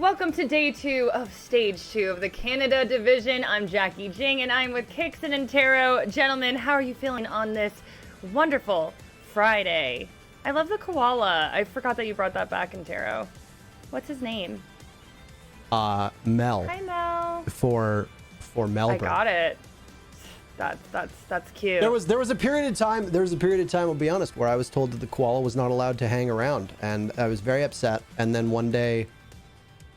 Welcome to day 2 of stage 2 of the Canada division. I'm Jackie Jing and I'm with Kix and Intero. Gentlemen, how are you feeling on this wonderful Friday? I love the koala. I forgot that you brought that back, Intero. What's his name? Mel. Hi, Mel. For Melbourne. I got it. That's cute. There was a period of time, I'll be honest, where I was told that the koala was not allowed to hang around, and I was very upset. And then one day,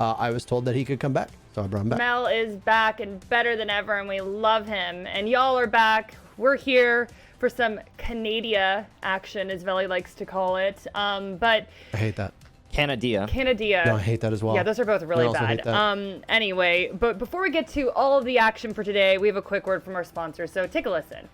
I was told that he could come back, so I brought him back. Mel is back and better than ever, and we love him. And y'all are back. We're here for some Canada action, as Veli likes to call it. But I hate that. Canada. No, I hate that as well. Yeah, those are both really I also bad. hate that. Anyway, but before we get to all of the action for today, we have a quick word from our sponsor, so take a listen.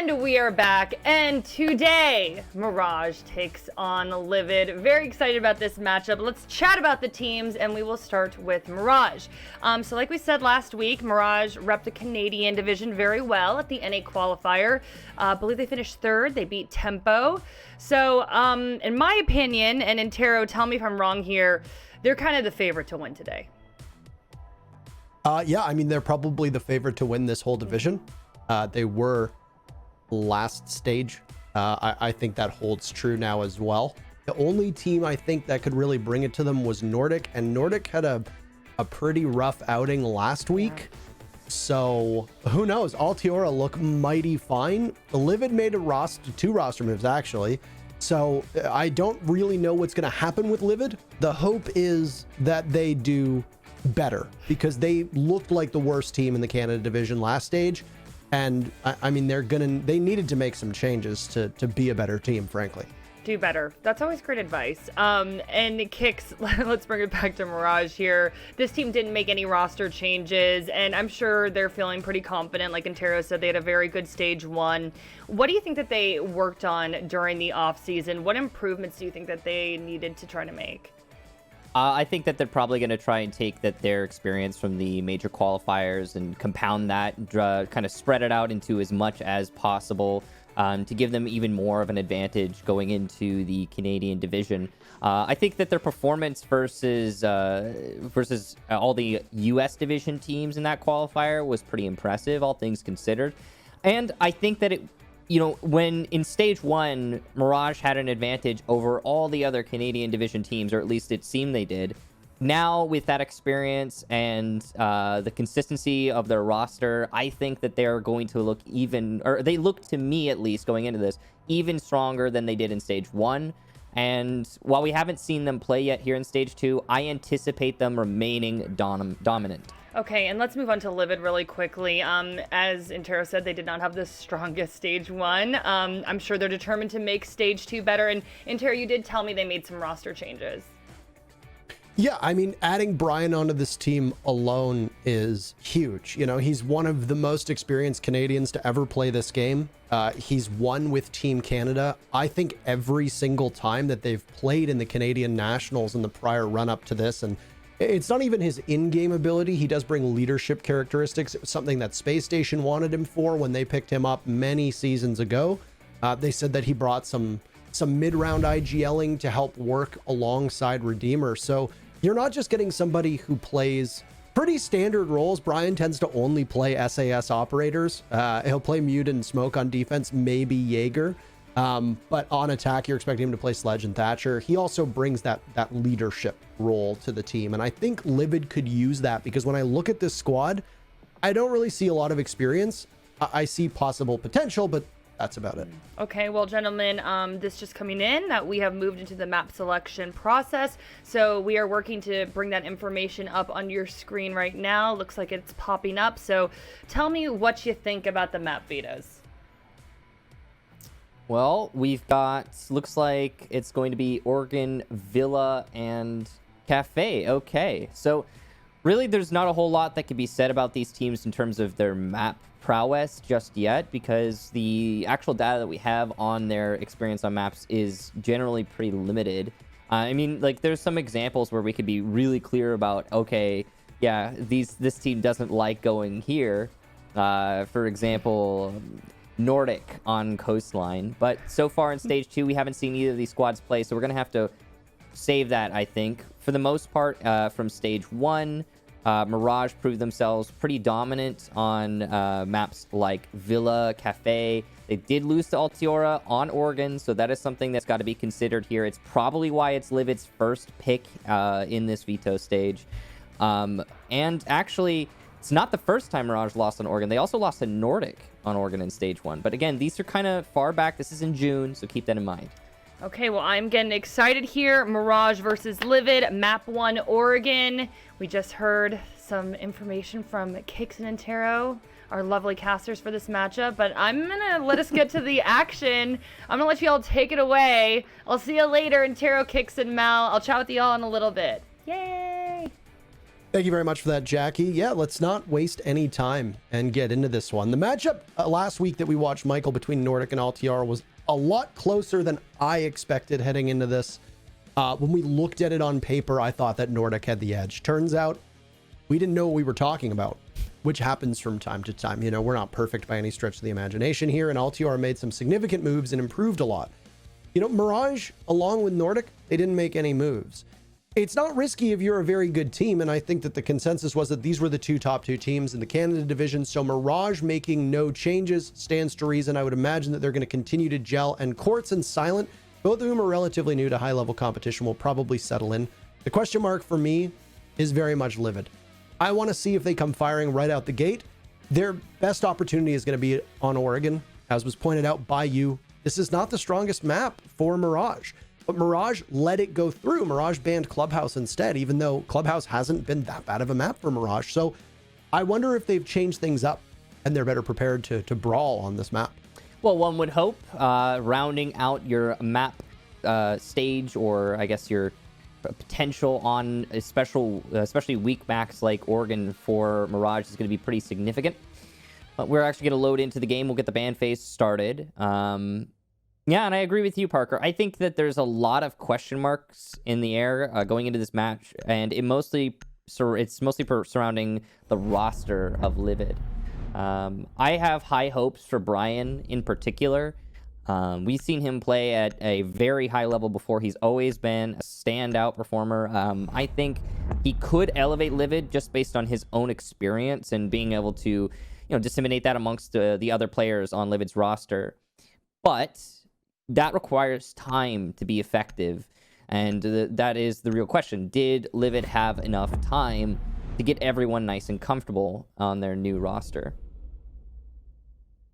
And we are back, and today Mirage takes on Livid. Very excited about this matchup. Let's chat about the teams, and we will start with Mirage. So like we said last week, Mirage repped the Canadian division very well at the NA qualifier. I believe they finished 3rd. They beat Tempo. So in my opinion, and Intero, tell me if I'm wrong here, they're kind of the favorite to win today. Yeah, I mean, they're probably the favorite to win this whole division. They were last stage. I think that holds true now as well. The only team I think that could really bring it to them was Nordic, and Nordic had a pretty rough outing last week. So who knows? Altiora look mighty fine. The Livid made two roster moves actually. So I don't really know what's going to happen with Livid. The hope is that they do better, because they looked like the worst team in the Canada division last stage. And I mean, they needed to make some changes to be a better team, frankly. Do better. That's always great advice. And Kix, let's bring it back to Mirage here. This team didn't make any roster changes, and I'm sure they're feeling pretty confident. Like Intero said, they had a very good stage 1. What do you think that they worked on during the off season? What improvements do you think that they needed to try to make? I think that they're probably going to try and take their experience from the major qualifiers and compound that, kind of spread it out into as much as possible to give them even more of an advantage going into the Canadian division. I think that their performance versus all the U.S. division teams in that qualifier was pretty impressive, all things considered. And I think that when in stage 1, Mirage had an advantage over all the other Canadian division teams, or at least it seemed they did. Now, with that experience and the consistency of their roster, I think that they're going to look they look to me at least going into this, even stronger than they did in stage 1. And while we haven't seen them play yet here in stage 2, I anticipate them remaining dominant. Okay, and let's move on to Livid really quickly. As Intero said, they did not have the strongest stage 1. I'm sure they're determined to make stage 2 better. And Intero, you did tell me they made some roster changes. Yeah, I mean, adding Brian onto this team alone is huge. You know, he's one of the most experienced Canadians to ever play this game. He's won with Team Canada, I think, every single time that they've played in the Canadian Nationals in the prior run-up to this. And it's not even his in-game ability. He does bring leadership characteristics. It was something that Space Station wanted him for when they picked him up many seasons ago. They said that he brought some mid-round IGLing to help work alongside Redeemer. So you're not just getting somebody who plays pretty standard roles. Brian tends to only play SAS operators. He'll play Mute and Smoke on defense, maybe Jaeger. But on attack, you're expecting him to play Sledge and Thatcher. He also brings that leadership role to the team. And I think Livid could use that, because when I look at this squad, I don't really see a lot of experience. I see possible potential, but that's about it. Okay, well, gentlemen, this just coming in that we have moved into the map selection process. So we are working to bring that information up on your screen right now. Looks like it's popping up. So tell me what you think about the map vetoes. Well, we've got, looks like it's going to be Oregon, Villa, and Cafe. Okay, so really there's not a whole lot that can be said about these teams in terms of their map prowess just yet, because the actual data that we have on their experience on maps is generally pretty limited. I mean, like, there's some examples where we could be really clear about, okay, yeah, this team doesn't like going here. For example, Nordic on Coastline, but so far in stage 2 we haven't seen either of these squads play, so we're gonna have to save that. I think for the most part from stage 1, Mirage proved themselves pretty dominant on maps like Villa, Cafe. They did lose to Altiora on Oregon, so that is something that's got to be considered here. It's probably why it's Livid's first pick in this veto stage, and actually it's not the first time Mirage lost on Oregon. They also lost to Nordic on Oregon in stage 1. But again, these are kind of far back. This is in June, so keep that in mind. Okay, well, I'm getting excited here. Mirage versus Livid, map 1, Oregon. We just heard some information from Kixon and Taro, our lovely casters for this matchup, but I'm gonna let us get to the action. I'm gonna let you all take it away. I'll see you later, and Taro, Kixon, Mal. I'll chat with you all in a little bit. Yay! Thank you very much for that, Jackie. Yeah, let's not waste any time and get into this one. The matchup last week that we watched, Michael, between Nordic and Altiora was a lot closer than I expected heading into this. When we looked at it on paper, I thought that Nordic had the edge. Turns out we didn't know what we were talking about, which happens from time to time. You know, we're not perfect by any stretch of the imagination here, and Altiora made some significant moves and improved a lot. You know, Mirage, along with Nordic, they didn't make any moves. It's not risky if you're a very good team, and I think that the consensus was that these were the top two teams in the Canada division, so Mirage making no changes stands to reason. I would imagine that they're going to continue to gel, and Quartz and Silent, both of whom are relatively new to high-level competition, will probably settle in. The question mark for me is very much Livid. I want to see if they come firing right out the gate. Their best opportunity is going to be on Oregon, as was pointed out by you. This is not the strongest map for Mirage. But Mirage let it go through. Mirage banned Clubhouse instead, even though Clubhouse hasn't been that bad of a map for Mirage. So I wonder if they've changed things up and they're better prepared to brawl on this map. Well, one would hope, rounding out your map stage, or I guess your potential on a especially weak maps like Oregon for Mirage is going to be pretty significant. But we're actually going to load into the game. We'll get the ban phase started. Yeah, and I agree with you, Parker. I think that there's a lot of question marks in the air going into this match, and it's mostly surrounding the roster of Livid. I have high hopes for Brian in particular. We've seen him play at a very high level before. He's always been a standout performer. I think he could elevate Livid just based on his own experience and being able to, disseminate that amongst the other players on Livid's roster. But that requires time to be effective, and that is the real question. Did Livid have enough time to get everyone nice and comfortable on their new roster?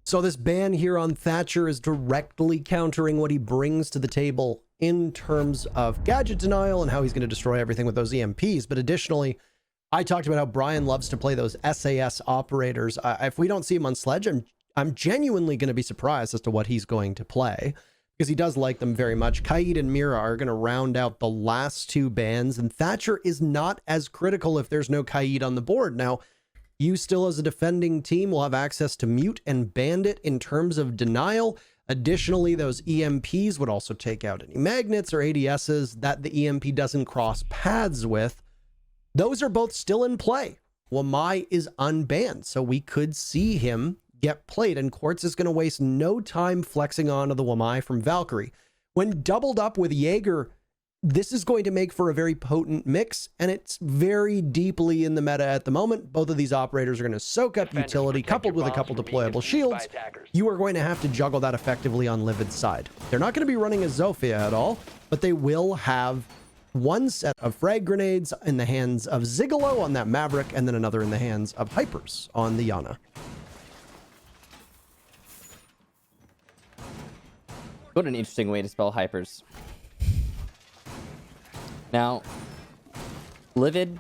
So this ban here on Thatcher is directly countering what he brings to the table in terms of gadget denial and how he's going to destroy everything with those EMPs. But additionally, I talked about how Brian loves to play those SAS operators. If we don't see him on Sledge, I'm genuinely going to be surprised as to what he's going to play, because he does like them very much. Kaid and Mira are going to round out the last two bans, and Thatcher is not as critical if there's no Kaid on the board. Now, you still as a defending team will have access to Mute and Bandit in terms of denial. Additionally, those EMPs would also take out any magnets or ADSs that the EMP doesn't cross paths with. Those are both still in play. Wamai is unbanned, so we could see him get played, and Quartz is going to waste no time flexing onto the Wamai from Valkyrie. When doubled up with Jaeger, this is going to make for a very potent mix, and it's very deeply in the meta at the moment. Both of these operators are going to soak up utility, coupled with a couple deployable shields. You are going to have to juggle that effectively on Livid's side. They're not going to be running a Zofia at all, but they will have one set of frag grenades in the hands of Zigalo on that Maverick, and then another in the hands of Hypers on the Yana. What an interesting way to spell hypers. Now, Livid,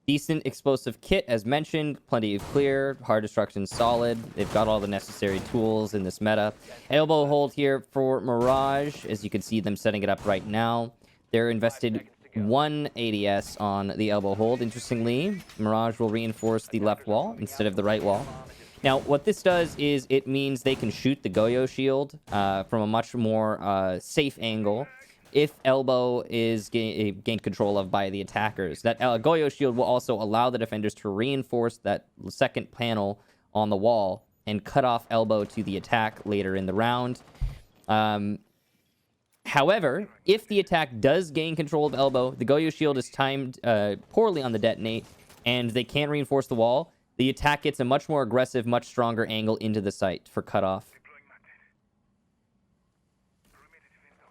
decent explosive kit, as mentioned. Plenty of clear, hard destruction solid. They've got all the necessary tools in this meta. Elbow hold here for Mirage, as you can see them setting it up right now. They're invested 1 ADS on the elbow hold. Interestingly, Mirage will reinforce the left wall instead of the right wall. Now, what this does is it means they can shoot the Goyo shield from a much more safe angle if elbow is gained control of by the attackers. That Goyo shield will also allow the defenders to reinforce that second panel on the wall and cut off elbow to the attack later in the round. However, if the attack does gain control of elbow, the Goyo shield is timed poorly on the detonate, and they can't reinforce the wall, the attack gets a much more aggressive, much stronger angle into the site for cutoff.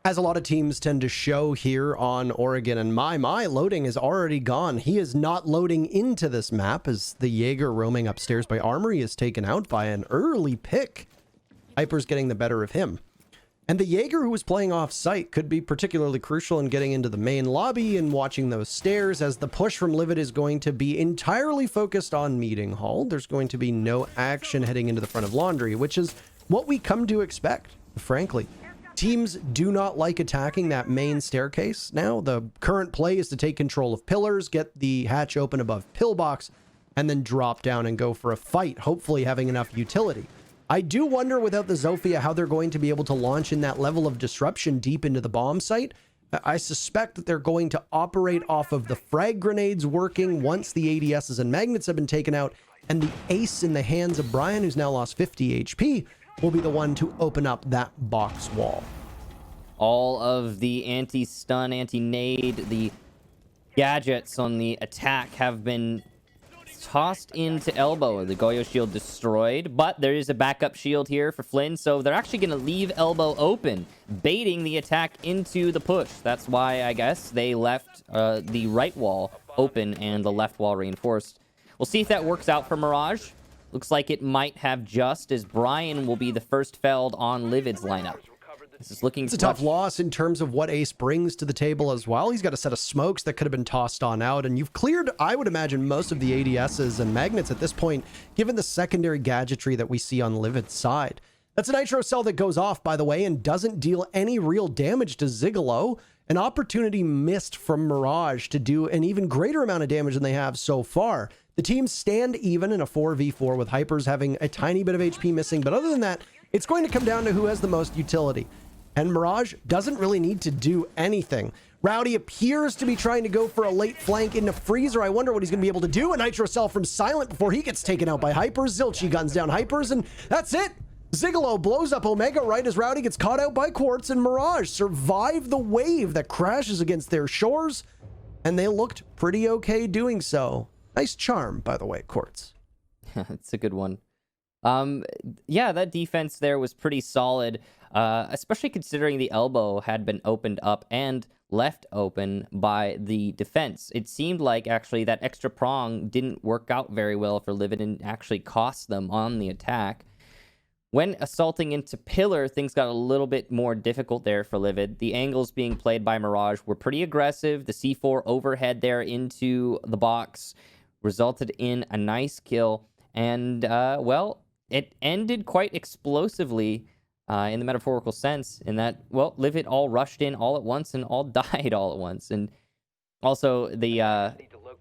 As a lot of teams tend to show here on Oregon, and my loading is already gone. He is not loading into this map as the Jaeger roaming upstairs by Armory is taken out by an early pick. Hyper's getting the better of him. And the Jaeger who was playing off site could be particularly crucial in getting into the main lobby and watching those stairs, as the push from Livid is going to be entirely focused on meeting hall. There's going to be no action heading into the front of laundry, which is what we come to expect, frankly. Teams do not like attacking that main staircase now. The current play is to take control of pillars, get the hatch open above pillbox, and then drop down and go for a fight, hopefully having enough utility. I do wonder without the Zofia how they're going to be able to launch in that level of disruption deep into the bomb site. I suspect that they're going to operate off of the frag grenades working once the ADSs and magnets have been taken out, and the ace in the hands of Brian, who's now lost 50 HP, will be the one to open up that box wall. All of the anti-stun, anti-nade, the gadgets on the attack have been tossed into elbow. The Goyo shield destroyed, but there is a backup shield here for Flynn, so they're actually going to leave elbow open, baiting the attack into the push. That's why, I guess, they left the right wall open and the left wall reinforced. We'll see if that works out for Mirage. Looks like it might have, just as Brian will be the first felled on Livid's lineup. This is looking... It's a tough loss in terms of what Ace brings to the table as well. He's got a set of smokes that could have been tossed on out, and you've cleared, I would imagine, most of the ADSs and magnets at this point, given the secondary gadgetry that we see on Livid's side. That's a Nitro Cell that goes off, by the way, and doesn't deal any real damage to Zigalo. An opportunity missed from Mirage to do an even greater amount of damage than they have so far. The teams stand even in a 4v4 with Hypers having a tiny bit of HP missing, but other than that, it's going to come down to who has the most utility. And Mirage doesn't really need to do anything. Rowdy appears to be trying to go for a late flank into Freezer. I wonder what he's going to be able to do. A Nitro Cell from Silent before he gets taken out by Hypers. Zilchi guns down Hypers, and that's it. Zigalo blows up Omega right as Rowdy gets caught out by Quartz, and Mirage survive the wave that crashes against their shores, and they looked pretty okay doing so. Nice charm, by the way, Quartz. It's a good one. Yeah, that defense there was pretty solid, especially considering the elbow had been opened up and left open by the defense. It seemed like actually that extra prong didn't work out very well for Livid and actually cost them on the attack. When assaulting into pillar, things got a little bit more difficult there for Livid. The angles being played by Mirage were pretty aggressive. The C4 overhead there into the box resulted in a nice kill. And, well, it ended quite explosively in the metaphorical sense in that, well, Livid all rushed in all at once and all died all at once. And also the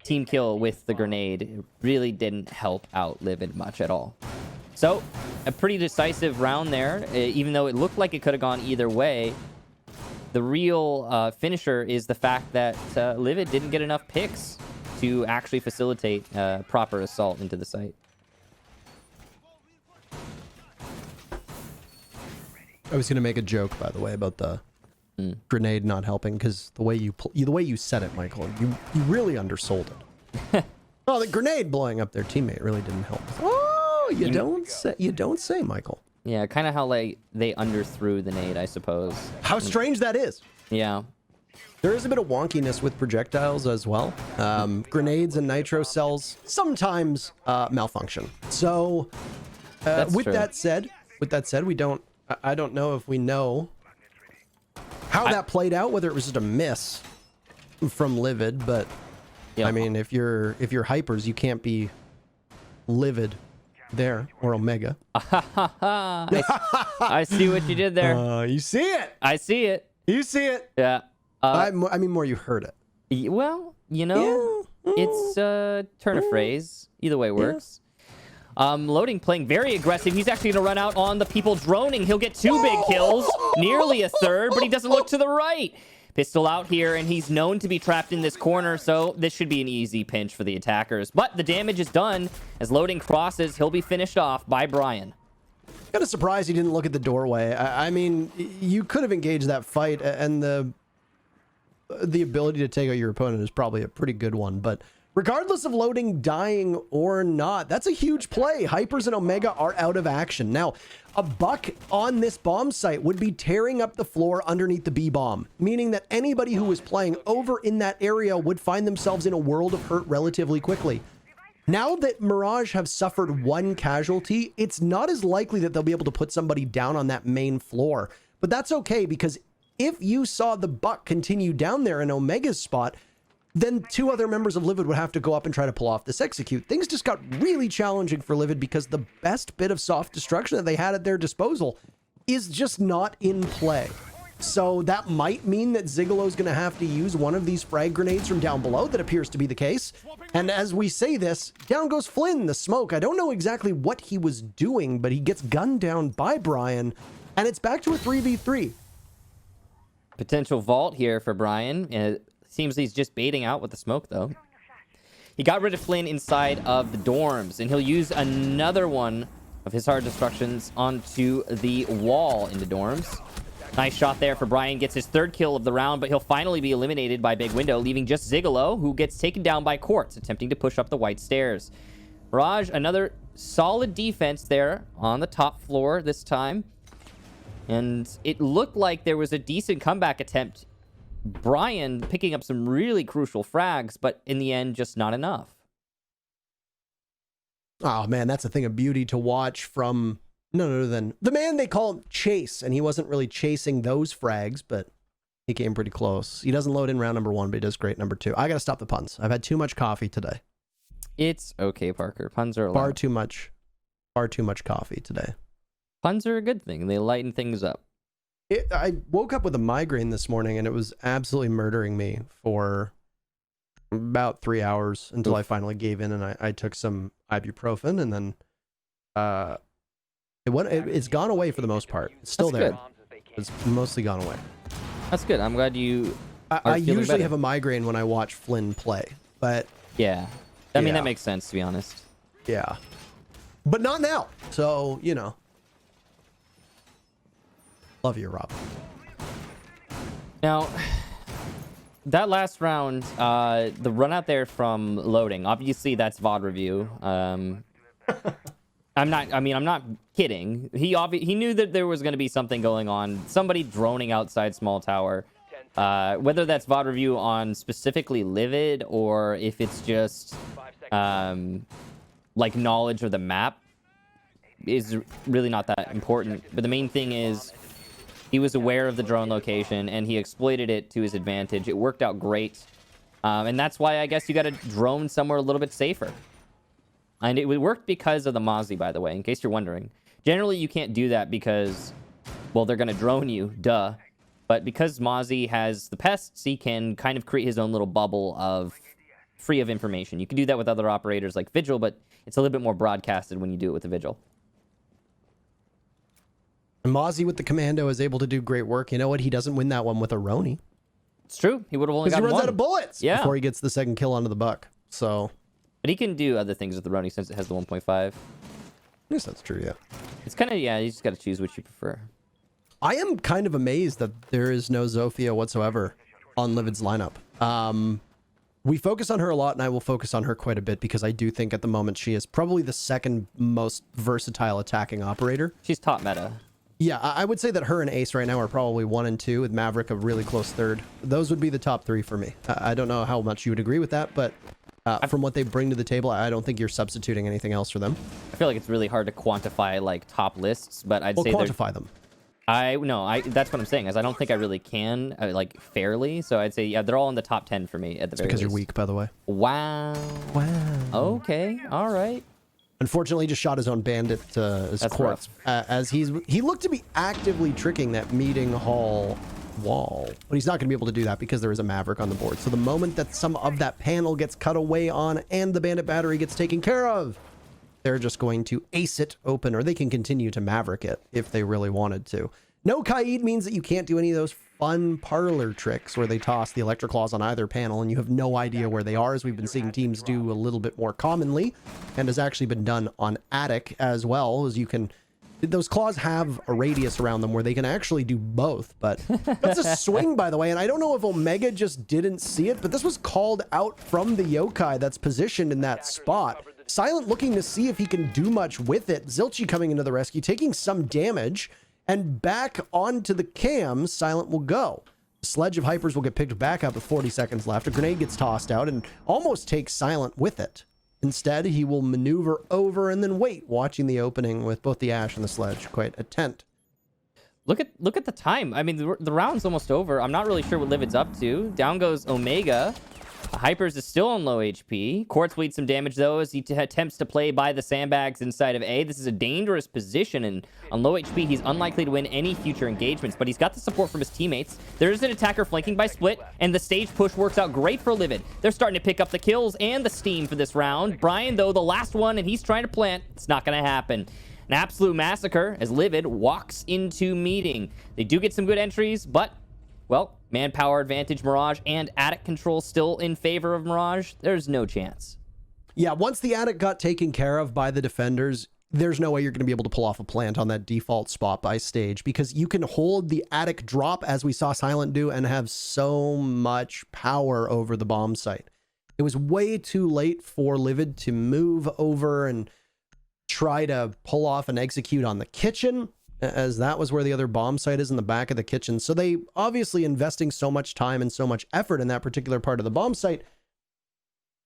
team kill with the grenade really didn't help out Livid much at all. So, a pretty decisive round there, even though it looked like it could have gone either way. The real finisher is the fact that Livid didn't get enough picks to actually facilitate proper assault into the site. I was going to make a joke, by the way, about the grenade not helping, because the way you said it, Michael, you really undersold it. Oh, the grenade blowing up their teammate really didn't help. Oh, you don't say, Michael. Yeah, kind of how they underthrew the nade, I suppose. How strange that is. Yeah. There is a bit of wonkiness with projectiles as well. Grenades and nitro cells sometimes malfunction. So, with that said, we don't I don't know if we know how that played out, whether it was just a miss from Livid, but Yeah. I mean, if you're hypers, you can't be Livid there or Omega. I see what you did there. You see it. I see it. You see it. Yeah. I mean, more you heard it. Well, you know, it's turn of phrase. Either way works. Loading playing very aggressive. He's actually going to run out on the people droning. He'll get 2 big kills, nearly a third, but he doesn't look to the right. Pistol out here, and he's known to be trapped in this corner, so this should be an easy pinch for the attackers. But the damage is done. As Loading crosses, he'll be finished off by Brian. Kind of surprised he didn't look at the doorway. I mean, you could have engaged that fight, and the ability to take out your opponent is probably a pretty good one, but regardless of Loading dying or not, that's a huge play. Hypers and Omega are out of action. Now, a buck on this bomb site would be tearing up the floor underneath the B-bomb, meaning that anybody who was playing over in that area would find themselves in a world of hurt relatively quickly. Now that Mirage have suffered 1 casualty, it's not as likely that they'll be able to put somebody down on that main floor. But that's okay, because if you saw the buck continue down there in Omega's spot, then 2 other members of Livid would have to go up and try to pull off this execute. Things just got really challenging for Livid because the best bit of soft destruction that they had at their disposal is just not in play. So that might mean that Zigalo's going to have to use one of these frag grenades from down below. That appears to be the case. And as we say this, down goes Flynn, the smoke. I don't know exactly what he was doing, but he gets gunned down by Brian, and it's back to a 3v3. Potential vault here for Brian. It seems he's just baiting out with the smoke, though. He got rid of Flynn inside of the dorms, and he'll use another one of his hard destructions onto the wall in the dorms. Nice shot there for Brian. Gets his 3rd kill of the round, but he'll finally be eliminated by Big Window, leaving just Zigalo, who gets taken down by Quartz, attempting to push up the white stairs. Mirage, another solid defense there on the top floor this time. And it looked like there was a decent comeback attempt. Brian picking up some really crucial frags, but in the end, just not enough. Oh, man, that's a thing of beauty to watch from none other than the man they call Chase, and he wasn't really chasing those frags, but he came pretty close. He doesn't load in round number 1, but he does great number 2. I gotta stop the puns. I've had too much coffee today. It's okay, Parker. Puns are allowed. Far too much coffee today. Puns are a good thing. They lighten things up. I woke up with a migraine this morning, and it was absolutely murdering me for about 3 hours until I finally gave in, and I took some ibuprofen, and then it's gone away for the most part. It's still That's there. good. It's mostly gone away. That's good. I'm glad you I usually better. have a migraine when I watch Flynn play, but Yeah. I mean, Yeah. that makes sense, to be honest. yeah. But not now. So, you know. Love you, Rob. Now, that last round, the run out there from Loading, obviously that's VOD review. I'm not kidding. He knew that there was going to be something going on. Somebody droning outside small tower. Whether that's VOD review on specifically Livid or if it's just like knowledge of the map is really not that important. But the main thing is he was aware of the drone location and he exploited it to his advantage. It worked out great. And that's why I guess you got to drone somewhere a little bit safer. And it worked because of the Mozzie, by the way, in case you're wondering. Generally, you can't do that because, well, they're going to drone you, duh. But because Mozzie has the pests, he can kind of create his own little bubble of free of information. You can do that with other operators like Vigil, but it's a little bit more broadcasted when you do it with the Vigil. And Mozzie with the Commando is able to do great work. You know what? He doesn't win that one with a Roni. It's true. He would have only Because got he runs out of bullets before he gets the second kill onto the buck. So, but he can do other things with the Roni since it has the 1.5. I guess that's true, yeah. It's kind of, yeah, you just got to choose what you prefer. I am kind of amazed that there is no Zofia whatsoever on Livid's lineup. We focus on her a lot, and I will focus on her quite a bit because I do think at the moment she is probably the second most versatile attacking operator. She's top meta. Yeah, I would say that her and Ace right now are probably 1 and 2, with Maverick a really close third. Those would be the top 3 for me. I don't know how much you would agree with that, but from what they bring to the table, I don't think you're substituting anything else for them. I feel like it's really hard to quantify like top lists, but I'd say quantify them. No, that's what I'm saying, is I don't think I really can, like, fairly. So I'd say, yeah, they're all in the top 10 for me at the very Because least. you're weak, by the way. Wow. Okay, all right. Unfortunately, he just shot his own bandit as That's corpse. As he looked to be actively tricking that meeting hall wall, but he's not going to be able to do that because there is a Maverick on the board. So the moment that some of that panel gets cut away on and the bandit battery gets taken care of, they're just going to ace it open, or they can continue to Maverick it if they really wanted to. No Kaid means that you can't do any of those fun parlor tricks where they toss the electric claws on either panel and you have no idea where they are, as we've been seeing teams do a little bit more commonly, and has actually been done on Attic as well. As you can, those claws have a radius around them where they can actually do both. But that's a swing, by the way, and I don't know if Omega just didn't see it, but this was called out from the yokai that's positioned in that spot. Silent looking to see if he can do much with it. Zilchi coming into the rescue, taking some damage, and back onto the cams, Silent will go. The sledge of Hypers will get picked back up with 40 seconds left. A grenade gets tossed out and almost takes Silent with it. Instead, he will maneuver over and then wait, watching the opening with both the Ash and the sledge. Quite a tent. Look at the time. I mean, the round's almost over. I'm not really sure what Livid's up to. Down goes Omega. Hypers is still on low HP. Quartz bleeds some damage, though, as he attempts to play by the sandbags inside of A. This is a dangerous position, and on low HP, he's unlikely to win any future engagements, but he's got the support from his teammates. There is an attacker flanking by Split, and the stage push works out great for Livid. They're starting to pick up the kills and the steam for this round. Brian, though, the last one, and he's trying to plant. It's not going to happen. An absolute massacre as Livid walks into meeting. They do get some good entries, but, well, manpower advantage, Mirage, and Attic control still in favor of Mirage. There's no chance. Yeah, once the Attic got taken care of by the defenders, there's no way you're going to be able to pull off a plant on that default spot by stage, because you can hold the Attic drop, as we saw Silent do, and have so much power over the bomb site. It was way too late for Livid to move over and try to pull off and execute on the kitchen, as that was where the other bomb site is, in the back of the kitchen. So they obviously investing so much time and so much effort in that particular part of the bomb site.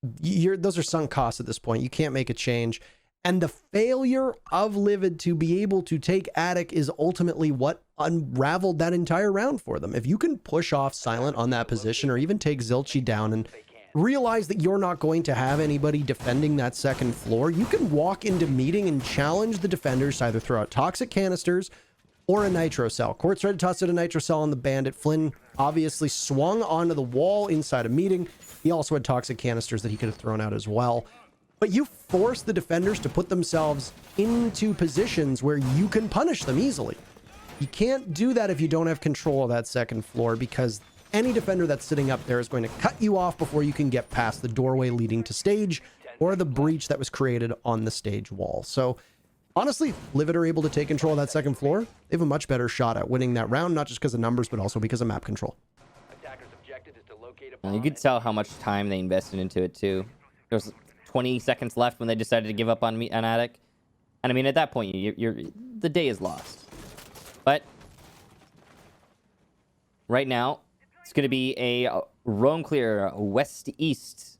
Those are sunk costs at this point. You can't make a change. And the failure of Livid to be able to take Attic is ultimately what unraveled that entire round for them. If you can push off Silent on that position, or even take Zilchi down and realize that you're not going to have anybody defending that second floor, you can walk into meeting and challenge the defenders to either throw out toxic canisters or a nitro cell. Quartz tried to toss out a nitro cell on the bandit. Flynn obviously swung onto the wall inside a meeting. He also had toxic canisters that he could have thrown out as well. But you force the defenders to put themselves into positions where you can punish them easily. You can't do that if you don't have control of that second floor, because any defender that's sitting up there is going to cut you off before you can get past the doorway leading to stage or the breach that was created on the stage wall. So honestly, Livid are able to take control of that second floor. They have a much better shot at winning that round, not just because of numbers, but also because of map control. You could tell how much time they invested into it, too. There's 20 seconds left when they decided to give up on an Attic. And I mean, at that point, the day is lost. But right now, it's going to be a roam clear west-east.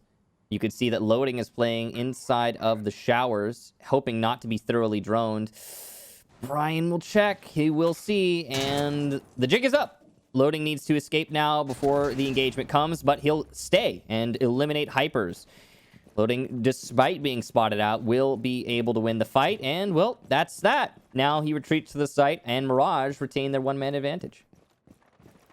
You could see that loading is playing inside of the showers, hoping not to be thoroughly droned. Brian will check. He will see. And the jig is up. Loading needs to escape now before the engagement comes, but he'll stay and eliminate Hypers. Loading, despite being spotted out, will be able to win the fight. And, well, that's that. Now he retreats to the site, and Mirage retain their one-man advantage.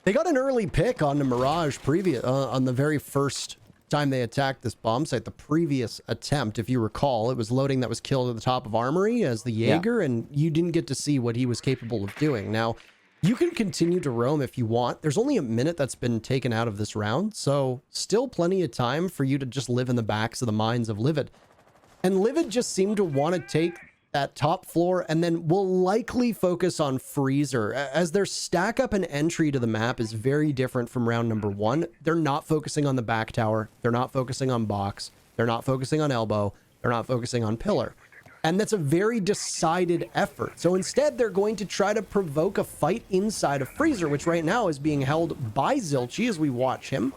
They got an early pick on the Mirage on the very first time they attacked this bomb site. The previous attempt, if you recall, it was Loading that was killed at the top of Armory as the Jaeger, and you didn't get to see what he was capable of doing. Now, you can continue to roam if you want. There's only a minute that's been taken out of this round, so still plenty of time for you to just live in the backs of the minds of Livid. And Livid just seemed to want to take that top floor and then will likely focus on Freezer, as their stack up and entry to the map is very different from round number one. They're not focusing on the back tower. They're not focusing on box. They're not focusing on elbow. They're not focusing on pillar. And that's a very decided effort. So instead, they're going to try to provoke a fight inside of Freezer, which right now is being held by Zilchi as we watch him.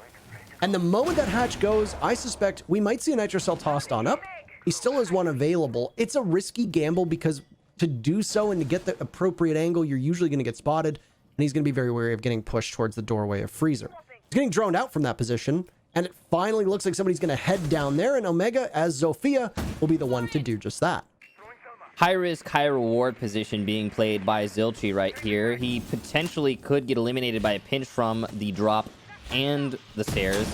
And the moment that hatch goes, I suspect we might see a nitro cell tossed on up. He still has one available. It's a risky gamble because to do so and to get the appropriate angle, you're usually going to get spotted, and he's going to be very wary of getting pushed towards the doorway of Freezer. He's getting droned out from that position, and it finally looks like somebody's going to head down there, and Omega, as Zofia, will be the one to do just that. High risk, high reward position being played by Zilchi right here. He potentially could get eliminated by a pinch from the drop and the stairs.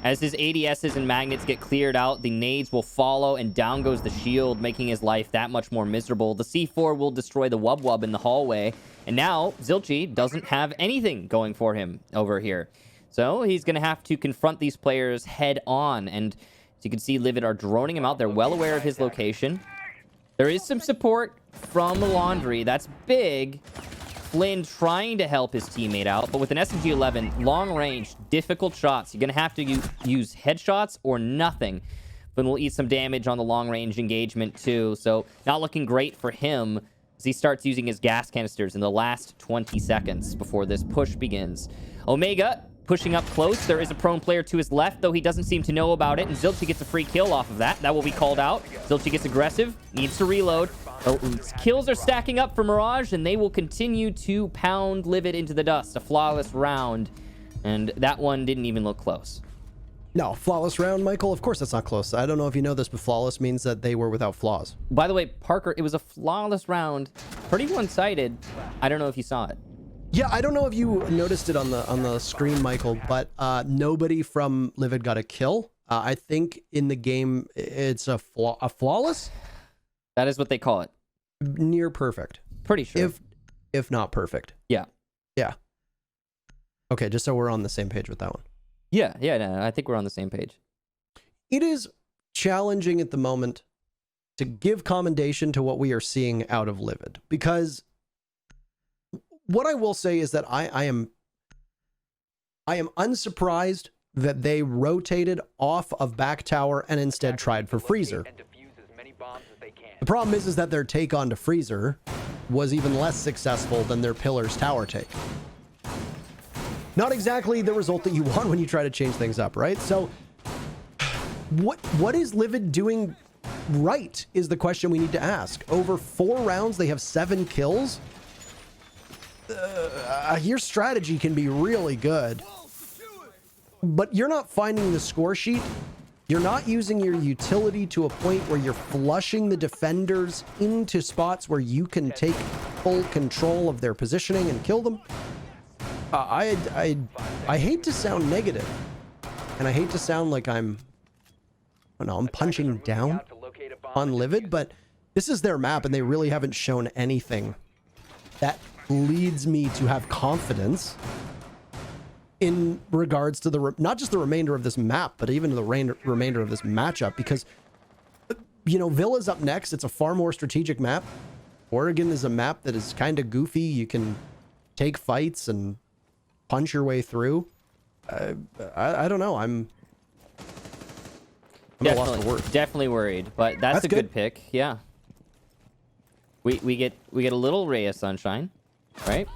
As his ADSs and magnets get cleared out, the nades will follow, and down goes the shield, making his life that much more miserable. The C4 will destroy the wub in the hallway, and now Zilchi doesn't have anything going for him over here. So he's going to have to confront these players head on, and as you can see, Livid are droning him out. They're well aware of his location. There is some support from Laundry. That's big. Flynn trying to help his teammate out, but with an SMG-11, long range, difficult shots. You're going to have to use headshots or nothing. Flynn will eat some damage on the long range engagement too, so not looking great for him as he starts using his gas canisters in the last 20 seconds before this push begins. Omega pushing up close. There is a prone player to his left, though he doesn't seem to know about it, and Zilchi gets a free kill off of that. That will be called out. Zilchi gets aggressive, needs to reload. Kills are stacking up for Mirage, and they will continue to pound Livid into the dust. A flawless round, and that one didn't even look close. No, flawless round, Michael? Of course that's not close. I don't know if you know this, but flawless means that they were without flaws. By the way, Parker, it was a flawless round. Pretty one-sided. I don't know if you saw it. Yeah, I don't know if you noticed it on the screen, Michael, but nobody from Livid got a kill. I think in the game it's a flawless. That is what they call it. Near perfect. Pretty sure. If not perfect. Yeah. Yeah. Okay, just so we're on the same page with that one. Yeah, no, I think we're on the same page. It is challenging at the moment to give commendation to what we are seeing out of Livid, because what I will say is that I am unsurprised that they rotated off of back tower and instead tried for Freezer. The problem is that their take on to Freezer was even less successful than their Pillars tower take. Not exactly the result that you want when you try to change things up, right? So what is Livid doing right is the question we need to ask. Over 4 rounds, they have 7 kills. Your strategy can be really good, but you're not finding the score sheet. You're not using your utility to a point where you're flushing the defenders into spots where you can take full control of their positioning and kill them. I hate to sound negative, and I hate to sound like I'm punching down on Livid, but this is their map, and they really haven't shown anything that leads me to have confidence in regards to not just the remainder of this map, but even the remainder of this matchup, because, you know, Villa's up next. It's a far more strategic map. Oregon is a map that is kind of goofy. You can take fights and punch your way through. I don't know. I'm definitely worried, but that's a good pick. Yeah. We get a little ray of sunshine, right?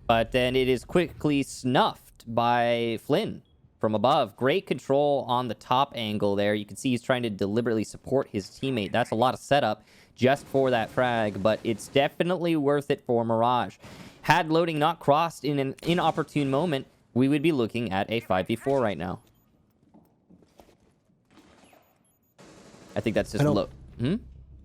But then it is quickly snuffed by Flynn from above. Great control on the top angle there. You can see he's trying to deliberately support his teammate. That's a lot of setup just for that frag, but it's definitely worth it for Mirage. Had loading not crossed in an inopportune moment, we would be looking at a 5v4 right now. I think that's just low.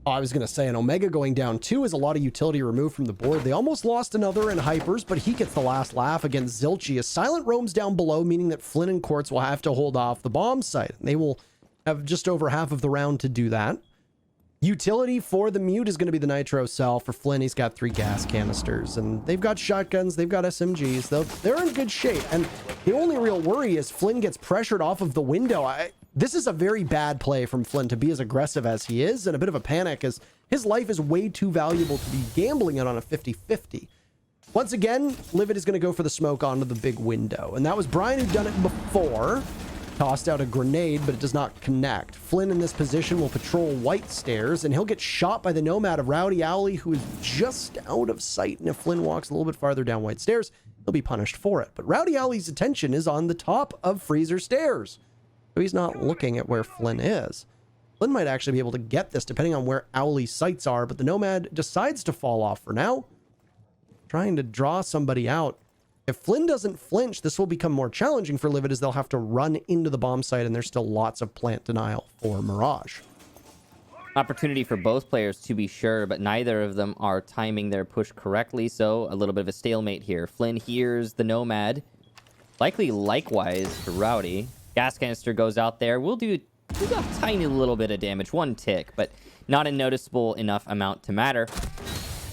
I was going to say, an Omega going down 2 is a lot of utility removed from the board. They almost lost another in Hypers, but he gets the last laugh against Zilchi. A silent roams down below, meaning that Flynn and Quartz will have to hold off the bomb site. They will have just over half of the round to do that. Utility for the mute is going to be the Nitro cell. For Flynn, he's got 3 gas canisters, and they've got shotguns, they've got SMGs. They're in good shape, and the only real worry is Flynn gets pressured off of the window. This is a very bad play from Flynn to be as aggressive as he is, and a bit of a panic as his life is way too valuable to be gambling it on a 50-50. Once again, Livid is going to go for the smoke onto the big window, and that was Brian who'd done it before. Tossed out a grenade, but it does not connect. Flynn in this position will patrol white stairs, and he'll get shot by the nomad of Rowdy Owly, who is just out of sight, and if Flynn walks a little bit farther down white stairs, he'll be punished for it. But Rowdy Owly's attention is on the top of Freezer stairs. So he's not looking at where Flynn is. Flynn might actually be able to get this depending on where Owly's sights are, but the Nomad decides to fall off for now. Trying to draw somebody out. If Flynn doesn't flinch, this will become more challenging for Livid as they'll have to run into the bomb site, and there's still lots of plant denial for Mirage. Opportunity for both players to be sure, but neither of them are timing their push correctly, so a little bit of a stalemate here. Flynn hears the Nomad. Likely likewise for Rowdy. Gas canister goes out there. We'll do a tiny little bit of damage, one tick, but not a noticeable enough amount to matter.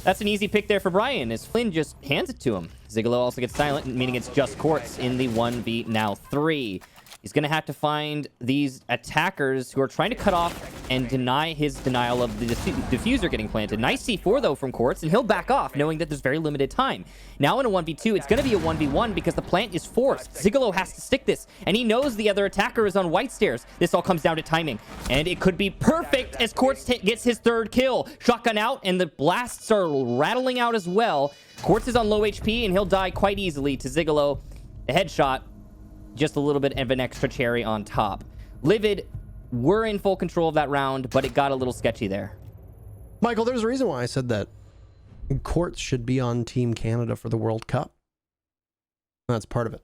That's an easy pick there for Brian, as Flynn just hands it to him. Zigalo also gets silent, meaning it's just Quartz in the 1v now 3. He's going to have to find these attackers who are trying to cut off and deny his denial of the diffuser getting planted. Nice C4, though, from Quartz, and he'll back off, knowing that there's very limited time. Now in a 1v2, it's going to be a 1v1 because the plant is forced. Zigalo has to stick this, and he knows the other attacker is on white stairs. This all comes down to timing, and it could be perfect as Quartz gets his 3rd kill. Shotgun out, and the blasts are rattling out as well. Quartz is on low HP, and he'll die quite easily to Zigalo. The headshot, just a little bit of an extra cherry on top. Livid were in full control of that round, but it got a little sketchy there. Michael, there's a reason why I said that Quartz should be on Team Canada for the World Cup. That's part of it.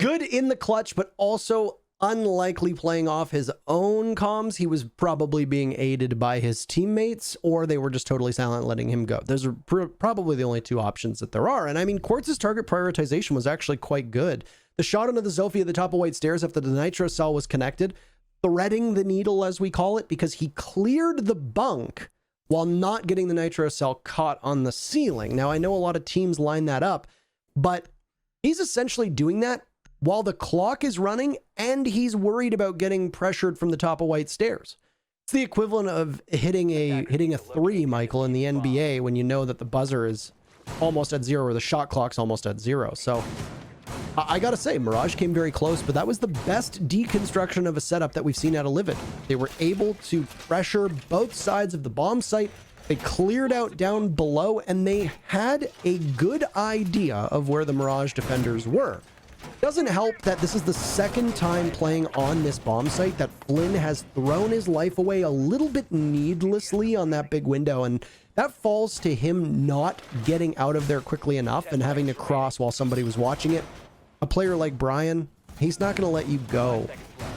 Good in the clutch, but also unlikely playing off his own comms. He was probably being aided by his teammates, or they were just totally silent, letting him go. Those are probably the only two options that there are. And I mean, Quartz's target prioritization was actually quite good. The shot onto the Zofia at the top of white stairs after the nitro cell was connected, threading the needle, as we call it, because he cleared the bunk while not getting the nitro cell caught on the ceiling. Now, I know a lot of teams line that up, but he's essentially doing that while the clock is running and he's worried about getting pressured from the top of white stairs. It's the equivalent of hitting a 3, Michael, in the NBA when you know that the buzzer is almost at 0 or the shot clock's almost at 0. So I gotta say, Mirage came very close, but that was the best deconstruction of a setup that we've seen out of Livid. They were able to pressure both sides of the bomb site. They cleared out down below, and they had a good idea of where the Mirage defenders were. Doesn't help that this is the 2nd time playing on this bomb site that Flynn has thrown his life away a little bit needlessly on that big window, and that falls to him not getting out of there quickly enough and having to cross while somebody was watching it. A player like Brian, he's not going to let you go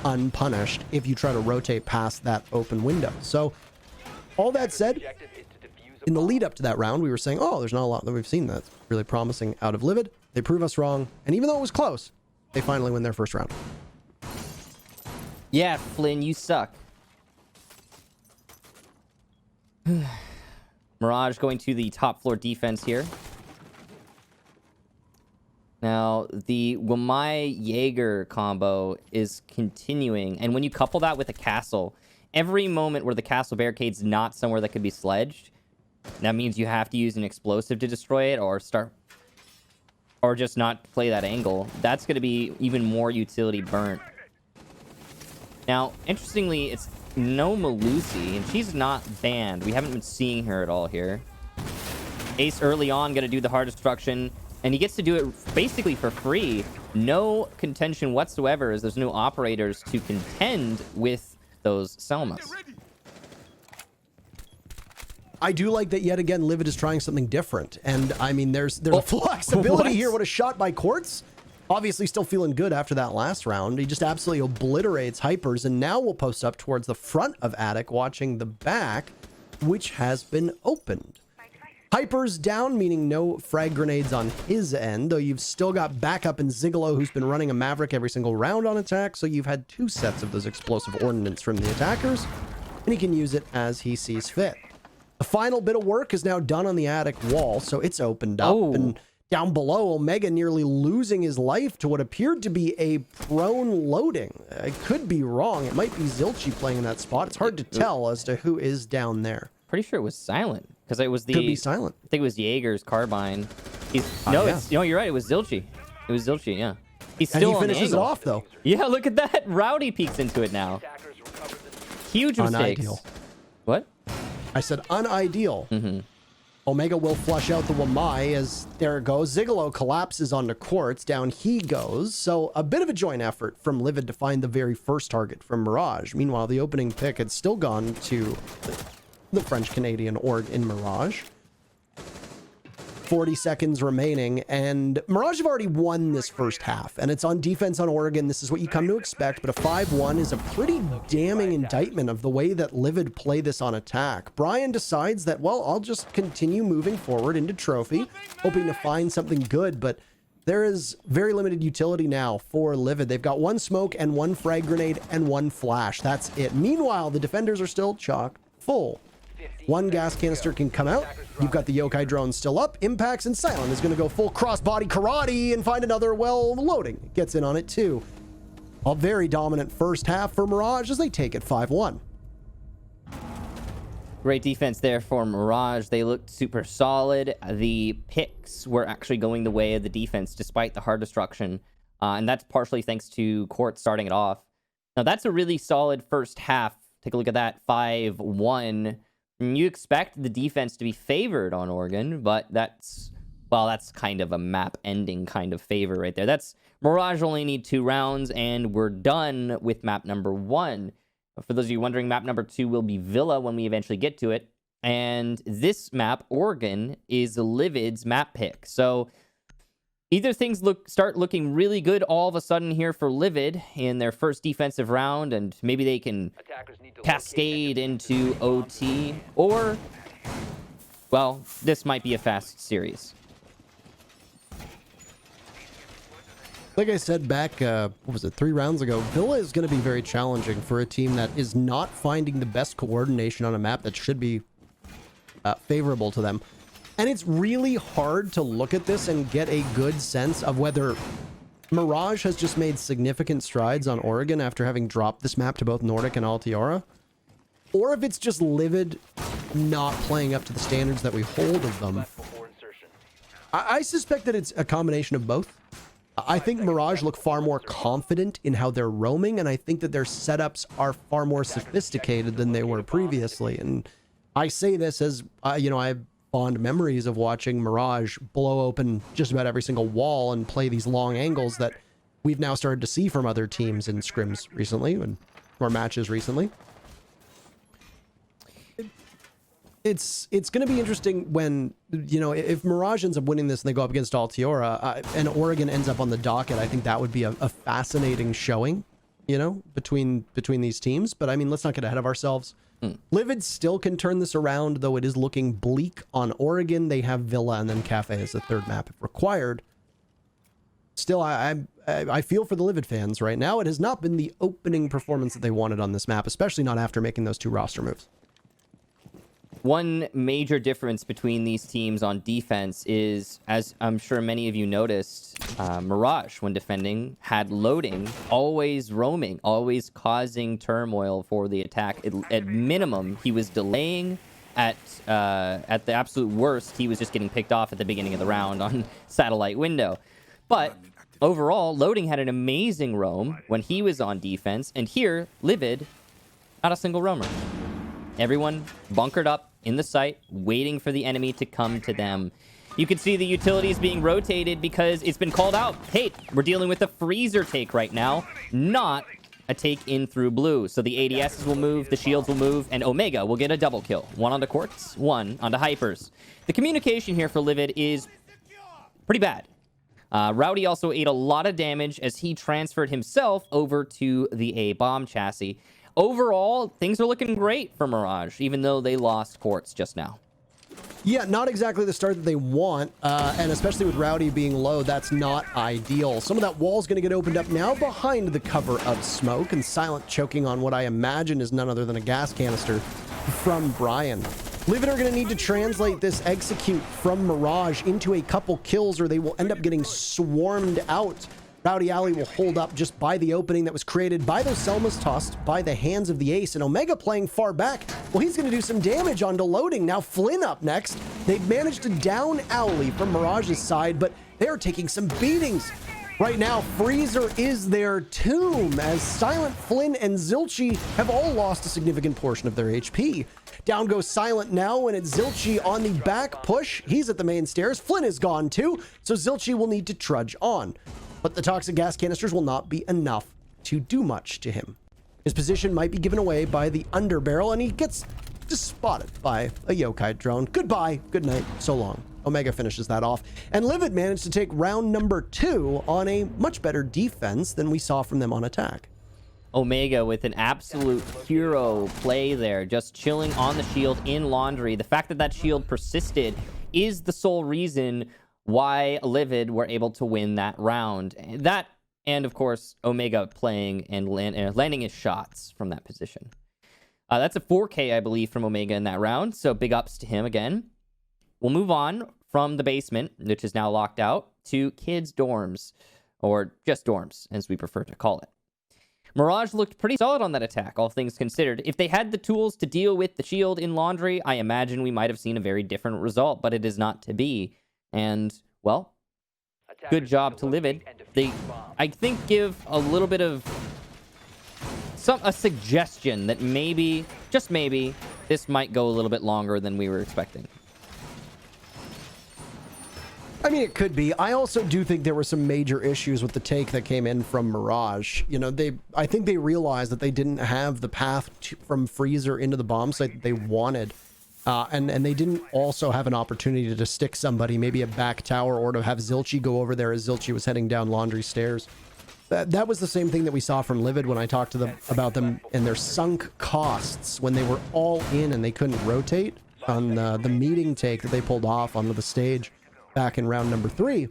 unpunished if you try to rotate past that open window. So, all that said, in the lead up to that round, we were saying, oh, there's not a lot that we've seen that's really promising out of Livid. They prove us wrong, and even though it was close, they finally win their first round. Yeah, Flynn, you suck. Mirage going to the top floor defense here. Now, the Wamai Jaeger combo is continuing, and when you couple that with a castle, every moment where the castle barricade's not somewhere that could be sledged, that means you have to use an explosive to destroy it, or just not play that angle. That's going to be even more utility burnt. Now, interestingly, it's no Malusi, and she's not banned. We haven't been seeing her at all here. Ace early on going to do the hard destruction, and he gets to do it basically for free. No contention whatsoever, as there's no operators to contend with those Selmas. I do like that yet again, Livid is trying something different. And I mean, there's a flexibility here. What a shot by Quartz. Obviously still feeling good after that last round. He just absolutely obliterates Hypers, and now we'll post up towards the front of Attic, watching the back, which has been opened. Hypers down, meaning no frag grenades on his end, though you've still got backup in Zigalo, who's been running a Maverick every single round on attack, so you've had 2 sets of those explosive ordnance from the attackers, and he can use it as he sees fit. The final bit of work is now done on the attic wall, so it's opened up, and down below, Omega nearly losing his life to what appeared to be a prone loading. I could be wrong. It might be Zilchi playing in that spot. It's hard to tell as to who is down there. Pretty sure it was Silent, because it was the... Could be Silent. I think it was Jaeger's carbine. No, you're right. It was Zilchi. It was Zilchi, yeah. He's and still he on the finishes it angle. off, though. Yeah, look at that. Rowdy peeks into it now. Huge mistakes. Unideal. What? I said unideal. Omega will flush out the Wamai as there it goes. Zigalo collapses onto Quartz. Down he goes. So a bit of a joint effort from Livid to find the very first target from Mirage. Meanwhile, the opening pick had still gone to the French-Canadian org in Mirage. 40 seconds remaining, and Mirage have already won this first half, and it's on defense on Oregon. This is what you come to expect, but a 5-1 is a pretty damning indictment of the way that Livid play this on attack. Brian decides that, well, I'll just continue moving forward into Trophy, hoping to find something good, but there is very limited utility now for Livid. They've got one smoke and one frag grenade and one flash. That's it. Meanwhile, the defenders are still chock full. One gas canister can come out. You've got the yokai drone still up. Impacts and Silent is going to go full crossbody karate and find another, well, loading. Gets in on it too. A very dominant first half for Mirage as they take it 5-1. Great defense there for Mirage. They looked super solid. The picks were actually going the way of the defense despite the hard destruction. And that's partially thanks to Quartz starting it off. Now, that's a really solid first half. Take a look at that, 5-1. You expect the defense to be favored on Oregon, but that's kind of a map-ending kind of favor right there. That's Mirage only need 2 rounds, and we're done with map number 1. For those of you wondering, map number 2 will be Villa when we eventually get to it. And this map, Oregon, is Livid's map pick. So either things start looking really good all of a sudden here for Livid in their first defensive round, and maybe they can cascade into OT, or, well, this might be a fast series. Like I said back, 3 rounds ago, Villa is going to be very challenging for a team that is not finding the best coordination on a map that should be favorable to them. And it's really hard to look at this and get a good sense of whether Mirage has just made significant strides on Oregon after having dropped this map to both Nordic and Altiora, or if it's just Livid not playing up to the standards that we hold of them. I suspect that it's a combination of both. I think Mirage look far more confident in how they're roaming, and I think that their setups are far more sophisticated than they were previously. And I say this as, I have fond memories of watching Mirage blow open just about every single wall and play these long angles that we've now started to see from other teams in scrims recently, or matches recently. It's going to be interesting when, if Mirage ends up winning this and they go up against Altiora, and Oregon ends up on the docket. I think that would be a fascinating showing, between these teams. But I mean, let's not get ahead of ourselves. Livid still can turn this around, though it is looking bleak on Oregon. They have Villa and then Cafe as the third map if required. Still, I feel for the Livid fans right now. It has not been the opening performance that they wanted on this map, especially not after making those 2 roster moves. One major difference between these teams on defense is, as I'm sure many of you noticed, Mirage, when defending, had loading, always roaming, always causing turmoil for the attack. At minimum, he was delaying. At the absolute worst, he was just getting picked off at the beginning of the round on satellite window. But overall, loading had an amazing roam when he was on defense, and here, Livid, not a single roamer. Everyone bunkered up in the site, waiting for the enemy to come to them. You can see the utilities being rotated because it's been called out. Hey, we're dealing with a freezer take right now, not a take in through blue. So the ADSs will move, the shields will move, and Omega will get a double kill. 1 onto Quartz, 1 onto Hypers. The communication here for Livid is pretty bad. Rowdy also ate a lot of damage as he transferred himself over to the A-bomb chassis. Overall, things are looking great for Mirage, even though they lost Quartz just now. Yeah, not exactly the start that they want, and especially with Rowdy being low, that's not ideal. Some of that wall's going to get opened up now behind the cover of smoke, and Silent choking on what I imagine is none other than a gas canister from Brian. Livid are going to need to translate this execute from Mirage into a couple kills, or they will end up getting swarmed out. Rowdy Alley will hold up just by the opening that was created by those Selmas tossed by the hands of the ace, and Omega playing far back. Well, he's going to do some damage onto loading. Now Flynn up next. They've managed to down Owly from Mirage's side, but they're taking some beatings. Right now, Freezer is their tomb, as Silent, Flynn, and Zilchi have all lost a significant portion of their HP. Down goes Silent now, and it's Zilchi on the back push. He's at the main stairs. Flynn is gone too, so Zilchi will need to trudge on. But the toxic gas canisters will not be enough to do much to him. His position might be given away by the underbarrel, and he gets just spotted by a yokai drone. Goodbye, good night, so long. Omega finishes that off, and Livid managed to take round number 2 on a much better defense than we saw from them on attack. Omega with an absolute hero play there, just chilling on the shield in Laundry. The fact that that shield persisted is the sole reason why Livid were able to win that round. That, and of course, Omega playing and landing his shots from that position. That's a 4K, I believe, from Omega in that round, so big ups to him again. We'll move on from the basement, which is now locked out, to kids' dorms, or just dorms, as we prefer to call it. Mirage looked pretty solid on that attack, all things considered. If they had the tools to deal with the shield in Laundry, I imagine we might have seen a very different result, but it is not to be. And, well, good job to Livid. They, I think, give a little bit of a suggestion that maybe, just maybe, this might go a little bit longer than we were expecting. I mean, it could be. I also do think there were some major issues with the take that came in from Mirage. You know, I think they realized that they didn't have the path from Freezer into the bomb site that they wanted. And they didn't also have an opportunity to stick somebody, maybe a back tower, or to have Zilchi go over there as Zilchi was heading down Laundry stairs. That was the same thing that we saw from Livid when I talked to them about them and their sunk costs when they were all in and they couldn't rotate on the meeting take that they pulled off onto the stage back in round number 3.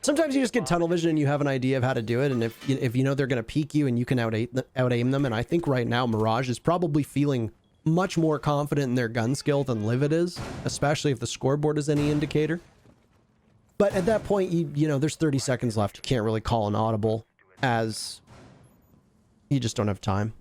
Sometimes you just get tunnel vision and you have an idea of how to do it, and if you know they're going to peek you and you can out-aim them, and I think right now Mirage is probably feeling much more confident in their gun skill than Livid is, especially if the scoreboard is any indicator. But at that point, you know, there's 30 seconds left. You can't really call an audible, as you just don't have time,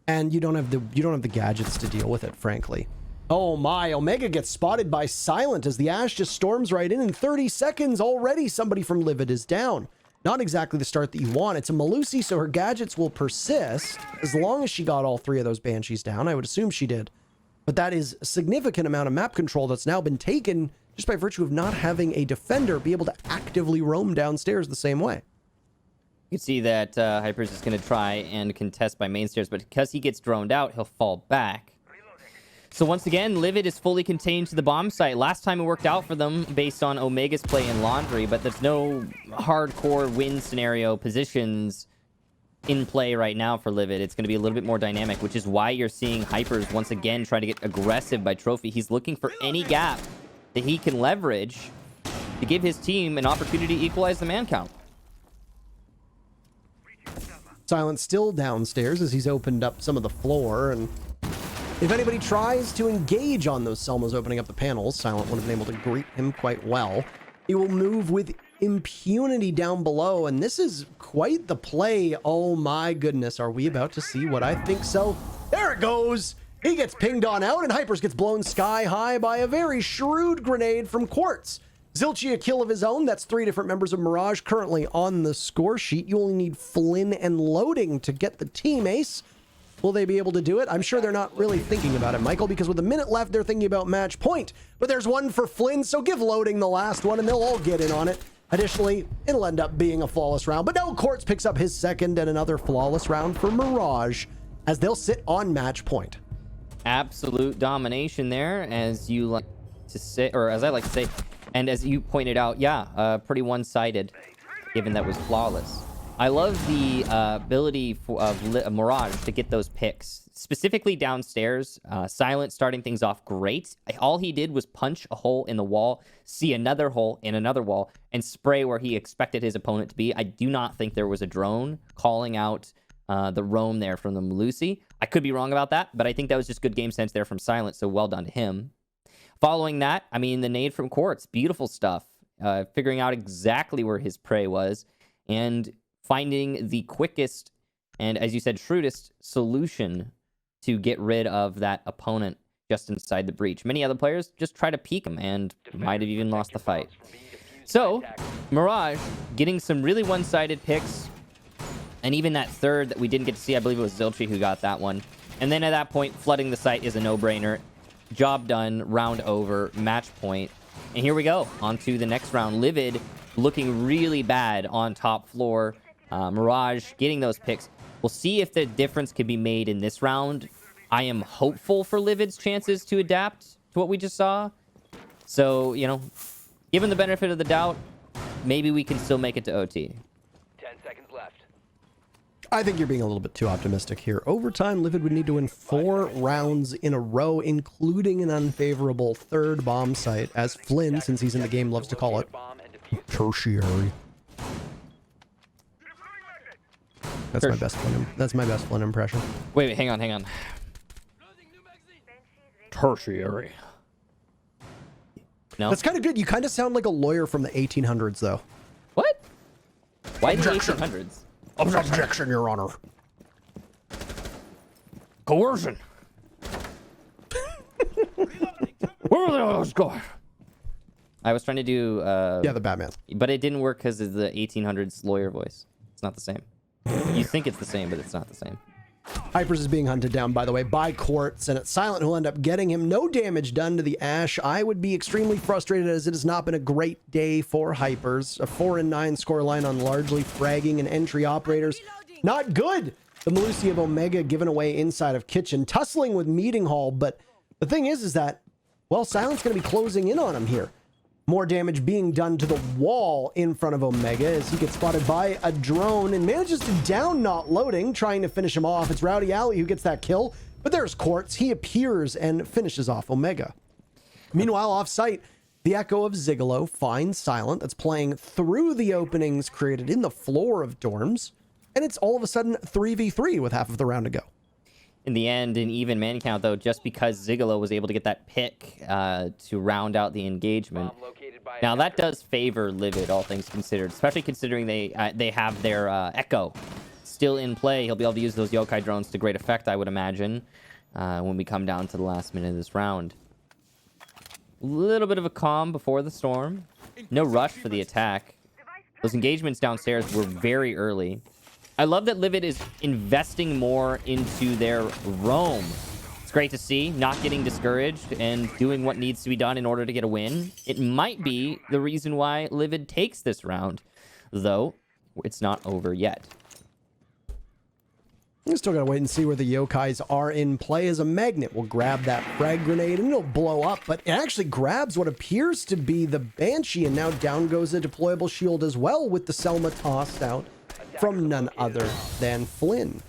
and you don't have the gadgets to deal with it, frankly. Oh my, Omega gets spotted by Silent as the Ash just storms right in 30 seconds already. Somebody from Livid is down. Not exactly the start that you want. It's a Malusi, so her gadgets will persist as long as she got all 3 of those Banshees down. I would assume she did. But that is a significant amount of map control that's now been taken just by virtue of not having a defender be able to actively roam downstairs the same way. You can see that Hypers is going to try and contest by main stairs, but because he gets droned out, he'll fall back. So once again, Livid is fully contained to the bomb site. Last time it worked out for them based on Omega's play in Laundry, but there's no hardcore win scenario positions in play right now for Livid. It's going to be a little bit more dynamic, which is why you're seeing Hypers once again try to get aggressive by Trophy. He's looking for any gap that he can leverage to give his team an opportunity to equalize the man count. Silent still downstairs as he's opened up some of the floor, and if anybody tries to engage on those Selmas opening up the panels, Silent would have been able to greet him quite well. He will move with impunity down below, and this is quite the play. Oh my goodness, are we about to see what I think so? There it goes! He gets pinged on out, and Hypers gets blown sky high by a very shrewd grenade from Quartz. Zilchi a kill of his own. That's 3 different members of Mirage currently on the score sheet. You only need Flynn and Loading to get the team ace. Will they be able to do it? I'm sure they're not really thinking about it, Michael, because with a minute left, they're thinking about match point. But there's one for Flynn, so give Loading the last one, and they'll all get in on it. Additionally, it'll end up being a flawless round. But no, Quartz picks up his second and another flawless round for Mirage, as they'll sit on match point. Absolute domination there, as you like to say, or as I like to say, and as you pointed out, yeah, pretty one-sided, given that was flawless. I love the ability of Mirage to get those picks, specifically downstairs. Silent starting things off great. All he did was punch a hole in the wall, see another hole in another wall, and spray where he expected his opponent to be. I do not think there was a drone calling out the roam there from the Malusi. I could be wrong about that, but I think that was just good game sense there from Silent, so well done to him. Following that, I mean, the nade from Quartz, beautiful stuff. Figuring out exactly where his prey was, and finding the quickest and, as you said, shrewdest solution to get rid of that opponent just inside the breach. Many other players just try to peek him and might have even lost the fight. So, Mirage getting some really one-sided picks. And even that third that we didn't get to see, I believe it was Zilchi who got that one. And then at that point, flooding the site is a no-brainer. Job done, round over, match point. And here we go, on to the next round. Livid looking really bad on top floor. Mirage getting those picks. We'll see if the difference can be made in this round. I am hopeful for Livid's chances to adapt to what we just saw. So, you know, given the benefit of the doubt, maybe we can still make it to OT. 10 seconds left. I think you're being a little bit too optimistic here. Overtime, Livid would need to win 4 rounds in a row, including an unfavorable third bomb site, as Flynn, since he's in the game, loves to call it tertiary. That's my best Flynn. That's my best Flynn impression. Wait, hang on. Tertiary. No? That's kind of good. You kind of sound like a lawyer from the 1800s, though. What? Why the Objection. 1800s? Objection, Your Honor. Coercion. Where are the others going? I was trying to do... Yeah, the Batman. But it didn't work because of the 1800s lawyer voice. It's not the same. You think it's the same, but it's not the same. Hypers is being hunted down, by the way, by Quartz, and it's Silent who'll end up getting him. No damage done to the Ash. I would be extremely frustrated, as it has not been a great day for Hypers. A 4-9 scoreline on largely fragging and entry operators. Not good! The Melusi of Omega given away inside of Kitchen, tussling with Meeting Hall, but the thing is that, well, Silent's going to be closing in on him here. More damage being done to the wall in front of Omega as he gets spotted by a drone and manages to down not loading, trying to finish him off. It's Rowdy Alley who gets that kill, but there's Quartz. He appears and finishes off Omega. Meanwhile, off-site, the Echo of Zigolo finds Silent that's playing through the openings created in the floor of dorms, and it's all of a sudden 3v3 with half of the round to go. In the end, an even man count, though, just because Zigolo was able to get that pick to round out the engagement. Now, that does favor Livid, all things considered, especially considering they have their Echo still in play. He'll be able to use those Yokai drones to great effect, I would imagine, when we come down to the last minute of this round. A little bit of a calm before the storm. No rush for the attack. Those engagements downstairs were very early. I love that Livid is investing more into their roam. It's great to see, not getting discouraged and doing what needs to be done in order to get a win. It might be the reason why Livid takes this round, though it's not over yet. You still gotta wait and see where the Yokais are in play, as a magnet will grab that frag grenade and it'll blow up, but it actually grabs what appears to be the Banshee, and now down goes a deployable shield as well, with the Selma tossed out from none other than Flynn.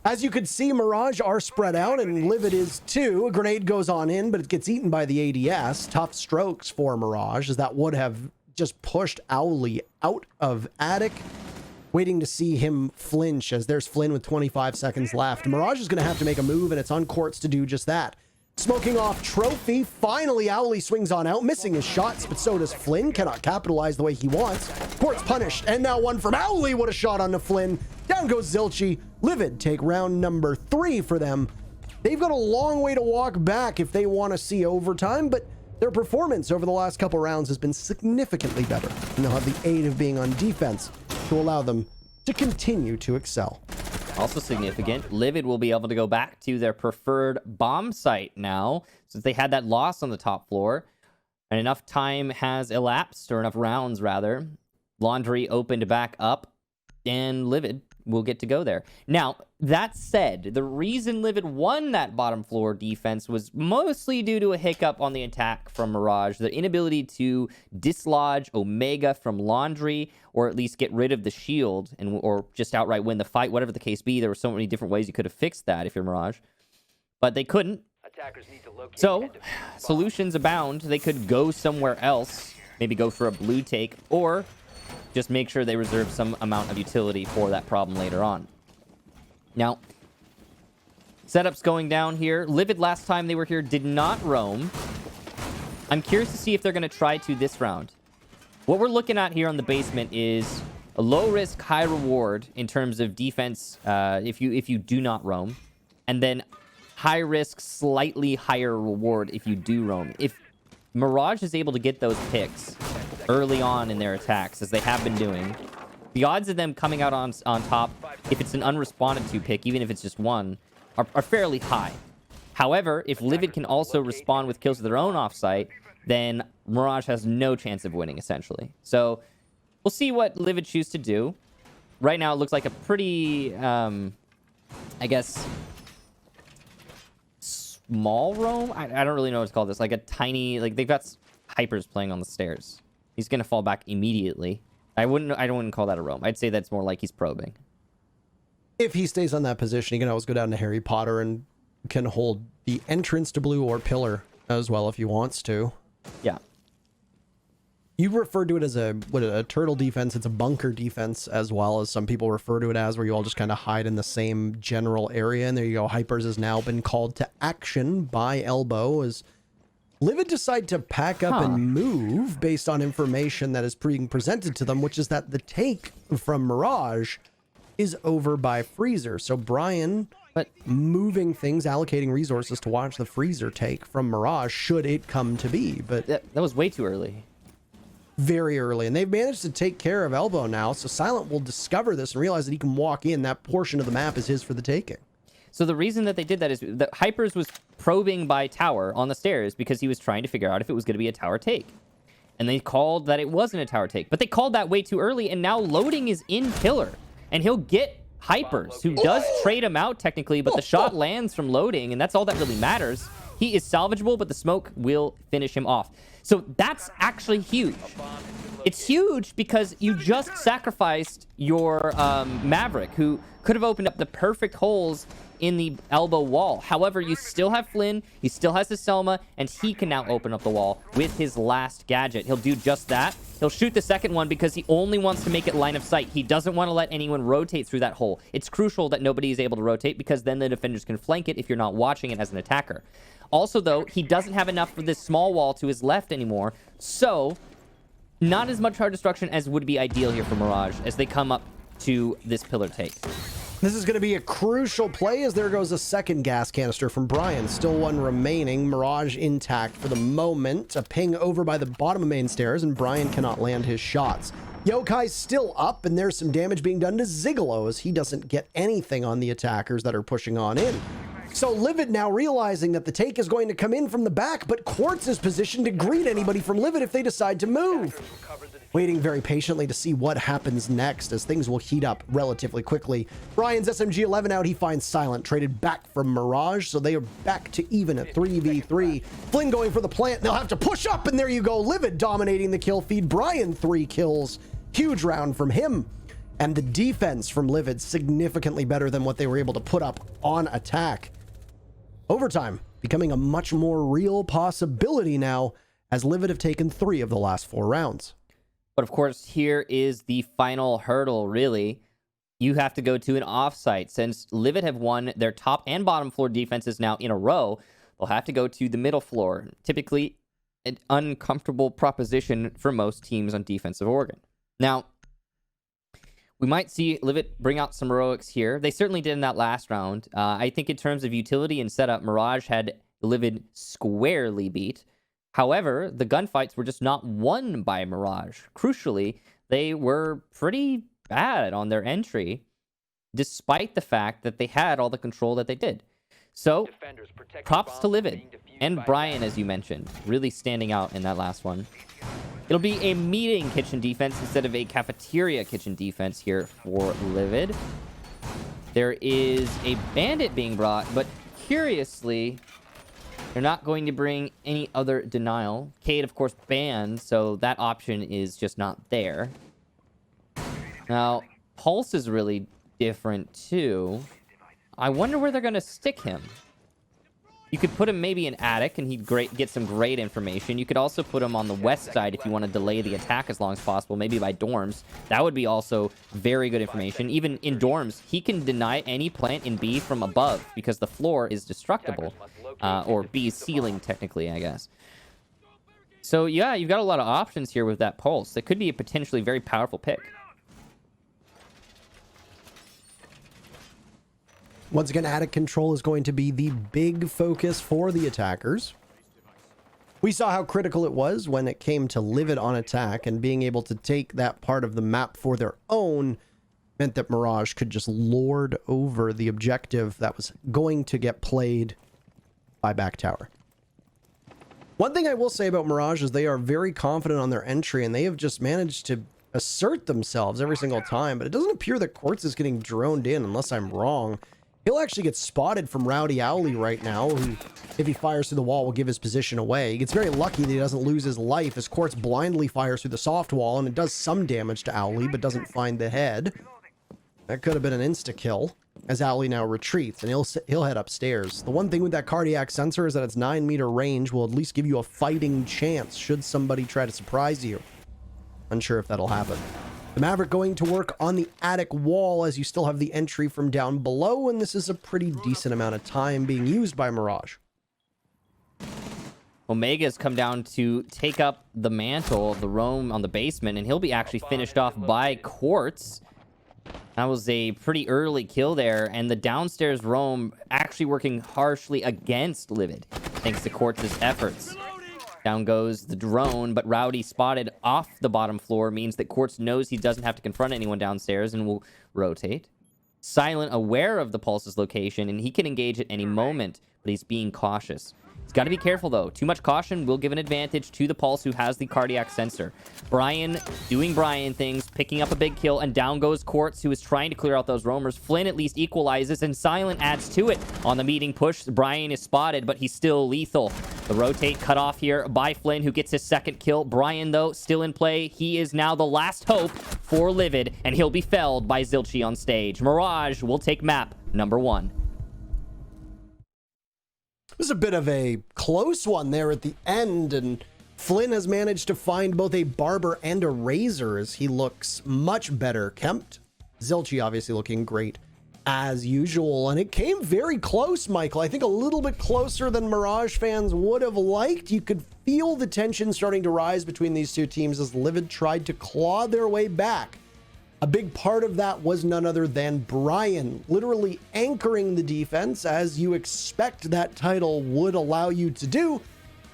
As you could see, Mirage are spread out, and Livid is too. A grenade goes on in, but it gets eaten by the ADS. Tough strokes for Mirage, as that would have just pushed Owly out of Attic. Waiting to see him flinch, as there's Flynn with 25 seconds left. Mirage is going to have to make a move, and it's on Quartz to do just that. Smoking off Trophy. Finally, Owly swings on out, missing his shots, but so does Flynn. Cannot capitalize the way he wants. Quartz punished, and now one from Owly. What a shot onto Flynn. Down goes Zilchi. Livid take round number 3 for them. They've got a long way to walk back if they want to see overtime, but their performance over the last couple rounds has been significantly better, and they'll have the aid of being on defense to allow them to continue to excel. Also significant, Livid will be able to go back to their preferred bomb site now, since they had that loss on the top floor, and enough time has elapsed, or enough rounds rather. Laundry opened back up, and Livid will get to go there. Now, that said, the reason Livid won that bottom floor defense was mostly due to a hiccup on the attack from Mirage, the inability to dislodge Omega from Laundry, or at least get rid of the shield, or just outright win the fight, whatever the case be. There were so many different ways you could have fixed that if you're Mirage, but they couldn't. So, solutions abound. They could go somewhere else, maybe go for a blue take, or just make sure they reserve some amount of utility for that problem later on. Now, setup's going down here. Livid, last time they were here, did not roam. I'm curious to see if they're going to try to this round. What we're looking at here on the basement is a low risk, high reward in terms of defense if you do not roam, and then high risk, slightly higher reward if you do roam. If Mirage is able to get those picks, early on in their attacks, as they have been doing, the odds of them coming out on top, if it's an unresponded to pick, even if it's just one, are fairly high. However, if Livid can also respond with kills of their own offsite, then Mirage has no chance of winning, essentially. So we'll see what Livid choose to do. Right now, it looks like a pretty, I guess, small roam. I don't really know what to call this. Like a tiny, like they've got hypers playing on the stairs. He's gonna fall back immediately. I wouldn't call that a roam. I'd say that's more like he's probing. If he stays on that position, he can always go down to Harry Potter and can hold the entrance to blue or pillar as well if he wants to. Yeah. You refer to it as a turtle defense. It's a bunker defense as well, as some people refer to it as, where you all just kind of hide in the same general area. And there you go. Hypers has now been called to action by Elbow as Livid decide to pack up and move based on information that is being presented to them, which is that the take from Mirage is over by Freezer. So Brian moving things, allocating resources to watch the Freezer take from Mirage should it come to be. But that was way too early. Very early, and they've managed to take care of Elbow now, so Silent will discover this and realize that he can walk in. That portion of the map is his for the taking. So the reason that they did that is that Hypers was probing by tower on the stairs because he was trying to figure out if it was going to be a tower take. And they called that it wasn't a tower take, but they called that way too early, and now loading is in pillar, and he'll get Hypers, who does trade him out technically, but the shot lands from loading, and that's all that really matters. He is salvageable, but the smoke will finish him off. So that's actually huge. It's huge because you just sacrificed your Maverick, who could have opened up the perfect holes in the Elbow wall. However, you still have Flynn, he still has his Selma, and he can now open up the wall with his last gadget. He'll do just that. He'll shoot the second one because he only wants to make it line of sight. He doesn't want to let anyone rotate through that hole. It's crucial that nobody is able to rotate because then the defenders can flank it if you're not watching it as an attacker. Also, though, he doesn't have enough for this small wall to his left anymore, so not as much hard destruction as would be ideal here for Mirage as they come up to this pillar take. This is going to be a crucial play as there goes a second gas canister from Brian. Still one remaining. Mirage intact for the moment. A ping over by the bottom of main stairs, and Brian cannot land his shots. Yokai's still up, and there's some damage being done to Zigalo as he doesn't get anything on the attackers that are pushing on in. So Livid now realizing that the take is going to come in from the back, but Quartz is positioned to greet anybody from Livid if they decide to move. Waiting very patiently to see what happens next as things will heat up relatively quickly. Brian's SMG-11 out, he finds Silent, traded back from Mirage, so they are back to even at 3v3. Flynn going for the plant, they'll have to push up, and there you go, Livid dominating the kill feed. Brian 3 kills, huge round from him. And the defense from Livid significantly better than what they were able to put up on attack. Overtime becoming a much more real possibility now as Livid have taken 3 of the last 4 rounds. But of course, here is the final hurdle, really. You have to go to an offsite. Since Livid have won their top and bottom floor defenses now in a row, they'll have to go to the middle floor. Typically, an uncomfortable proposition for most teams on defensive Oregon. Now, we might see Livid bring out some heroics here. They certainly did in that last round. I think in terms of utility and setup, Mirage had Livid squarely beat. However, the gunfights were just not won by Mirage. Crucially, they were pretty bad on their entry, despite the fact that they had all the control that they did. So, props to Livid and Brian, as you mentioned, really standing out in that last one. It'll be a meeting kitchen defense instead of a cafeteria kitchen defense here for Livid. There is a bandit being brought, but curiously, they're not going to bring any other denial. Cade, of course, banned, so that option is just not there. Now, Pulse is really different, too. I wonder where they're going to stick him. You could put him maybe in Attic, and he'd get some great information. You could also put him on the west side if you want to delay the attack as long as possible, maybe by dorms. That would be also very good information. Even in dorms, he can deny any plant in B from above because the floor is destructible. Or B's ceiling, technically, I guess. So, yeah, you've got a lot of options here with that Pulse. That could be a potentially very powerful pick. Once again, Attic control is going to be the big focus for the attackers. We saw how critical it was when it came to Livid on attack, and being able to take that part of the map for their own meant that Mirage could just lord over the objective that was going to get played by back tower. One thing I will say about Mirage is they are very confident on their entry, and they have just managed to assert themselves every single time, but it doesn't appear that Quartz is getting droned in unless I'm wrong. He'll actually get spotted from Rowdy Owly right now, who, if he fires through the wall, will give his position away. He gets very lucky that he doesn't lose his life as Quartz blindly fires through the soft wall, and it does some damage to Owly, but doesn't find the head. That could have been an insta-kill, as Owly now retreats, and he'll head upstairs. The one thing with that cardiac sensor is that its 9-meter range will at least give you a fighting chance should somebody try to surprise you. Unsure if that'll happen. The Maverick going to work on the attic wall as you still have the entry from down below, and this is a pretty decent amount of time being used by Mirage. Omega's come down to take up the mantle, the roam on the basement, and he'll be actually finished off by Quartz. That was a pretty early kill there, and the downstairs roam actually working harshly against Livid, thanks to Quartz's efforts. Down goes the drone, but Rowdy spotted off the bottom floor means that Quartz knows he doesn't have to confront anyone downstairs and will rotate. Silent, aware of the Pulse's location, and he can engage at any moment, but he's being cautious. He's got to be careful, though. Too much caution will give an advantage to the Pulse, who has the cardiac sensor. Brian doing Brian things, picking up a big kill, and down goes Quartz, who is trying to clear out those roamers. Flynn at least equalizes, and Silent adds to it. On the meeting push, Brian is spotted, but he's still lethal. The rotate cut off here by Flynn, who gets his second kill. Brian, though, still in play. He is now the last hope for Livid, and he'll be felled by Zilchi on stage. Mirage will take map number 1. It was a bit of a close one there at the end, and Flynn has managed to find both a barber and a razor as he looks much better kept. Zilchi obviously looking great as usual, and it came very close, Michael. I think a little bit closer than Mirage fans would have liked. You could feel the tension starting to rise between these two teams as Livid tried to claw their way back. A big part of that was none other than Brian, literally anchoring the defense, as you expect that title would allow you to do,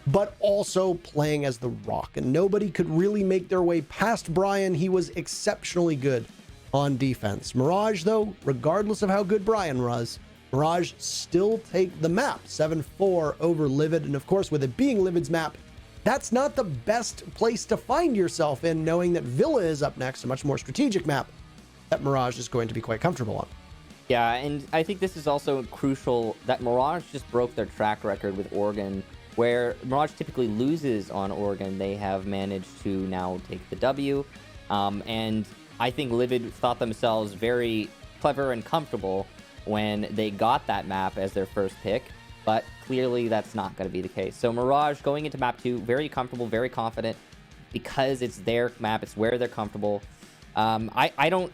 but also playing as the Rock. And nobody could really make their way past Brian. He was exceptionally good on defense. Mirage, though, regardless of how good Brian was, Mirage still take the map, 7-4 over Livid. And of course, with it being Livid's map, that's not the best place to find yourself in, knowing that Villa is up next, a much more strategic map that Mirage is going to be quite comfortable on. Yeah, and I think this is also crucial that Mirage just broke their track record with Oregon, where Mirage typically loses on Oregon. They have managed to now take the W, and I think Livid thought themselves very clever and comfortable when they got that map as their first pick, but clearly that's not going to be the case. So Mirage going into map 2, very comfortable, very confident, because it's their map, it's where they're comfortable. I don't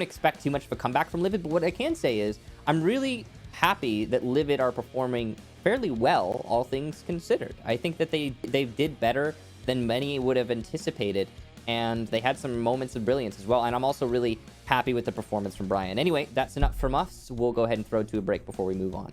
expect too much of a comeback from Livid, but what I can say is I'm really happy that Livid are performing fairly well, all things considered. I think that they did better than many would have anticipated, and they had some moments of brilliance as well, and I'm also really happy with the performance from Brian. Anyway, that's enough from us. We'll go ahead and throw to a break before we move on.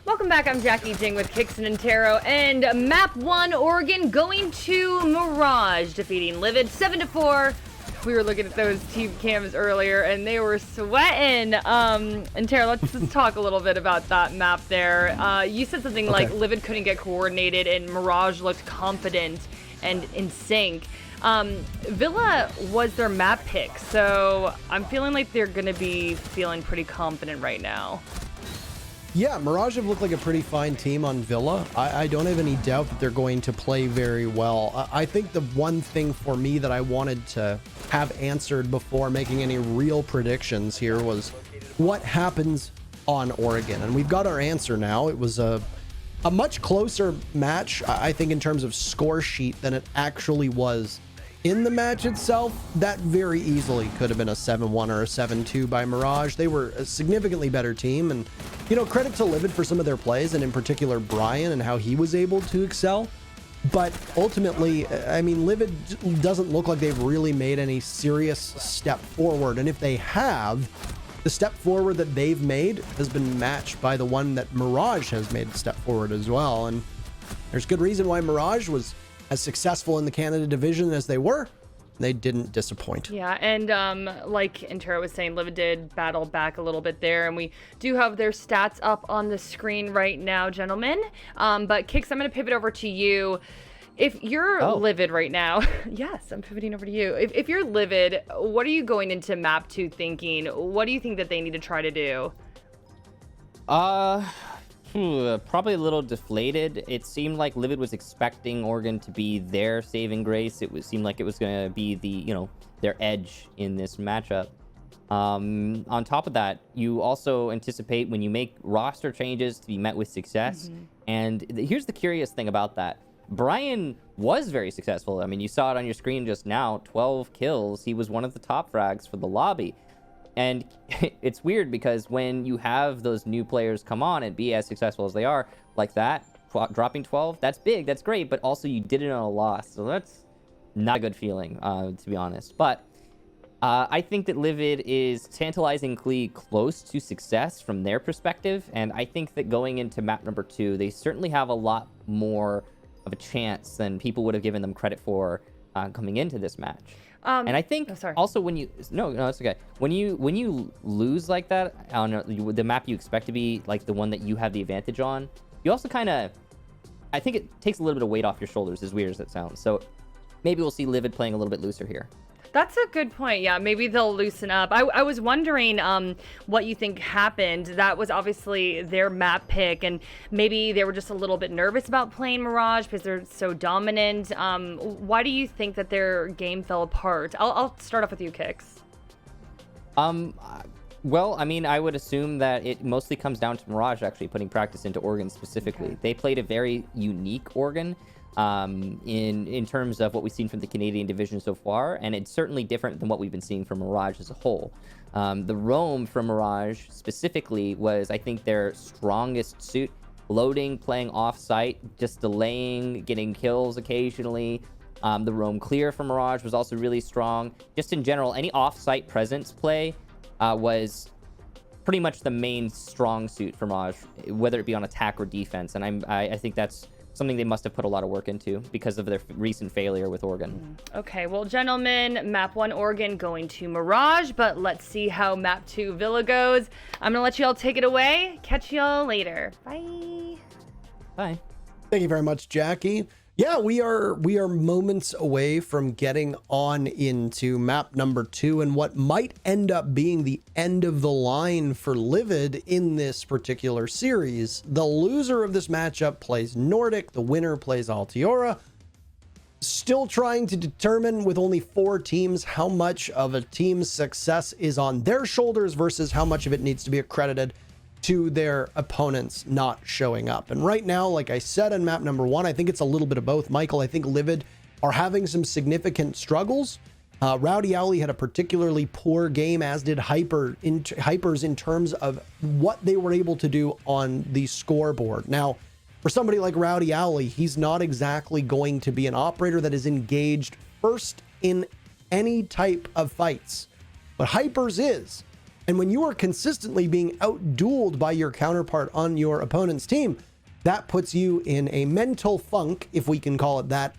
Welcome back, I'm Jackie Jing with Kixon and Taro, and map 1, Oregon going to Mirage, defeating Livid 7-4. We were looking at those team cams earlier, and they were sweating. And Tara, let's just talk a little bit about that map there. You said something like Livid couldn't get coordinated, and Mirage looked confident. and in sync. Villa was their map pick, so I'm feeling like they're going to be feeling pretty confident right now. Yeah, Mirage have looked like a pretty fine team on Villa. I don't have any doubt that they're going to play very well. I think the one thing for me that I wanted to have answered before making any real predictions here was what happens on Oregon. And we've got our answer now. It was a much closer match, I think, in terms of score sheet than it actually was in the match itself. That very easily could have been a 7-1 or a 7-2 by Mirage. They were a significantly better team, and credit to Livid for some of their plays, and in particular Brian and how he was able to excel. But ultimately, I mean, Livid doesn't look like they've really made any serious step forward, and if they have, the step forward that they've made has been matched by the one that Mirage has made a step forward as well. And there's good reason why Mirage was as successful in the Canada division as they were. They didn't disappoint. Yeah, and like Intero was saying, Livid did battle back a little bit there, and we do have their stats up on the screen right now, gentlemen. But Kix, I'm going to pivot over to you. If you're Livid right now, yes, I'm pivoting over to you. If you're Livid, what are you going into map 2 thinking? What do you think that they need to try to do? Probably a little deflated. It seemed like Livid was expecting Oregon to be their saving grace. Seemed like it was going to be their edge in this matchup. On top of that, you also anticipate when you make roster changes to be met with success. Mm-hmm. And here's the curious thing about that. Brian was very successful. I mean, you saw it on your screen just now, 12 kills. He was one of the top frags for the lobby. And it's weird because when you have those new players come on and be as successful as they are, like that, dropping 12, that's big, that's great, but also you did it on a loss. So that's not a good feeling, to be honest. But I think that Livid is tantalizingly close to success from their perspective. And I think that going into map number 2, they certainly have a lot more of a chance than people would have given them credit for coming into this match. And I think also when you no it's okay, when you lose like that on the map you expect to be like the one that you have the advantage on, you also kind of, I think it takes a little bit of weight off your shoulders, as weird as it sounds. So maybe we'll see Livid playing a little bit looser here. That's a good point. Yeah, maybe they'll loosen up. I was wondering what you think happened. That was obviously their map pick, and maybe they were just a little bit nervous about playing Mirage because they're so dominant. Why do you think that their game fell apart? I'll start off with you, Kix. Well, I mean, I would assume that it mostly comes down to Mirage actually putting practice into Oregon specifically. Okay. They played a very unique Oregon. In terms of what we've seen from the Canadian division so far, and it's certainly different than what we've been seeing from Mirage as a whole. The roam from Mirage specifically was, I think, their strongest suit. Loading, playing off-site, just delaying, getting kills occasionally. The roam clear from Mirage was also really strong. Just in general, any off-site presence play was pretty much the main strong suit for Mirage, whether it be on attack or defense. And I think that's something they must have put a lot of work into because of their recent failure with Oregon. Okay, well, gentlemen, map 1 Oregon going to Mirage, but let's see how map 2 Villa goes. I'm gonna let you all take it away. Catch y'all later. Bye. Bye. Thank you very much, Jackie. Yeah, we are moments away from getting on into map number 2 and what might end up being the end of the line for Livid in this particular series. The loser of this matchup plays Nordic, the winner plays Altiora. Still trying to determine with only 4 teams how much of a team's success is on their shoulders versus how much of it needs to be accredited to their opponents not showing up. And right now, like I said on map number 1, I think it's a little bit of both. Michael, I think Livid are having some significant struggles. Rowdy Owly had a particularly poor game, as did Hypers in terms of what they were able to do on the scoreboard. Now, for somebody like Rowdy Owly, he's not exactly going to be an operator that is engaged first in any type of fights, but Hypers is. And when you are consistently being out-dueled by your counterpart on your opponent's team, that puts you in a mental funk, if we can call it that.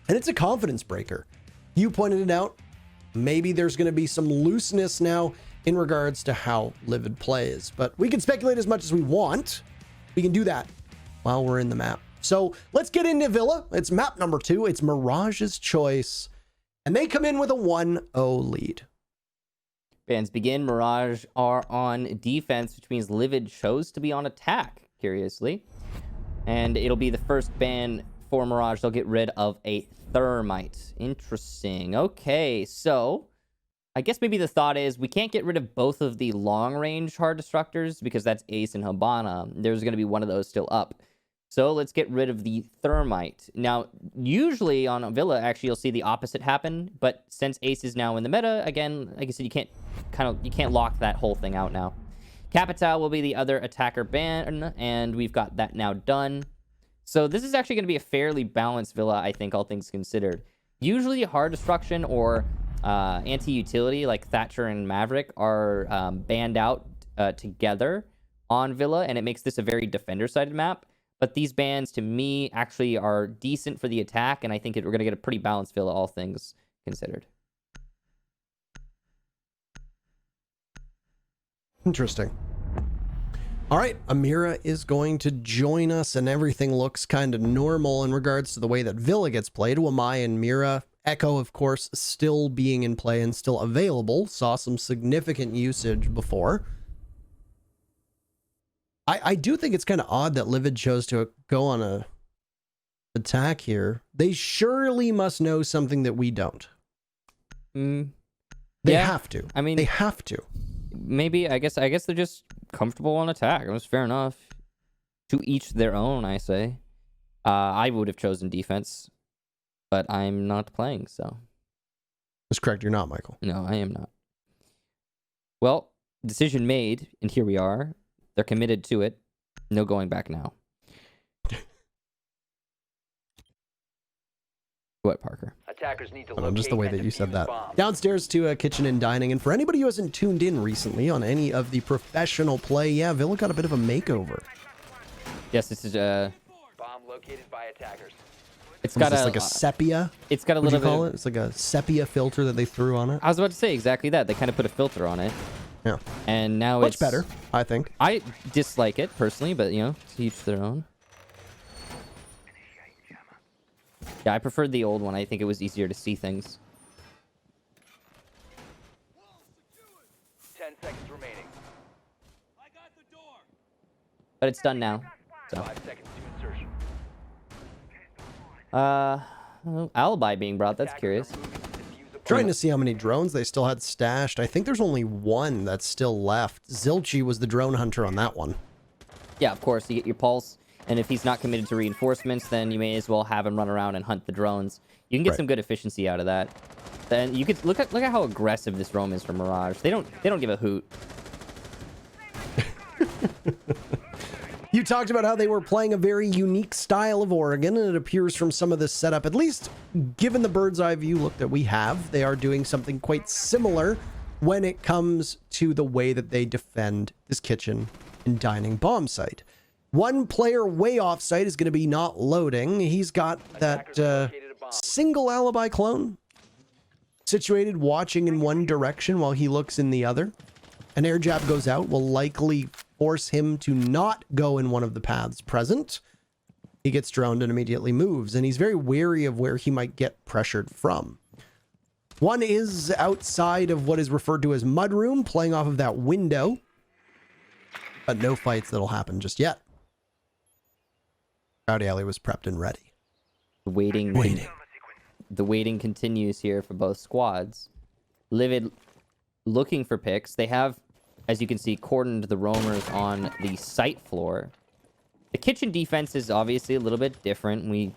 And it's a confidence breaker. You pointed it out. Maybe there's going to be some looseness now in regards to how Livid plays. But we can speculate as much as we want. We can do that while we're in the map. So let's get into Villa. It's map number 2. It's Mirage's choice. And they come in with a 1-0 lead. Bans begin. Mirage are on defense, which means Livid chose to be on attack, curiously. And it'll be the first ban for Mirage. They'll get rid of a Thermite. Interesting. Okay, so I guess maybe the thought is we can't get rid of both of the long-range hard destructors because that's Ace and Habana. There's going to be one of those still up. So let's get rid of the Thermite. Now, usually on Villa, actually, you'll see the opposite happen. But since Ace is now in the meta, again, like I said, you can't lock that whole thing out now. Capital will be the other attacker ban, and we've got that now done. So this is actually going to be a fairly balanced Villa, I think, all things considered. Usually hard destruction or anti-utility like Thatcher and Maverick are banned out together on Villa, and it makes this a very defender-sided map. But these bans, to me, actually are decent for the attack, and I think we're going to get a pretty balanced Villa, all things considered. Interesting. All right, Amira is going to join us, and everything looks kind of normal in regards to the way that Villa gets played. Wamai and Mira, Echo, of course, still being in play and still available. Saw some significant usage before. I do think it's kind of odd that Livid chose to go on a attack here. They surely must know something that we don't. They have to. I mean, they have to. Maybe, I guess they're just comfortable on attack. It was fair enough. To each their own, I say. I would have chosen defense, but I'm not playing, so. That's correct. You're not, Michael. No, I am not. Well, decision made, and here we are. They're committed to it. No going back now. What, Parker? Attackers need to just the way that you said that. bombs. Downstairs to kitchen and dining. And for anybody who hasn't tuned in recently on any of the professional play, yeah, Villa got a bit of a makeover. Yes, this is Bomb located by attackers. it's got like a sepia. It's got a What do little you call bit. it? It's like a sepia filter that they threw on it. I was about to say exactly that. They kind of put a filter on it, Yeah, and now much it's better, I think. I dislike it personally, but to each their own. Yeah, I preferred the old one. I think it was easier to see things. 10 seconds remaining. But it's done now. So 5 seconds to insertion. alibi being brought. That's curious. Trying to see how many drones they still had stashed. I think there's only one that's still left. Zilchi was the drone hunter on that one. Yeah, of course, you get your pulse, and if he's not committed to reinforcements, then you may as well have him run around and hunt the drones. You can get some good efficiency out of that. Then you could look at how aggressive this roam is for Mirage. They don't give a hoot. You talked about how they were playing a very unique style of Oregon, and it appears from some of this setup, at least given the bird's eye view look that we have, they are doing something quite similar when it comes to the way that they defend this kitchen and dining bomb site. One player way off site is going to be not loading. He's got that single alibi clone situated watching in one direction while he looks in the other. An air jab goes out, will likely force him to not go in one of the paths present. He gets droned and immediately moves, and he's very wary of where he might get pressured from. One is outside of what is referred to as mudroom, playing off of that window, but no fights that'll happen just yet. Rowdy Alley was prepped and ready. The waiting continues here for both squads. Livid looking for picks. They have, as you can see, cordoned the roamers on the site floor. The kitchen defense is obviously a little bit different. We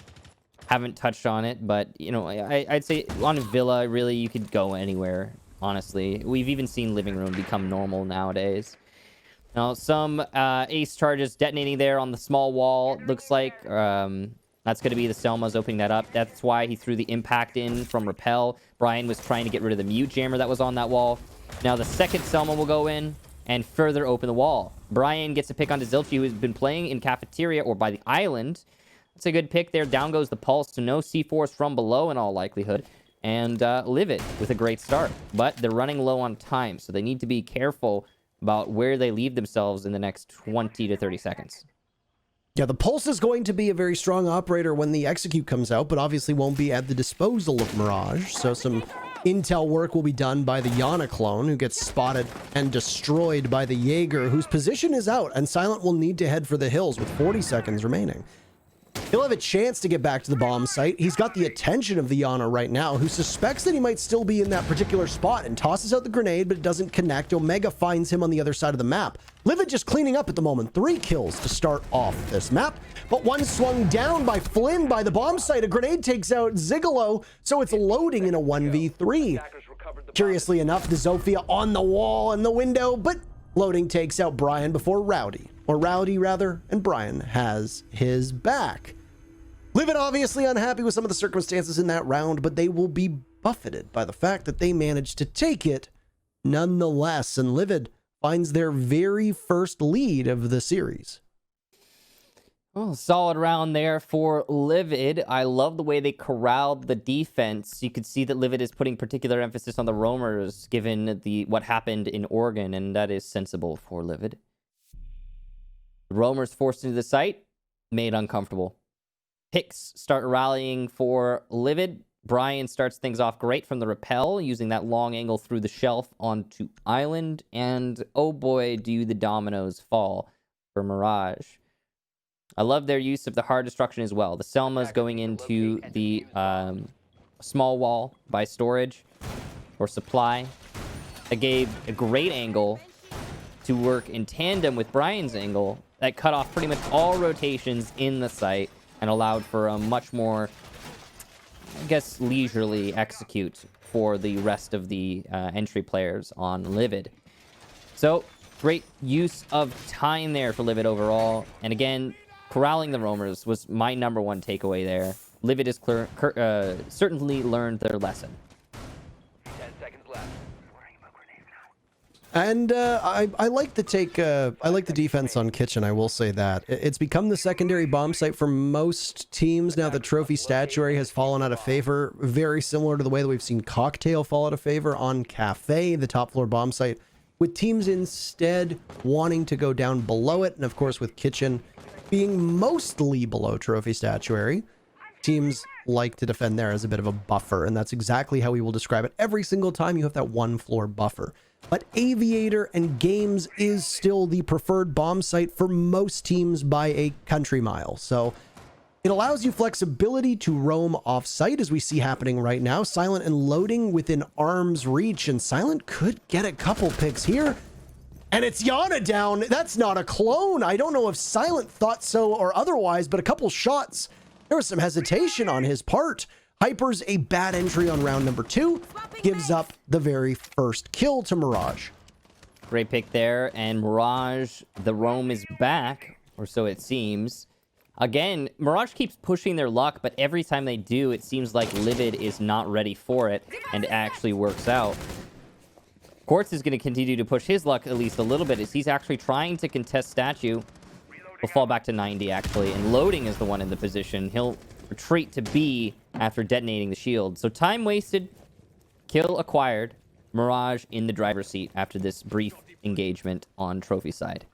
haven't touched on it, but I'd say on Villa, really, you could go anywhere, honestly. We've even seen living room become normal nowadays. Now, some ace charges detonating there on the small wall. Looks like that's going to be the Selma's opening that up. That's why he threw the impact in from Repel. Brian was trying to get rid of the mute jammer that was on that wall. Now the second Selma will go in and further open the wall. Brian gets a pick onto Zilchi, who's been playing in cafeteria or by the island. That's a good pick there. Down goes the pulse, so no C4s from below in all likelihood. And Livid with a great start. But they're running low on time, so they need to be careful about where they leave themselves in the next 20 to 30 seconds. Yeah, the Pulse is going to be a very strong operator when the Execute comes out, but obviously won't be at the disposal of Mirage. So some intel work will be done by the Yana clone, who gets spotted and destroyed by the Jaeger, whose position is out, and Silent will need to head for the hills with 40 seconds remaining. He'll have a chance to get back to the bomb site. He's got the attention of the Yana right now, who suspects that he might still be in that particular spot and tosses out the grenade, but it doesn't connect. Omega finds him on the other side of the map. Livid just cleaning up at the moment. 3 kills to start off this map, but one swung down by Flynn by the bomb site. A grenade takes out Zigolo, so it's loading in a 1v3. Curiously enough, the Zofia on the wall and the window, but loading takes out Brian before Rowdy, and Brian has his back. Livid obviously unhappy with some of the circumstances in that round, but they will be buffeted by the fact that they managed to take it nonetheless, and Livid finds their very first lead of the series. Well, solid round there for Livid. I love the way they corralled the defense. You could see that Livid is putting particular emphasis on the roamers, given what happened in Oregon, and that is sensible for Livid. The roamers forced into the site, made uncomfortable. Picks start rallying for Livid. Brian starts things off great from the rappel, using that long angle through the shelf onto Island. And oh boy, do the dominoes fall for Mirage. I love their use of the hard destruction as well. The Selma's going into the small wall by storage or supply. That gave a great angle to work in tandem with Brian's angle that cut off pretty much all rotations in the site and allowed for a much more, I guess, leisurely execute for the rest of the entry players on Livid. So, great use of time there for Livid overall. And again, corralling the roamers was my number one takeaway there. Livid has certainly learned their lesson. 10 seconds left. And I like the defense on Kitchen. I will say that it's become the secondary bomb site for most teams now. The Trophy Statuary has fallen out of favor, very similar to the way that we've seen Cocktail fall out of favor on Cafe, the top floor bomb site, with teams instead wanting to go down below it, and of course with Kitchen being mostly below Trophy Statuary. Teams like to defend there as a bit of a buffer, and that's exactly how we will describe it every single time you have that one floor buffer. But Aviator and Games is still the preferred bomb site for most teams by a country mile. So it allows you flexibility to roam off-site, as we see happening right now. Silent and loading within arm's reach, and Silent could get a couple picks here. And it's Yana down. That's not a clone. I don't know if Silent thought so or otherwise, but a couple shots. There was some hesitation on his part. Hyper's a bad entry on round number 2. Gives up the very first kill to Mirage. Great pick there. And Mirage, the roam is back, or so it seems. Again, Mirage keeps pushing their luck, but every time they do, it seems like Livid is not ready for it, and it actually works out. Quartz is going to continue to push his luck at least a little bit, as he's actually trying to contest Statue. We'll fall back to 90, actually, and Loading is the one in the position. He'll retreat to B after detonating the shield. So time wasted, kill acquired, Mirage in the driver's seat after this brief engagement on Trophy side.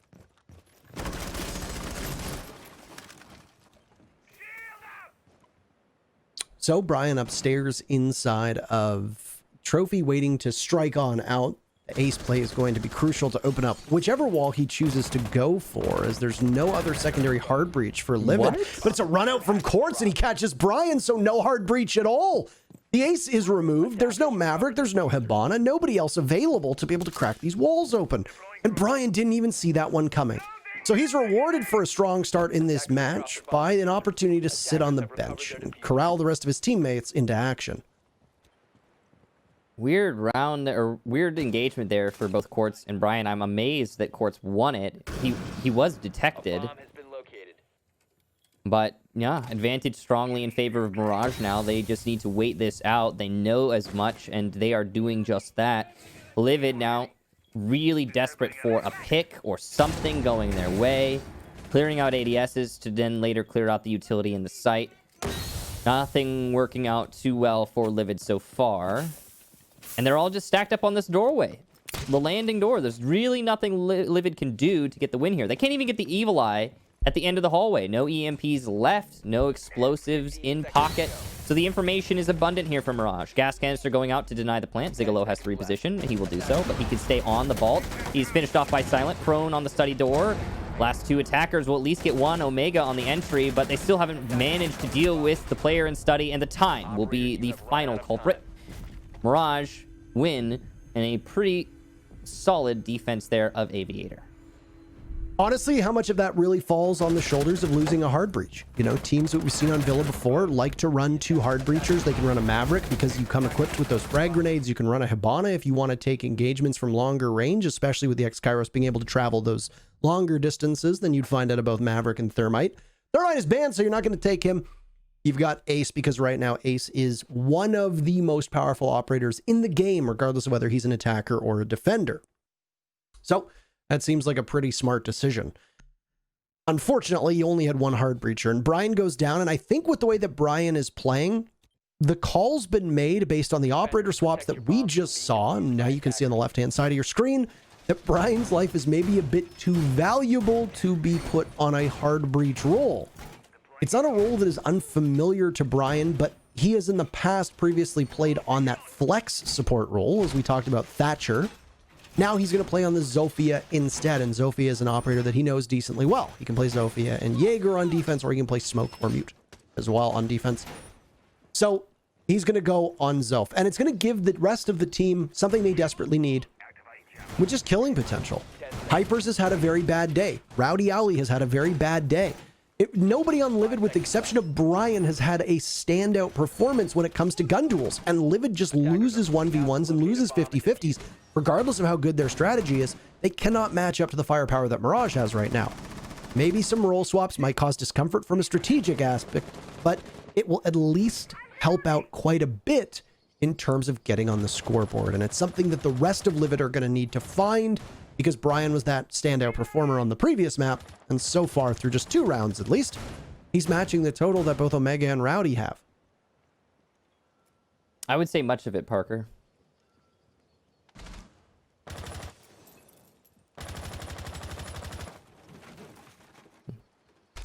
So Brian upstairs inside of Trophy, waiting to strike on out. The ace play is going to be crucial to open up whichever wall he chooses to go for, as there's no other secondary hard breach for Livid. But it's a run out from Quartz, and he catches Brian, so no hard breach at all. The ace is removed. There's no Maverick, there's no Hibana, nobody else available to be able to crack these walls open. And Brian didn't even see that one coming. So he's rewarded for a strong start in this match by an opportunity to sit on the bench and corral the rest of his teammates into action. Weird round, or weird engagement there for both Quartz and Brian. I'm amazed that Quartz won it. He was detected. But yeah, advantage strongly in favor of Mirage now. They just need to wait this out. They know as much, and they are doing just that. Livid now really desperate for a pick or something going their way. Clearing out ADSs to then later clear out the utility in the site. Nothing working out too well for Livid so far. And they're all just stacked up on this doorway. The landing door. There's really nothing Livid can do to get the win here. They can't even get the Evil Eye at the end of the hallway. No EMPs left, no explosives in pocket. So the information is abundant here for Mirage. Gas canister going out to deny the plant. Zigolo has to reposition, and he will do so, but he can stay on the vault. He's finished off by Silent, prone on the study door. Last two attackers will at least get one Omega on the entry, but they still haven't managed to deal with the player in study, and the time will be the final culprit. Mirage win, and a pretty solid defense there of Aviator. Honestly, how much of that really falls on the shoulders of losing a hard breach? You know, teams that we've seen on Villa before like to run two hard breachers. They can run a Maverick because you come equipped with those frag grenades. You can run a Hibana if you want to take engagements from longer range, especially with the X-Kairos being able to travel those longer distances than you'd find out of both Maverick and Thermite. Thermite is banned, so you're not going to take him. You've got Ace because right now Ace is one of the most powerful operators in the game, regardless of whether he's an attacker or a defender. So that seems like a pretty smart decision. Unfortunately, you only had one hard breacher, and Brian goes down, and I think with the way that Brian is playing, the call's been made based on the operator swaps that we just saw, and now you can see on the left-hand side of your screen that Brian's life is maybe a bit too valuable to be put on a hard breach role. It's not a role that is unfamiliar to Brian, but he has in the past previously played on that flex support role, as we talked about Thatcher. Now he's going to play on the Zofia instead, and Zofia is an operator that he knows decently well. He can play Zofia and Jaeger on defense, or he can play Smoke or Mute as well on defense. So he's going to go on Zof, and it's going to give the rest of the team something they desperately need, which is killing potential. Hypers has had a very bad day. Rowdy Owly has had a very bad day. Nobody on Livid, with the exception of Brian, has had a standout performance when it comes to gun duels, and Livid just loses 1v1s and loses 50-50s. Regardless of how good their strategy is, they cannot match up to the firepower that Mirage has right now. Maybe some role swaps might cause discomfort from a strategic aspect, but it will at least help out quite a bit in terms of getting on the scoreboard. And it's something that the rest of Livid are going to need to find, because Brian was that standout performer on the previous map, and so far, through just 2 rounds at least, he's matching the total that both Omega and Rowdy have. I would say much of it, Parker.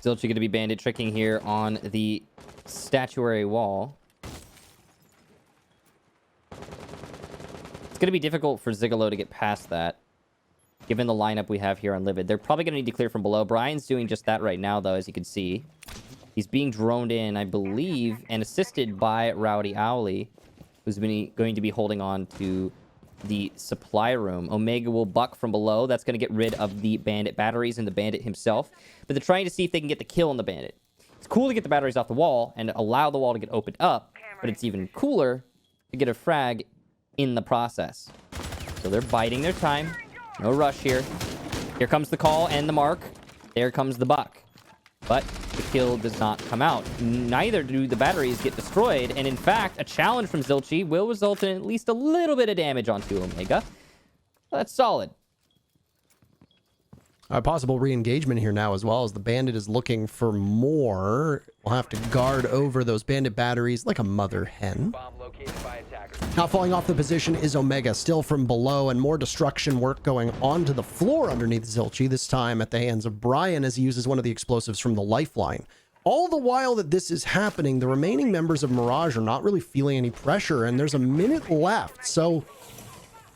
Zilch going to be bandit tricking here on the statuary wall. It's going to be difficult for Zigolo to get past that, given the lineup we have here on Livid. They're probably going to need to clear from below. Brian's doing just that right now, though, as you can see. He's being droned in, I believe, and assisted by Rowdy Owly, who's going to be holding on to the supply room. Omega will buck from below. That's going to get rid of the bandit batteries and the bandit himself. But they're trying to see if they can get the kill on the bandit. It's cool to get the batteries off the wall and allow the wall to get opened up, but it's even cooler to get a frag in the process. So they're biding their time. No rush here. Here comes the call and the mark. There comes the buck. But the kill does not come out. Neither do the batteries get destroyed. And in fact, a challenge from Zilchi will result in at least a little bit of damage onto Omega. That's solid. A possible re-engagement here now as well, as the bandit is looking for more. We'll have to guard over those bandit batteries like a mother hen. Bomb located by attackers. Now falling off the position is Omega, still from below, and more destruction work going onto the floor underneath Zilchi, this time at the hands of Brian as he uses one of the explosives from the lifeline. All the while that this is happening, the remaining members of Mirage are not really feeling any pressure, and there's a minute left, so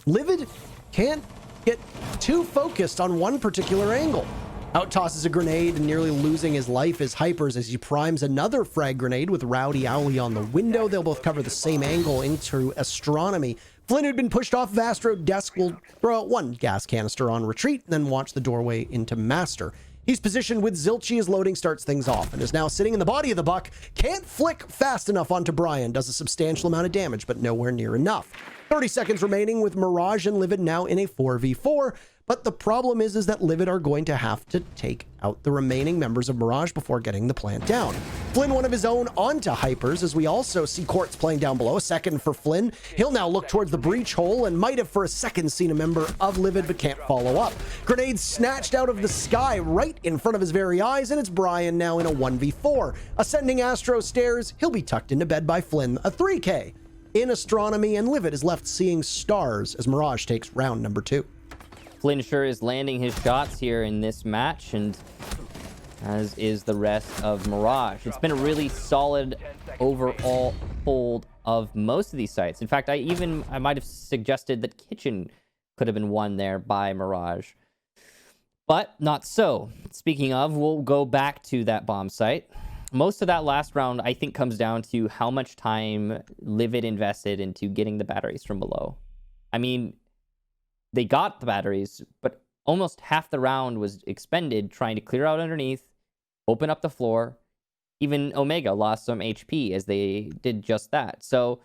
Livid can't get too focused on one particular angle. Out tosses a grenade and nearly losing his life is Hypers as he primes another frag grenade with Rowdy Owly on the window. They'll both cover the same angle into Astronomy. Flynn, who'd been pushed off of Astro desk, will throw out one gas canister on retreat and then watch the doorway into Master. He's positioned with Zilchi as loading starts things off and is now sitting in the body of the buck. Can't flick fast enough onto Brian. Does a substantial amount of damage, but nowhere near enough. 30 seconds remaining with Mirage and Livid now in a 4v4. But the problem is that Livid are going to have to take out the remaining members of Mirage before getting the plant down. Flynn, one of his own, onto Hypers, as we also see Quartz playing down below. A second for Flynn. He'll now look towards the breach hole and might have for a second seen a member of Livid, but can't follow up. Grenade snatched out of the sky right in front of his very eyes, and it's Brian now in a 1v4. Ascending Astro stairs, he'll be tucked into bed by Flynn. A 3K in Astronomy, and Livid is left seeing stars as Mirage takes round number 2. Flynn sure is landing his shots here in this match, and as is the rest of Mirage. It's been a really solid overall hold of most of these sites. In fact, I might have suggested that Kitchen could have been won there by Mirage. But not so. Speaking of, we'll go back to that bomb site. Most of that last round, I think, comes down to how much time Livid invested into getting the batteries from below. I mean, they got the batteries, but almost half the round was expended trying to clear out underneath, open up the floor. Even Omega lost some HP as they did just that. So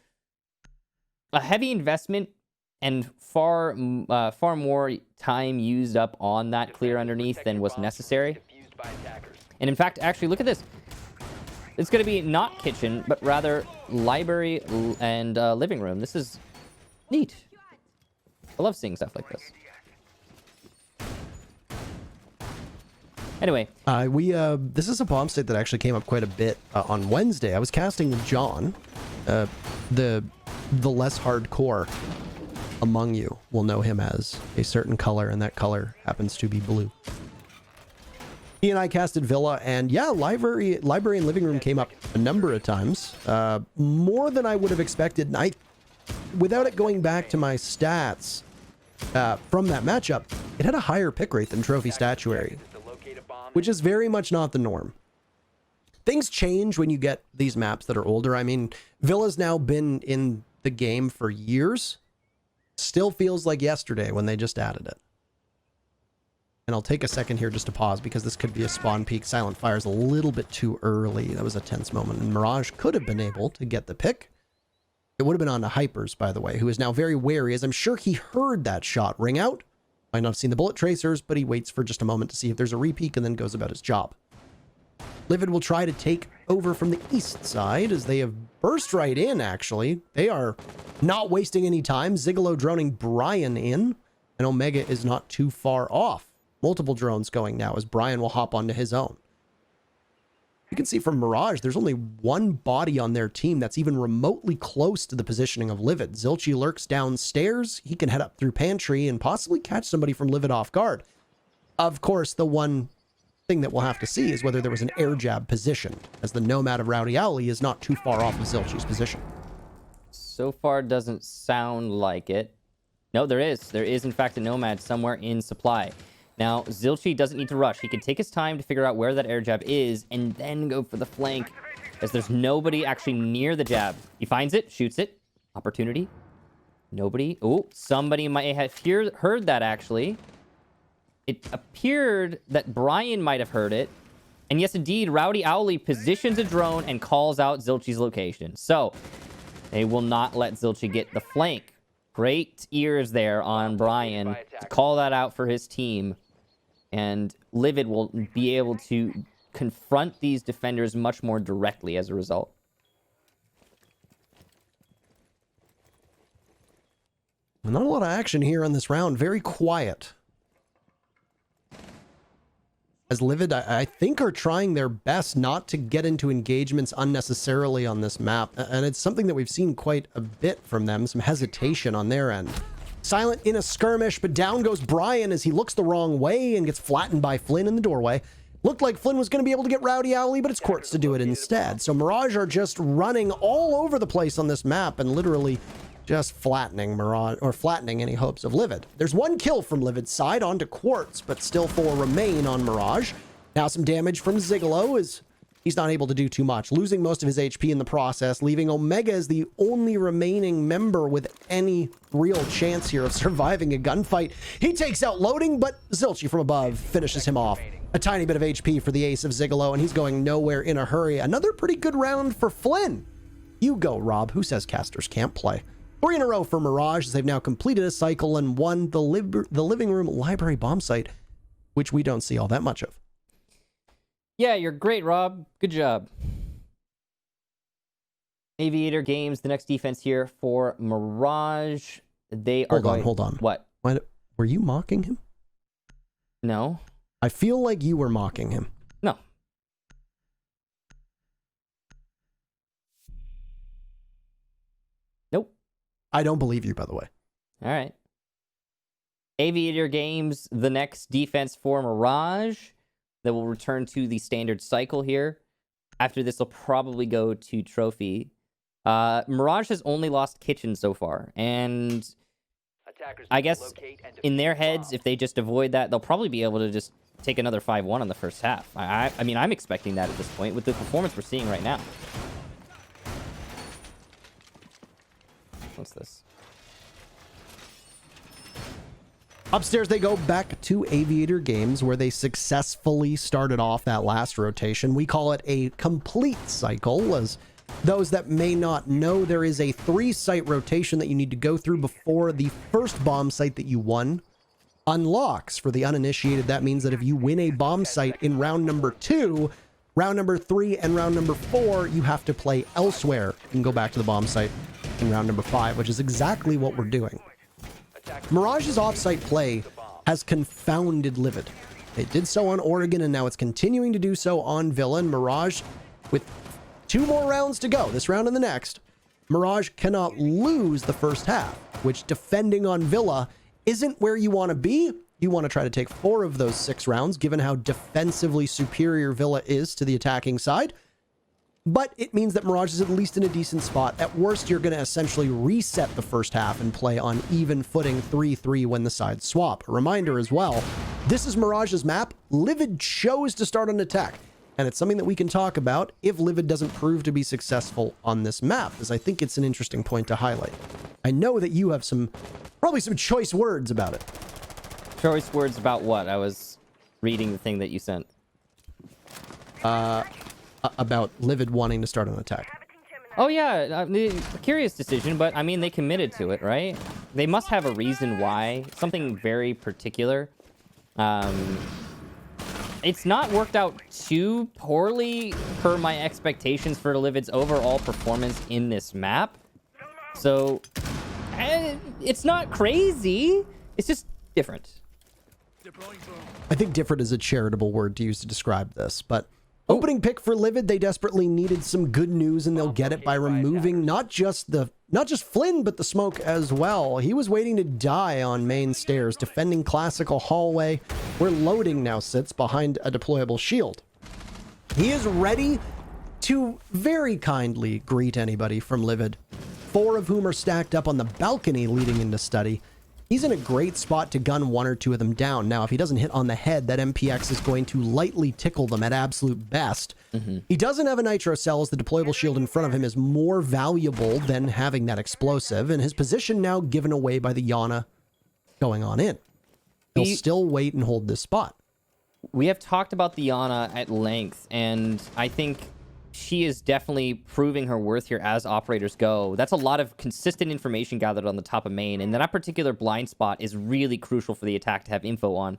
a heavy investment and far more time used up on that clear underneath than was necessary. And in fact, actually, look at this. It's going to be not kitchen, but rather library and living room. This is neat. I love seeing stuff like this. Anyway, this is a bomb state that actually came up quite a bit on Wednesday. I was casting with John, the less hardcore among you will know him as a certain color, and that color happens to be blue. He and I casted Villa, and yeah, library and living room came up a number of times, more than I would have expected. And without it going back to my stats from that matchup, it had a higher pick rate than Trophy Statuary, which is very much not the norm. Things change when you get these maps that are older. I mean, Villa's now been in the game for years. Still feels like yesterday when they just added it. And I'll take a second here just to pause because this could be a spawn peek. Silent Fire's a little bit too early. That was a tense moment. And Mirage could have been able to get the pick. It would have been on the Hypers, by the way, who is now very wary, as I'm sure he heard that shot ring out. Might not have seen the bullet tracers, but he waits for just a moment to see if there's a repeak and then goes about his job. Livid will try to take over from the east side as they have burst right in, actually. They are not wasting any time. Zigolo droning Brian in, and Omega is not too far off. Multiple drones going now as Brian will hop onto his own. You can see from Mirage, there's only one body on their team that's even remotely close to the positioning of Livid. Zilchi lurks downstairs. He can head up through pantry and possibly catch somebody from Livid off guard. Of course, the one thing that we'll have to see is whether there was an air jab positioned, as the Nomad of Rowdy Owly is not too far off of Zilchi's position. So far, doesn't sound like it. No, there is. There is, in fact, a Nomad somewhere in supply. Now, Zilchi doesn't need to rush. He can take his time to figure out where that air jab is and then go for the flank, as there's nobody actually near the jab. He finds it, shoots it. Opportunity. Nobody. Oh, somebody might have heard that, actually. It appeared that Brian might have heard it. And yes, indeed, Rowdy Owly positions a drone and calls out Zilchi's location. So, they will not let Zilchi get the flank. Great ears there on Brian to call that out for his team. And Livid will be able to confront these defenders much more directly as a result. Not a lot of action here on this round. Very quiet. As Livid, I think, are trying their best not to get into engagements unnecessarily on this map. And it's something that we've seen quite a bit from them. Some hesitation on their end. Silent in a skirmish, but down goes Brian as he looks the wrong way and gets flattened by Flynn in the doorway. Looked like Flynn was going to be able to get Rowdy Owly, but it's Quartz to do it instead. So Mirage are just running all over the place on this map and literally just flattening Mirage, or flattening any hopes of Livid. There's one kill from Livid's side onto Quartz, but still 4 remain on Mirage. Now some damage from Zigolo as he's not able to do too much, losing most of his HP in the process, leaving Omega as the only remaining member with any real chance here of surviving a gunfight. He takes out loading, but Zilchi from above finishes him off. A tiny bit of HP for the ace of Zigolo, and he's going nowhere in a hurry. Another pretty good round for Flynn. You go, Rob. Who says casters can't play? 3 in a row for Mirage as they've now completed a cycle and won the living room library bomb site, which we don't see all that much of. Yeah, you're great, Rob. Good job. Aviator Games, the next defense here for Mirage. They are Hold on. What? Were you mocking him? No. I feel like you were mocking him. No. Nope. I don't believe you, by the way. All right. Aviator Games, the next defense for Mirage. that will return to the standard cycle here. After this, they'll probably go to trophy. Mirage has only lost kitchen so far, and I guess in their heads, if they just avoid that, they'll probably be able to just take another 5-1 on the first half. I mean, I'm expecting that at this point with the performance we're seeing right now. What's this? Upstairs, they go back to Aviator Games, where they successfully started off that last rotation. We call it a complete cycle, as those that may not know, there is a 3-site rotation that you need to go through before the first bomb site that you won unlocks. For the uninitiated, that means that if you win a bomb site in round number 2, round number 3, and round number 4, you have to play elsewhere. You can go back to the bomb site in round number 5, which is exactly what we're doing. Mirage's offsite play has confounded Livid. It did so on Oregon, and now it's continuing to do so on Villa. And Mirage, with 2 more rounds to go, this round and the next, Mirage cannot lose the first half, which, defending on Villa, isn't where you want to be. You want to try to take 4 of those 6 rounds, given how defensively superior Villa is to the attacking side. But it means that Mirage is at least in a decent spot. At worst, you're going to essentially reset the first half and play on even footing 3-3 when the sides swap. A reminder as well, this is Mirage's map. Livid chose to start an attack, and it's something that we can talk about if Livid doesn't prove to be successful on this map, as I think it's an interesting point to highlight. I know that you have probably some choice words about it. Choice words about what? I was reading the thing that you sent. About Livid wanting to start an attack. Oh yeah, curious decision, but I mean, they committed to it, right? They must have a reason why, something very particular. It's not worked out too poorly per my expectations for Livid's overall performance in this map. So, it's not crazy. It's just different. I think different is a charitable word to use to describe this, but opening pick for Livid, they desperately needed some good news, and they'll get it by removing not just Flynn, but the smoke as well. He was waiting to die on main stairs, defending classical hallway, where loading now sits behind a deployable shield. He is ready to very kindly greet anybody from Livid, 4 of whom are stacked up on the balcony leading into study. He's in a great spot to gun 1 or 2 of them down. Now, if he doesn't hit on the head, that MPX is going to lightly tickle them at absolute best. He doesn't have a nitro cell, as the deployable shield in front of him is more valuable than having that explosive, and his position now given away by the Yana going on in. He'll still wait and hold this spot. We have talked about the Yana at length, and I think she is definitely proving her worth here as operators go. That's a lot of consistent information gathered on the top of main, and that particular blind spot is really crucial for the attack to have info on.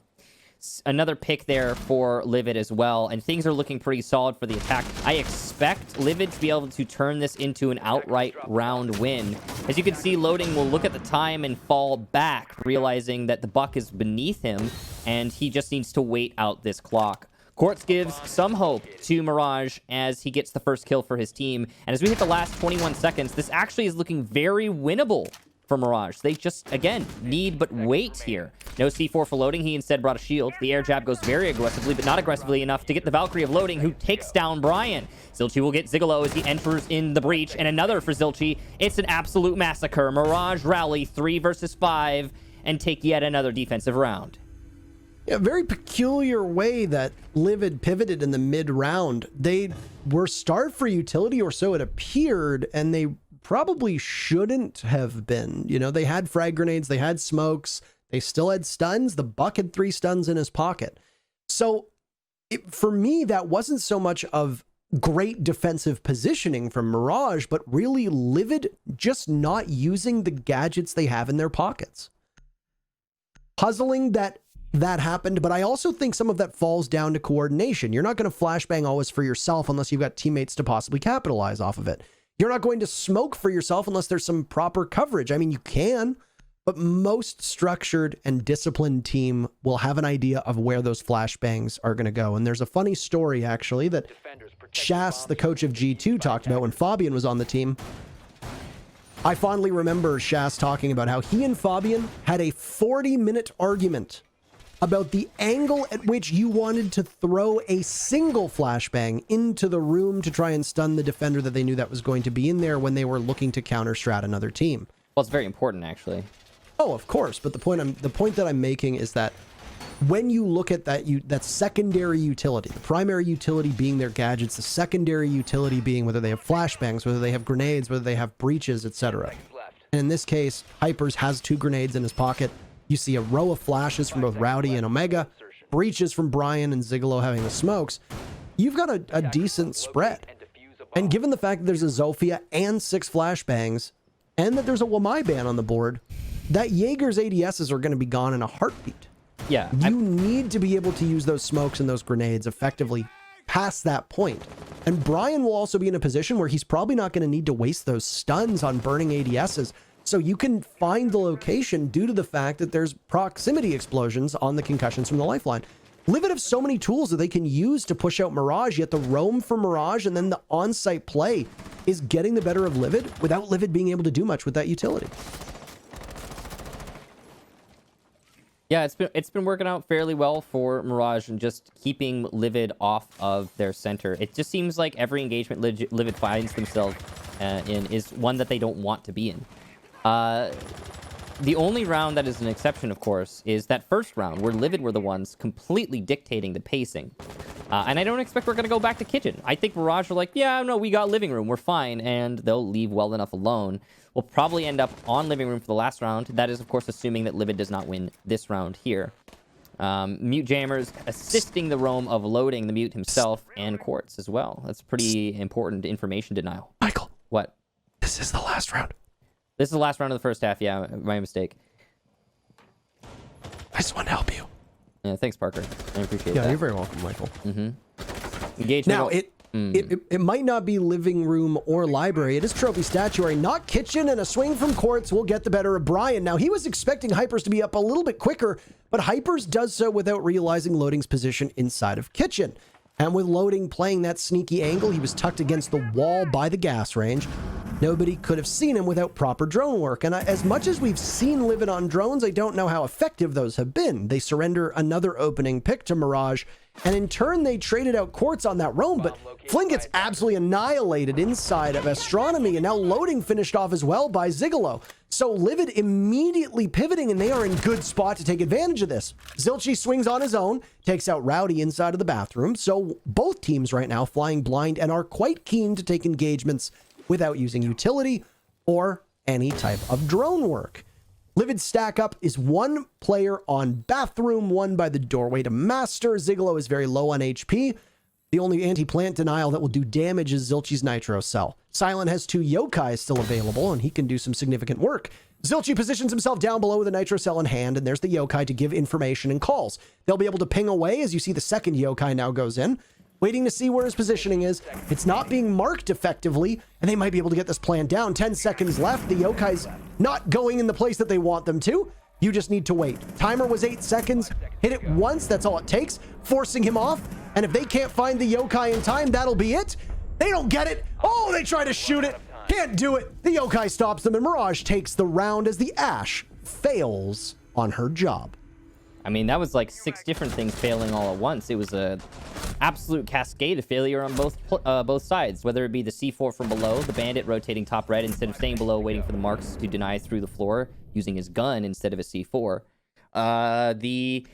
Another pick there for Livid as well, and things are looking pretty solid for the attack. I expect Livid to be able to turn this into an outright round win. As you can see, loading will look at the time and fall back, realizing that the buck is beneath him, and he just needs to wait out this clock. Quartz gives some hope to Mirage as he gets the first kill for his team. And as we hit the last 21 seconds, this actually is looking very winnable for Mirage. They just, again, need but wait here. No C4 for loading. He instead brought a shield. The air jab goes very aggressively, but not aggressively enough to get the Valkyrie of loading, who takes down Brian. Zilchi will get Zigolo as he enters in the breach, and another for Zilchi. It's an absolute massacre. Mirage rally 3 versus 5 and take yet another defensive round. Yeah, very peculiar way that Livid pivoted in the mid-round. They were starved for utility, or so it appeared, and they probably shouldn't have been. You know, they had frag grenades, they had smokes, they still had stuns. The Buck had 3 stuns in his pocket. So, for me, that wasn't so much of great defensive positioning from Mirage, but really Livid just not using the gadgets they have in their pockets. Puzzling that happened, but I also think some of that falls down to coordination. You're not going to flashbang always for yourself unless you've got teammates to possibly capitalize off of it. You're not going to smoke for yourself unless there's some proper coverage. I mean, you can, but most structured and disciplined team will have an idea of where those flashbangs are going to go. And there's a funny story, actually, that Shas, the coach of G2, talked about when Fabian was on the team. I fondly remember Shas talking about how he and Fabian had a 40-minute argument about the angle at which you wanted to throw a single flashbang into the room to try and stun the defender that they knew that was going to be in there when they were looking to counter strat another team. Well, it's very important, actually. Oh, of course. But the point that I'm making is that when you look at that secondary utility, the primary utility being their gadgets, the secondary utility being whether they have flashbangs, whether they have grenades, whether they have breaches, etc. And in this case, Hypers has 2 grenades in his pocket. You see a row of flashes from both Rowdy and Omega, breaches from Brian and Zigolo having the smokes. You've got a decent spread. And given the fact that there's a Zofia and 6 flashbangs, and that there's a Wamai ban on the board, that Jaeger's ADSs are going to be gone in a heartbeat. Yeah. You need to be able to use those smokes and those grenades effectively past that point. And Brian will also be in a position where he's probably not going to need to waste those stuns on burning ADSs. So you can find the location due to the fact that there's proximity explosions on the concussions from the lifeline. Livid have so many tools that they can use to push out Mirage, yet the roam for Mirage and then the on-site play is getting the better of Livid without Livid being able to do much with that utility. Yeah, it's been working out fairly well for Mirage and just keeping Livid off of their center. It just seems like every engagement Livid finds themselves in is one that they don't want to be in. The only round that is an exception, of course, is that first round where Livid were the ones completely dictating the pacing. And I don't expect we're going to go back to kitchen. I think Mirage are like, yeah, no, we got living room, we're fine, and they'll leave well enough alone. We'll probably end up on living room for the last round. That is, of course, assuming that Livid does not win this round here. Mute Jammers assisting the roam of loading the Mute himself and Quartz as well. That's pretty important information denial. Michael. What? This is the last round. This is the last round of the first half. Yeah, my mistake. I just want to help you. Yeah, thanks, Parker. I appreciate that. Yeah, you're very welcome, Michael. Engage now, it might not be living room or library. It is trophy statuary, not kitchen, and a swing from Quartz will get the better of Brian. Now, he was expecting Hypers to be up a little bit quicker, but Hypers does so without realizing Loading's position inside of kitchen. And with Loading playing that sneaky angle, he was tucked against the wall by the gas range. Nobody could have seen him without proper drone work. And as much as we've seen Livid on drones, I don't know how effective those have been. They surrender another opening pick to Mirage, and in turn, they traded out Quartz on that roam, but Flynn gets absolutely annihilated inside of Astronomy, and now Loading finished off as well by Zigolo. So Livid immediately pivoting, and they are in good spot to take advantage of this. Zilchi swings on his own, takes out Rowdy inside of the bathroom, so both teams right now flying blind and are quite keen to take engagements without using utility or any type of drone work. Livid's stack up is 1 player on bathroom, 1 by the doorway to master. Zigolo is very low on HP. The only anti-plant denial that will do damage is Zilchi's Nitro Cell. Silent has 2 Yokai still available, and he can do some significant work. Zilchi positions himself down below with a Nitro Cell in hand, and there's the Yokai to give information and calls. They'll be able to ping away as you see the second Yokai now goes in, waiting to see where his positioning is. It's not being marked effectively, and they might be able to get this plan down. 10 seconds left. The Yokai's not going in the place that they want them to. You just need to wait. Timer was 8 seconds. Hit it once. That's all it takes. Forcing him off. And if they can't find the Yokai in time, that'll be it. They don't get it. Oh, they try to shoot it. Can't do it. The Yokai stops them, and Mirage takes the round as the Ashe fails on her job. I mean, that was like 6 different things failing all at once. It was a absolute cascade of failure on both sides, whether it be the C4 from below, the bandit rotating top red instead of staying below, waiting for the marks to deny through the floor, using his gun instead of a C4. The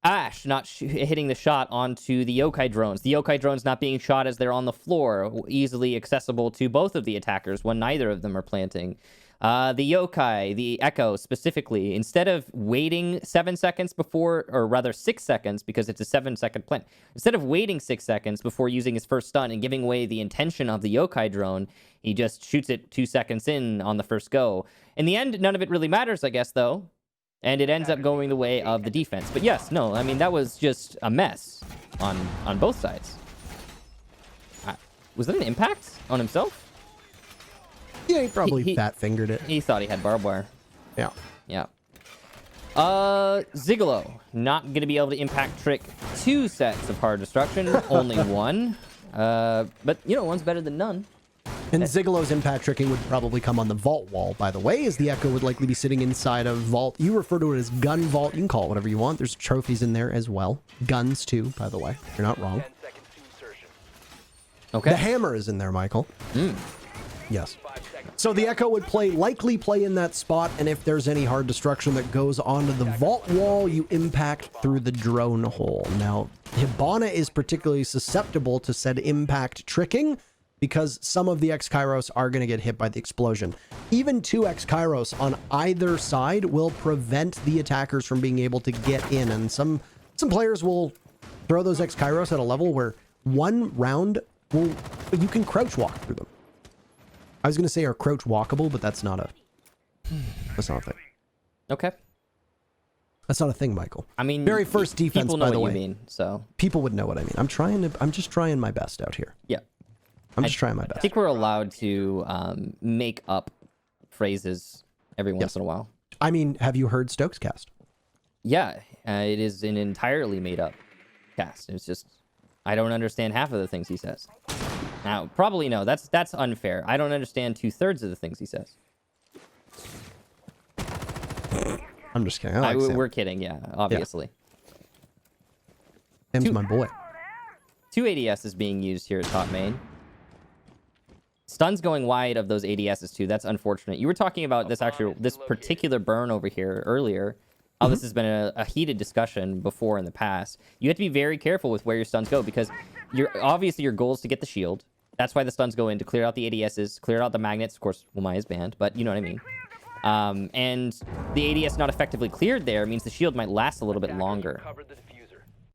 Ashe not hitting the shot onto the Yokai drones. The Yokai drones not being shot as they're on the floor, easily accessible to both of the attackers when neither of them are planting. The Yokai, the Echo specifically, instead of waiting 7 seconds before, or rather 6 seconds, because it's a 7-second plant, instead of waiting 6 seconds before using his first stun and giving away the intention of the Yokai drone, he just shoots it 2 seconds in on the first go. In the end, none of it really matters, I guess, though. And it ends up going the way of the defense. But yes, no, I mean, that was just a mess on both sides. Was that an impact on himself? Yeah, he probably fat-fingered it. He thought he had barbed wire. Yeah. Yeah. Zigolo, not going to be able to impact trick 2 sets of hard destruction, only 1. But, you know, 1's better than none. And Zigalo's impact tricking would probably come on the vault wall, by the way, as the Echo would likely be sitting inside a vault. You refer to it as gun vault. You can call it whatever you want. There's trophies in there as well. Guns, too, by the way. You're not wrong. 10 seconds to insertion. Okay. The hammer is in there, Michael. Yes. 5 seconds. So the Echo would likely play in that spot, and if there's any hard destruction that goes onto the vault wall, you impact through the drone hole. Now, Hibana is particularly susceptible to said impact tricking, because some of the X-Kairos are going to get hit by the explosion. Even 2 X-Kairos on either side will prevent the attackers from being able to get in, and some players will throw those X-Kairos at a level where one round you can crouch walk through them. I was going to say are crouch walkable, but that's not a thing. Okay. That's not a thing, Michael. I mean, very first defense, people know by the what way. you mean, so People would know what I mean. I'm just trying my best out here. yeah. I'm just trying my I best. think we're allowed to make up phrases every once in a while. I mean, have you heard Stokes cast? Yeah, it is an entirely made up cast. It's just I don't understand half of the things he says. Now, probably no. That's unfair. I don't understand 2/3 of the things he says. I'm just kidding. I like Sam. We're kidding. Yeah, obviously. Sam's my boy. 2 ADS is being used here at top main. Stun's going wide of those ADSs too. That's unfortunate. You were talking about this particular burn over here earlier. How this has been a heated discussion before in the past. You have to be very careful with where your stuns go, because obviously your goal is to get the shield. That's why the stuns go in, to clear out the ADSs, clear out the magnets. Of course, Wumai is banned, but you know what I mean. And the ADS not effectively cleared there means the shield might last a little bit longer. Covered the diffuser.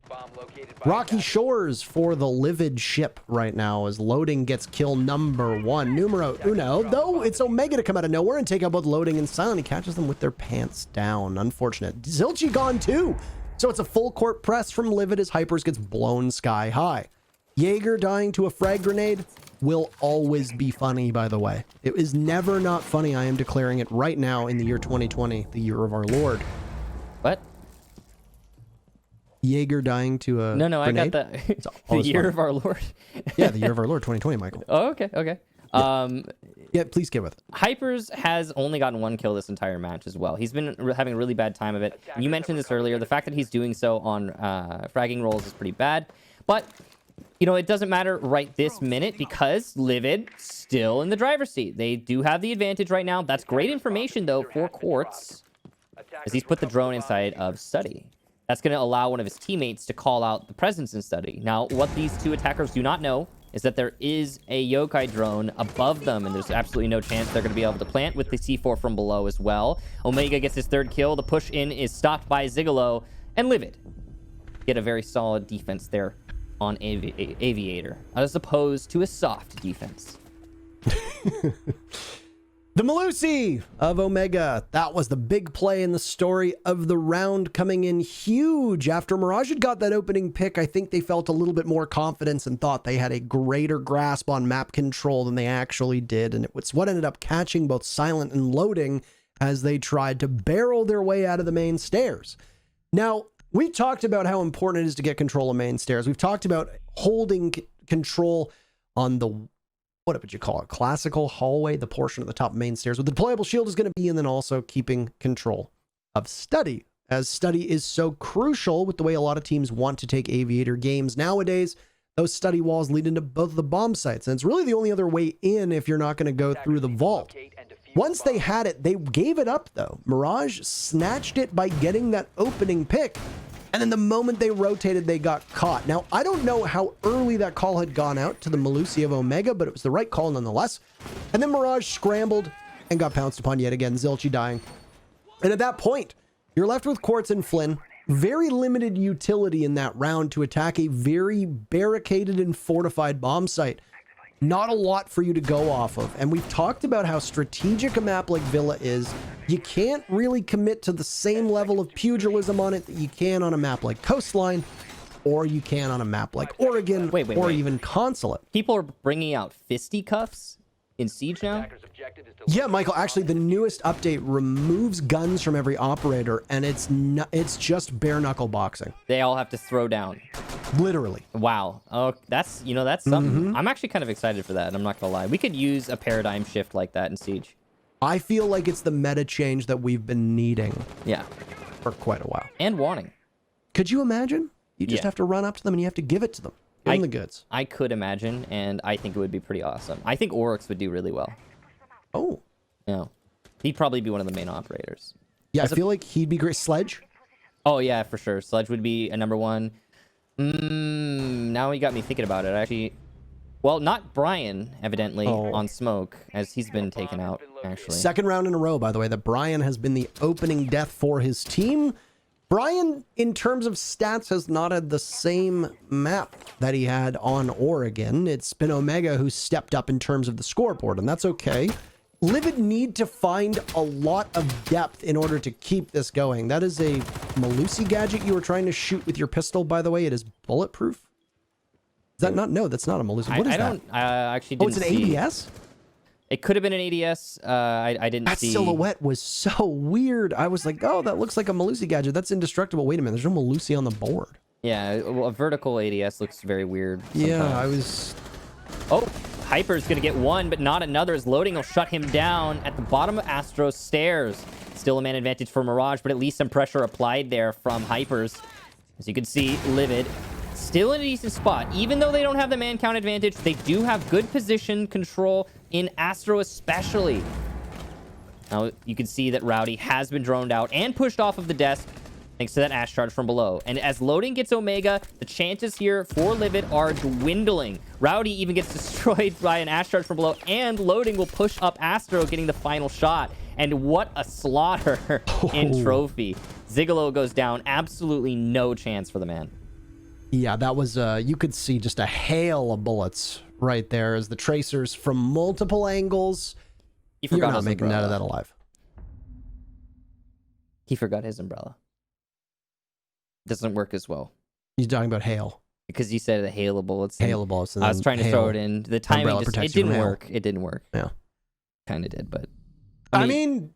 Bomb located by Rocky Shores for the Livid ship right now as loading gets kill number 1. Numero uno, though it's Omega to come out of nowhere and take out both loading and silent. He catches them with their pants down. Unfortunate. Zilchi gone too. So it's a full court press from Livid as Hypers gets blown sky high. Jaeger dying to a frag grenade will always be funny, by the way. It is never not funny. I am declaring it right now in the year 2020, the year of our Lord. What? Jaeger dying to a No, grenade? I got the the always year funny. of our Lord. Yeah, the year of our Lord 2020, Michael. Oh, okay. Yeah, please get with it. Hypers has only gotten 1 kill this entire match as well. He's been having a really bad time of it. You mentioned this earlier. The fact that he's doing so on fragging rolls is pretty bad. But, you know, it doesn't matter right this minute because Livid still in the driver's seat. They do have the advantage right now. That's great information, though, for Quartz, as he's put the drone inside of Study. That's going to allow one of his teammates to call out the presence in Study. Now, what these 2 attackers do not know is that there is a yokai drone above them, and there's absolutely no chance they're going to be able to plant with the C4 from below as well. Omega gets his 3rd kill. The push in is stopped by Zigalo, and Livid get a very solid defense there on Aviator, as opposed to a soft defense. The Malusi of Omega. That was the big play in the story of the round, coming in huge. After Mirage had got that opening pick, I think they felt a little bit more confidence and thought they had a greater grasp on map control than they actually did. And it was what ended up catching both Silent and Loading as they tried to barrel their way out of the main stairs. Now, we talked about how important it is to get control of main stairs. We've talked about holding control on the, what would you call it, classical hallway, the portion of the top main stairs where the deployable shield is going to be, and then also keeping control of Study, as Study is so crucial with the way a lot of teams want to take Aviator games nowadays. Those Study walls lead into both the bomb sites, and it's really the only other way in if you're not going to go through the vault. Once they had it, they gave it up, though. Mirage snatched it by getting that opening pick, and then the moment they rotated, they got caught. Now, I don't know how early that call had gone out to the Malusi of Omega, but it was the right call nonetheless. And then Mirage scrambled and got pounced upon yet again, Zilchi dying. And at that point, you're left with Quartz and Flynn. Very limited utility in that round to attack a very barricaded and fortified bomb site. Not a lot for you to go off of. And we've talked about how strategic a map like Villa is. You can't really commit to the same level of pugilism on it that you can on a map like Coastline, or you can on a map like Oregon, or even Consulate. People are bringing out fisticuffs in Siege now? Yeah, Michael, actually the newest update removes guns from every operator, and it's just bare knuckle boxing. They all have to throw down. Literally. Wow. Oh, that's something. I'm actually kind of excited for that. I'm not gonna lie. We could use a paradigm shift like that in Siege. I feel like it's the meta change that we've been needing Yeah. for quite a while. And wanting. Could you imagine? You just Yeah. have to run up to them and you have to give it to them. Give them the goods. I could imagine, and I think it would be pretty awesome. I think Oryx would do really well. Oh. Yeah. He'd probably be one of the main operators. Yeah, I feel like he'd be great. Sledge? Oh, yeah, for sure. Sledge would be a number one. Now you got me thinking about it. Actually, well, not Brian, evidently, on Smoke, as he's been taken out, actually. Second round in a row, by the way, that Brian has been the opening death for his team. Brian, in terms of stats, has not had the same map that he had on Oregon. It's been Omega who stepped up in terms of the scoreboard, and that's okay. Livid need to find a lot of depth in order to keep this going. That is a Malusi gadget you were trying to shoot with your pistol, by the way. It is bulletproof. Is that not? No, that's not a Malusi. What is that? I actually Oh, didn't it's an see. ADS? It could have been an ADS. I didn't That see. silhouette was so weird. I was like, oh, that looks like a Malusi gadget. That's indestructible. Wait a minute. There's no Malusi on the board. Yeah, well, a vertical ADS looks very weird. Yeah, sometimes. I was... Oh, Hyper's going to get one, but not another, as Loading will shut him down at the bottom of Astro's stairs. Still a man advantage for Mirage, but at least some pressure applied there from Hypers. As you can see, Livid still in a decent spot. Even though they don't have the man count advantage, they do have good position control in Astro especially. Now, you can see that Rowdy has been droned out and pushed off of the desk thanks to that Ash charge from below. And as Loading gets Omega, the chances here for Livid are dwindling. Rowdy even gets destroyed by an Ash charge from below, and Loading will push up Astro, getting the final shot. And what a slaughter in Trophy. Zigolo goes down. Absolutely no chance for the man. Yeah, that was, you could see just a hail of bullets right there as the tracers from multiple angles. He You're forgot not his making umbrella. out of that alive. He forgot his umbrella. Doesn't work as well. He's talking about hail. Because you said a hail of bullets. Hail of bullets. I was trying to throw it in. The timing umbrella just, it protects you from didn't hail. work. It didn't work. Yeah. Kind of did, but... I mean,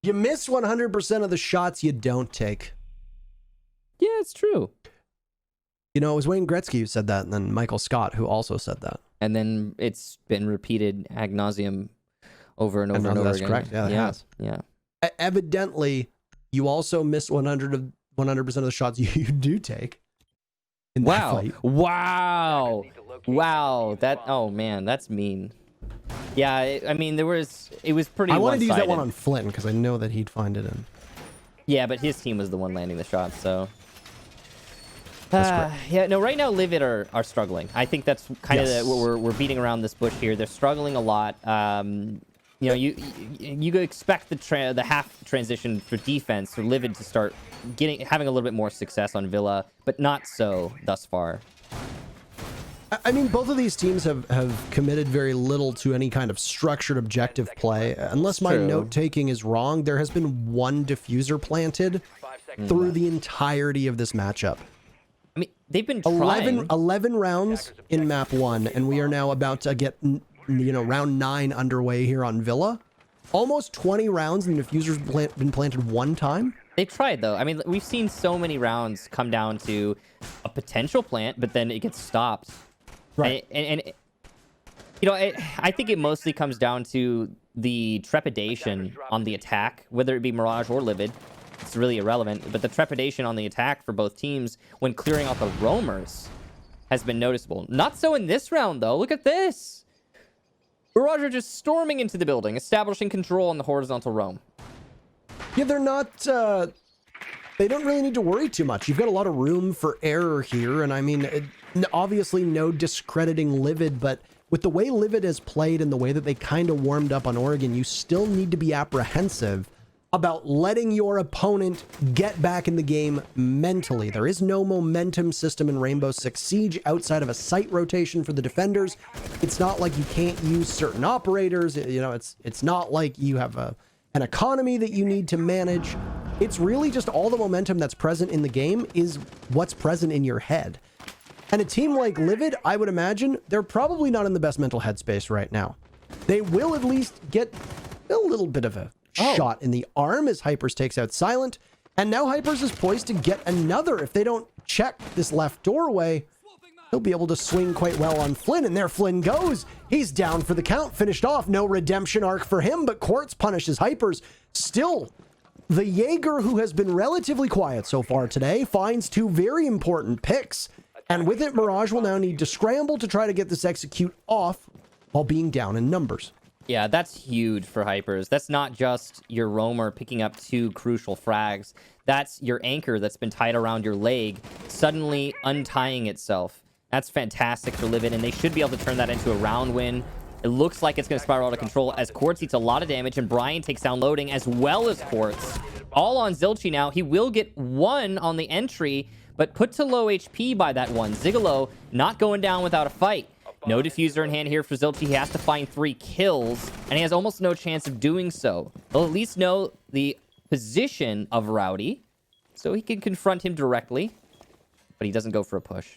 you miss 100% of the shots you don't take. Yeah, it's true. You know, it was Wayne Gretzky who said that, and then Michael Scott who also said that. And then it's been repeated ad nauseum over and over and over that's again. correct. Yeah, it has. Yeah. Evidently, you also miss 100% of the shots you do take. In that Wow. fight. Wow. Wow. That, oh man, that's mean. Yeah, I mean, it was pretty I wanted to use that one-sided. one on Flynn because I know that he'd find it in. Yeah, but his team was the one landing the shot, so... That's correct. Yeah, no, right now Livid are struggling. I think that's kind Yes. of what we're beating around this bush here. They're struggling a lot. You know, you could expect the half transition for defense for Livid to start having a little bit more success on Villa, but not so thus far. I mean, both of these teams have committed very little to any kind of structured objective play. Unless my True. note-taking is wrong, there has been one diffuser planted 5 seconds through left. the entirety of this matchup. I mean, they've been trying. 11 rounds in map 1, and we are now about to get, round 9 underway here on Villa. Almost 20 rounds, and the diffuser's been planted one time. They tried, though. I mean, we've seen so many rounds come down to a potential plant, but then it gets stopped. Right. And I think it mostly comes down to the trepidation on the attack, whether it be Mirage or Livid. It's really irrelevant, but the trepidation on the attack for both teams when clearing out the roamers has been noticeable. Not so in this round, though. Look at this. Mirage are just storming into the building, establishing control on the horizontal roam. Yeah, they're not, they don't really need to worry too much. You've got a lot of room for error here, and I mean, obviously no discrediting Livid, but with the way Livid has played and the way that they kind of warmed up on Oregon, you still need to be apprehensive about letting your opponent get back in the game mentally. There is no momentum system in Rainbow Six Siege outside of a site rotation for the defenders. It's not like you can't use certain operators. It's not like you have an economy that you need to manage. It's really just all the momentum that's present in the game is what's present in your head. And a team like Livid, I would imagine, they're probably not in the best mental headspace right now. They will at least get a little bit of a shot in the arm as Hypers takes out Silent. And now Hypers is poised to get another if they don't check this left doorway, he'll be able to swing quite well on Flynn. And there Flynn goes. He's down for the count, finished off. No redemption arc for him, but Quartz punishes Hypers. Still, the Jaeger, who has been relatively quiet so far today, finds 2 very important picks. And with it, Mirage will now need to scramble to try to get this execute off while being down in numbers. Yeah, that's huge for Hypers. That's not just your roamer picking up 2 crucial frags. That's your anchor that's been tied around your leg suddenly untying itself. That's fantastic for Livid, and they should be able to turn that into a round win. It looks like it's going to spiral out of control as Quartz eats a lot of damage, and Brian takes down loading as well as Quartz. All on Zilchi now. He will get 1 on the entry, but put to low HP by that 1. Zigalo not going down without a fight. No diffuser in hand here for Zilchi. He has to find 3 kills, and he has almost no chance of doing so. He'll at least know the position of Rowdy, so he can confront him directly, but he doesn't go for a push.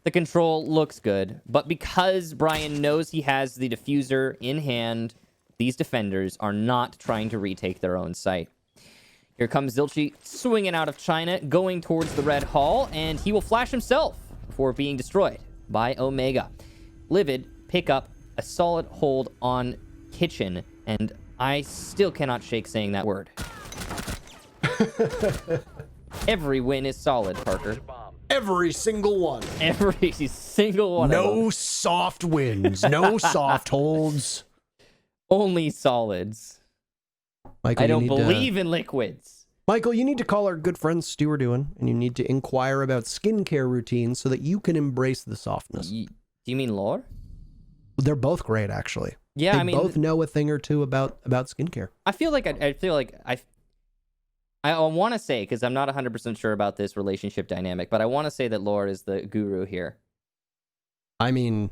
The control looks good, but because Brian knows he has the diffuser in hand, these defenders are not trying to retake their own site. Here comes Zilchi swinging out of China, going towards the red hall, and he will flash himself before being destroyed by Omega. Livid pick up a solid hold on Kitchen, and I still cannot shake saying that word. Every win is solid, Parker. Every single one. Every single one. No soft wins. No soft holds. Only solids. Michael, I don't believe in liquids. Michael, you need to call our good friend Stu Arduin, and you need to inquire about skincare routines so that you can embrace the softness. Do you mean lore? They're both great, actually. Yeah, they I mean, both know a thing or two about skincare. I feel like I want to say, because I'm not 100% sure about this relationship dynamic, but I want to say that Lore is the guru here. I mean,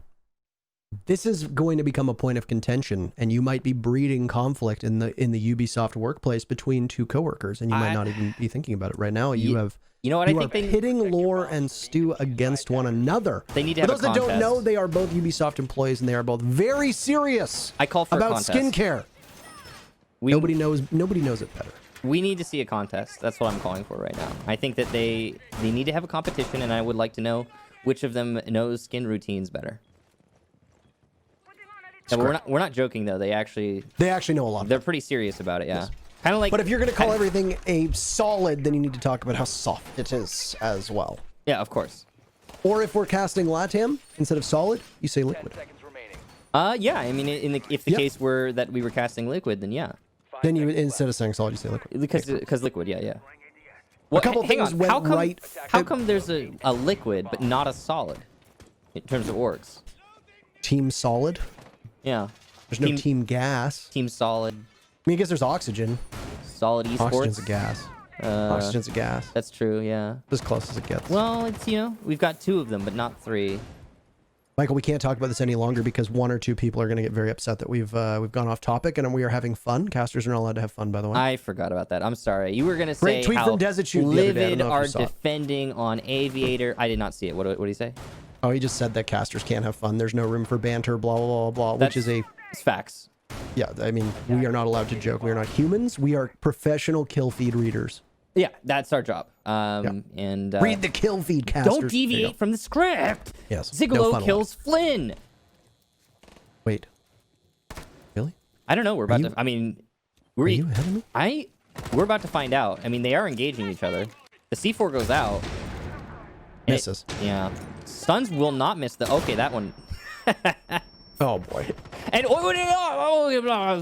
this is going to become a point of contention, and you might be breeding conflict in the Ubisoft workplace between 2 coworkers, and you might not even be thinking about it right now. You know what? I think pitting Lore and Stu against one another. They need to have For those that don't know, they are both Ubisoft employees, and they are both very serious about skincare. Nobody knows it better. We need to see a contest. That's what I'm calling for right now. I think that they need to have a competition, and I would like to know which of them knows skin routines better. And we're not joking though. They actually know a lot. They're pretty serious about it. Yeah. Yes. Kind of like. But if you're going to call everything a solid, then you need to talk about how soft it is as well. Yeah, of course. Or if we're casting LATAM instead of solid, you say liquid. Yeah. I mean, if the case were that we were casting liquid, then yeah. Then you, instead of saying solid, you say liquid. Because liquid, yeah. Well, a couple things went right. How come there's a liquid but not a solid in terms of orgs? Team solid? Yeah. There's no team gas. Team solid. I mean, I guess there's oxygen. Solid esports. Oxygen's a gas. Oxygen's a gas. That's true, yeah. As close as it gets. Well, it's, we've got 2 of them, but not 3. Michael, we can't talk about this any longer because 1 or 2 people are going to get very upset that we've gone off topic, and we are having fun. Casters are not allowed to have fun, by the way. I forgot about that. I'm sorry. You were going to say Great tweet how from Desert Shoot Livid are defending on Aviator. I did not see it. What did he say? Oh, he just said that casters can't have fun. There's no room for banter, blah, blah, blah, blah, which is it's facts. Yeah, I mean, we are not allowed to joke. We are not humans. We are professional kill feed readers. Yeah, that's our job. And read the kill feed, casters. Don't deviate from the script. Yes. Zigalo kills Flynn. Wait. Really? I don't know. We're about to. I mean, are you ahead of me? We're about to find out. I mean, they are engaging each other. The C4 goes out. Misses. Yeah. Stuns will not miss the. Okay, that one. Oh boy. And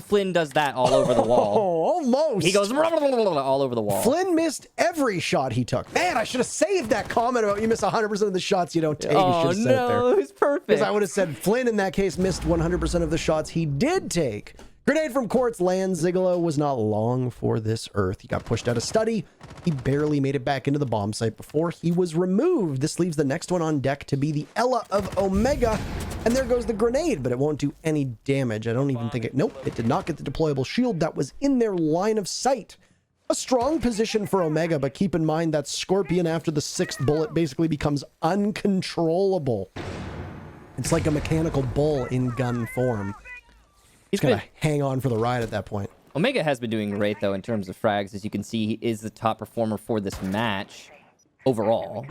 Flynn does that all over the wall. Oh, almost. He goes all over the wall. Flynn missed every shot he took. Man, I should have saved that comment about you miss 100% of the shots you don't take. Oh, no, it was perfect. Because I would have said Flynn in that case missed 100% of the shots he did take. Grenade from Quartz lands. Zigalo was not long for this earth. He got pushed out of study. He barely made it back into the bomb site before he was removed. This leaves the next one on deck to be the Ella of Omega. And there goes the grenade, but it won't do any damage. I don't even think it... Nope, it did not get the deployable shield that was in their line of sight. A strong position for Omega, but keep in mind that Scorpion after the 6th bullet basically becomes uncontrollable. It's like a mechanical bull in gun form. He's going to hang on for the ride at that point. Omega has been doing great, though, in terms of frags. As you can see, he is the top performer for this match. overall.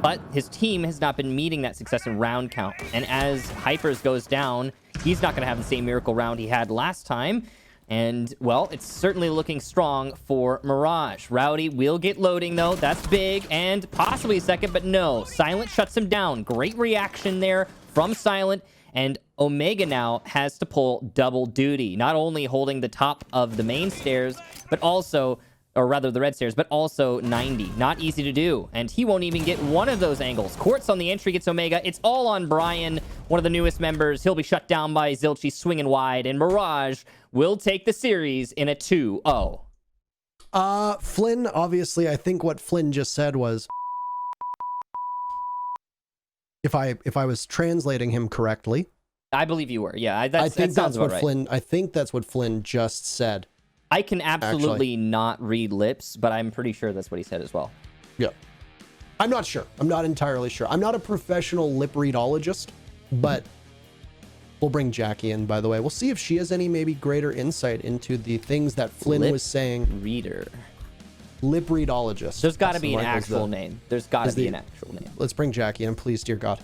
But his team has not been meeting that success in round count. And as Hypers goes down, he's not going to have the same miracle round he had last time. And, well, it's certainly looking strong for Mirage. Rowdy will get loading, though. That's big. And possibly a second, but no. Silent shuts him down. Great reaction there from Silent. And Omega now has to pull double duty. Not only holding the top of the main stairs, but also... or rather the red stairs, but also 90. Not easy to do. And he won't even get one of those angles. Quartz on the entry gets Omega. It's all on Brian, one of the newest members. He'll be shut down by Zilchi swinging wide. And Mirage will take the series in a 2-0. Flynn, obviously, I think what Flynn just said was... If I was translating him correctly... I believe you were. Yeah, I think that's what right. Flynn... I think that's what Flynn just said. I can absolutely not read lips, but I'm pretty sure that's what he said as well. Yeah. I'm not sure. I'm not entirely sure. I'm not a professional lip readologist, but we'll bring Jackie in, by the way. We'll see if she has any maybe greater insight into the things that Flynn was saying. Reader. Lip readologist. There's got to be an actual name. There's got to be an actual name. Let's bring Jackie in, please, dear God.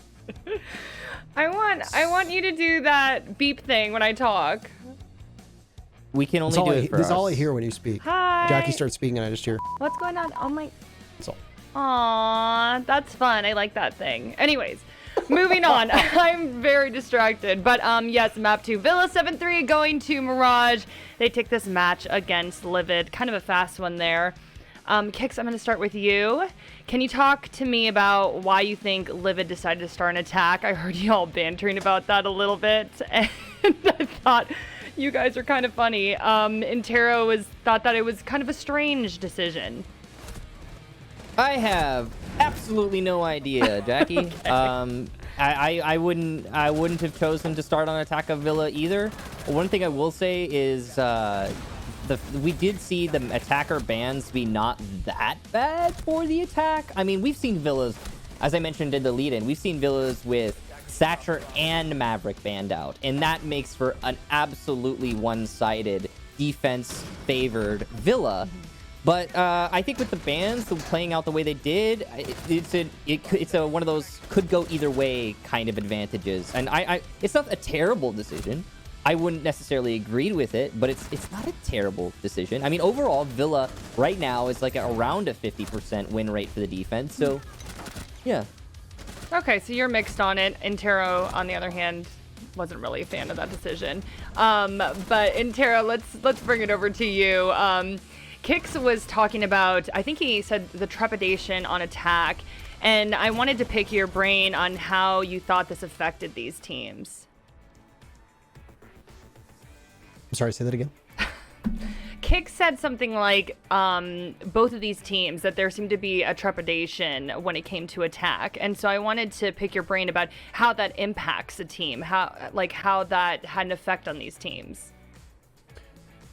I want you to do that beep thing when I talk. We can only do it for This is all I us. hear when you speak. Hi. Jackie starts speaking and I just hear. What's going on? Oh my. That's all. Aw, that's fun. I like that thing. Anyways, moving on. I'm very distracted. But yes, map 2. Villa 7-3 going to Mirage. They take this match against Livid. Kind of a fast one there. Kix, I'm going to start with you. Can you talk to me about why you think Livid decided to start an attack? I heard you all bantering about that a little bit. And I thought... you guys are kind of funny. Intero thought that it was kind of a strange decision. I have absolutely no idea, Jackie. Okay. I wouldn't have chosen to start on Attack of Villa either. One thing I will say is we did see the attacker bans be not that bad for the attack. I mean, we've seen Villas, as I mentioned in the lead-in, we've seen Villas with Satcher and Maverick banned out, and that makes for an absolutely one-sided defense-favored Villa. But I think with the bans playing out the way they did, it's one of those could go either way kind of advantages. And it's not a terrible decision. I wouldn't necessarily agree with it, but it's not a terrible decision. I mean, overall, Villa right now is like around a 50% win rate for the defense. So, yeah. Okay, so you're mixed on it. Intero, on the other hand, wasn't really a fan of that decision. But Intero, let's bring it over to you. Kix was talking about, I think he said the trepidation on attack, and I wanted to pick your brain on how you thought this affected these teams. I'm sorry, say that again. Kix said something like both of these teams, that there seemed to be a trepidation when it came to attack. And so I wanted to pick your brain about how that impacts a team, how that had an effect on these teams.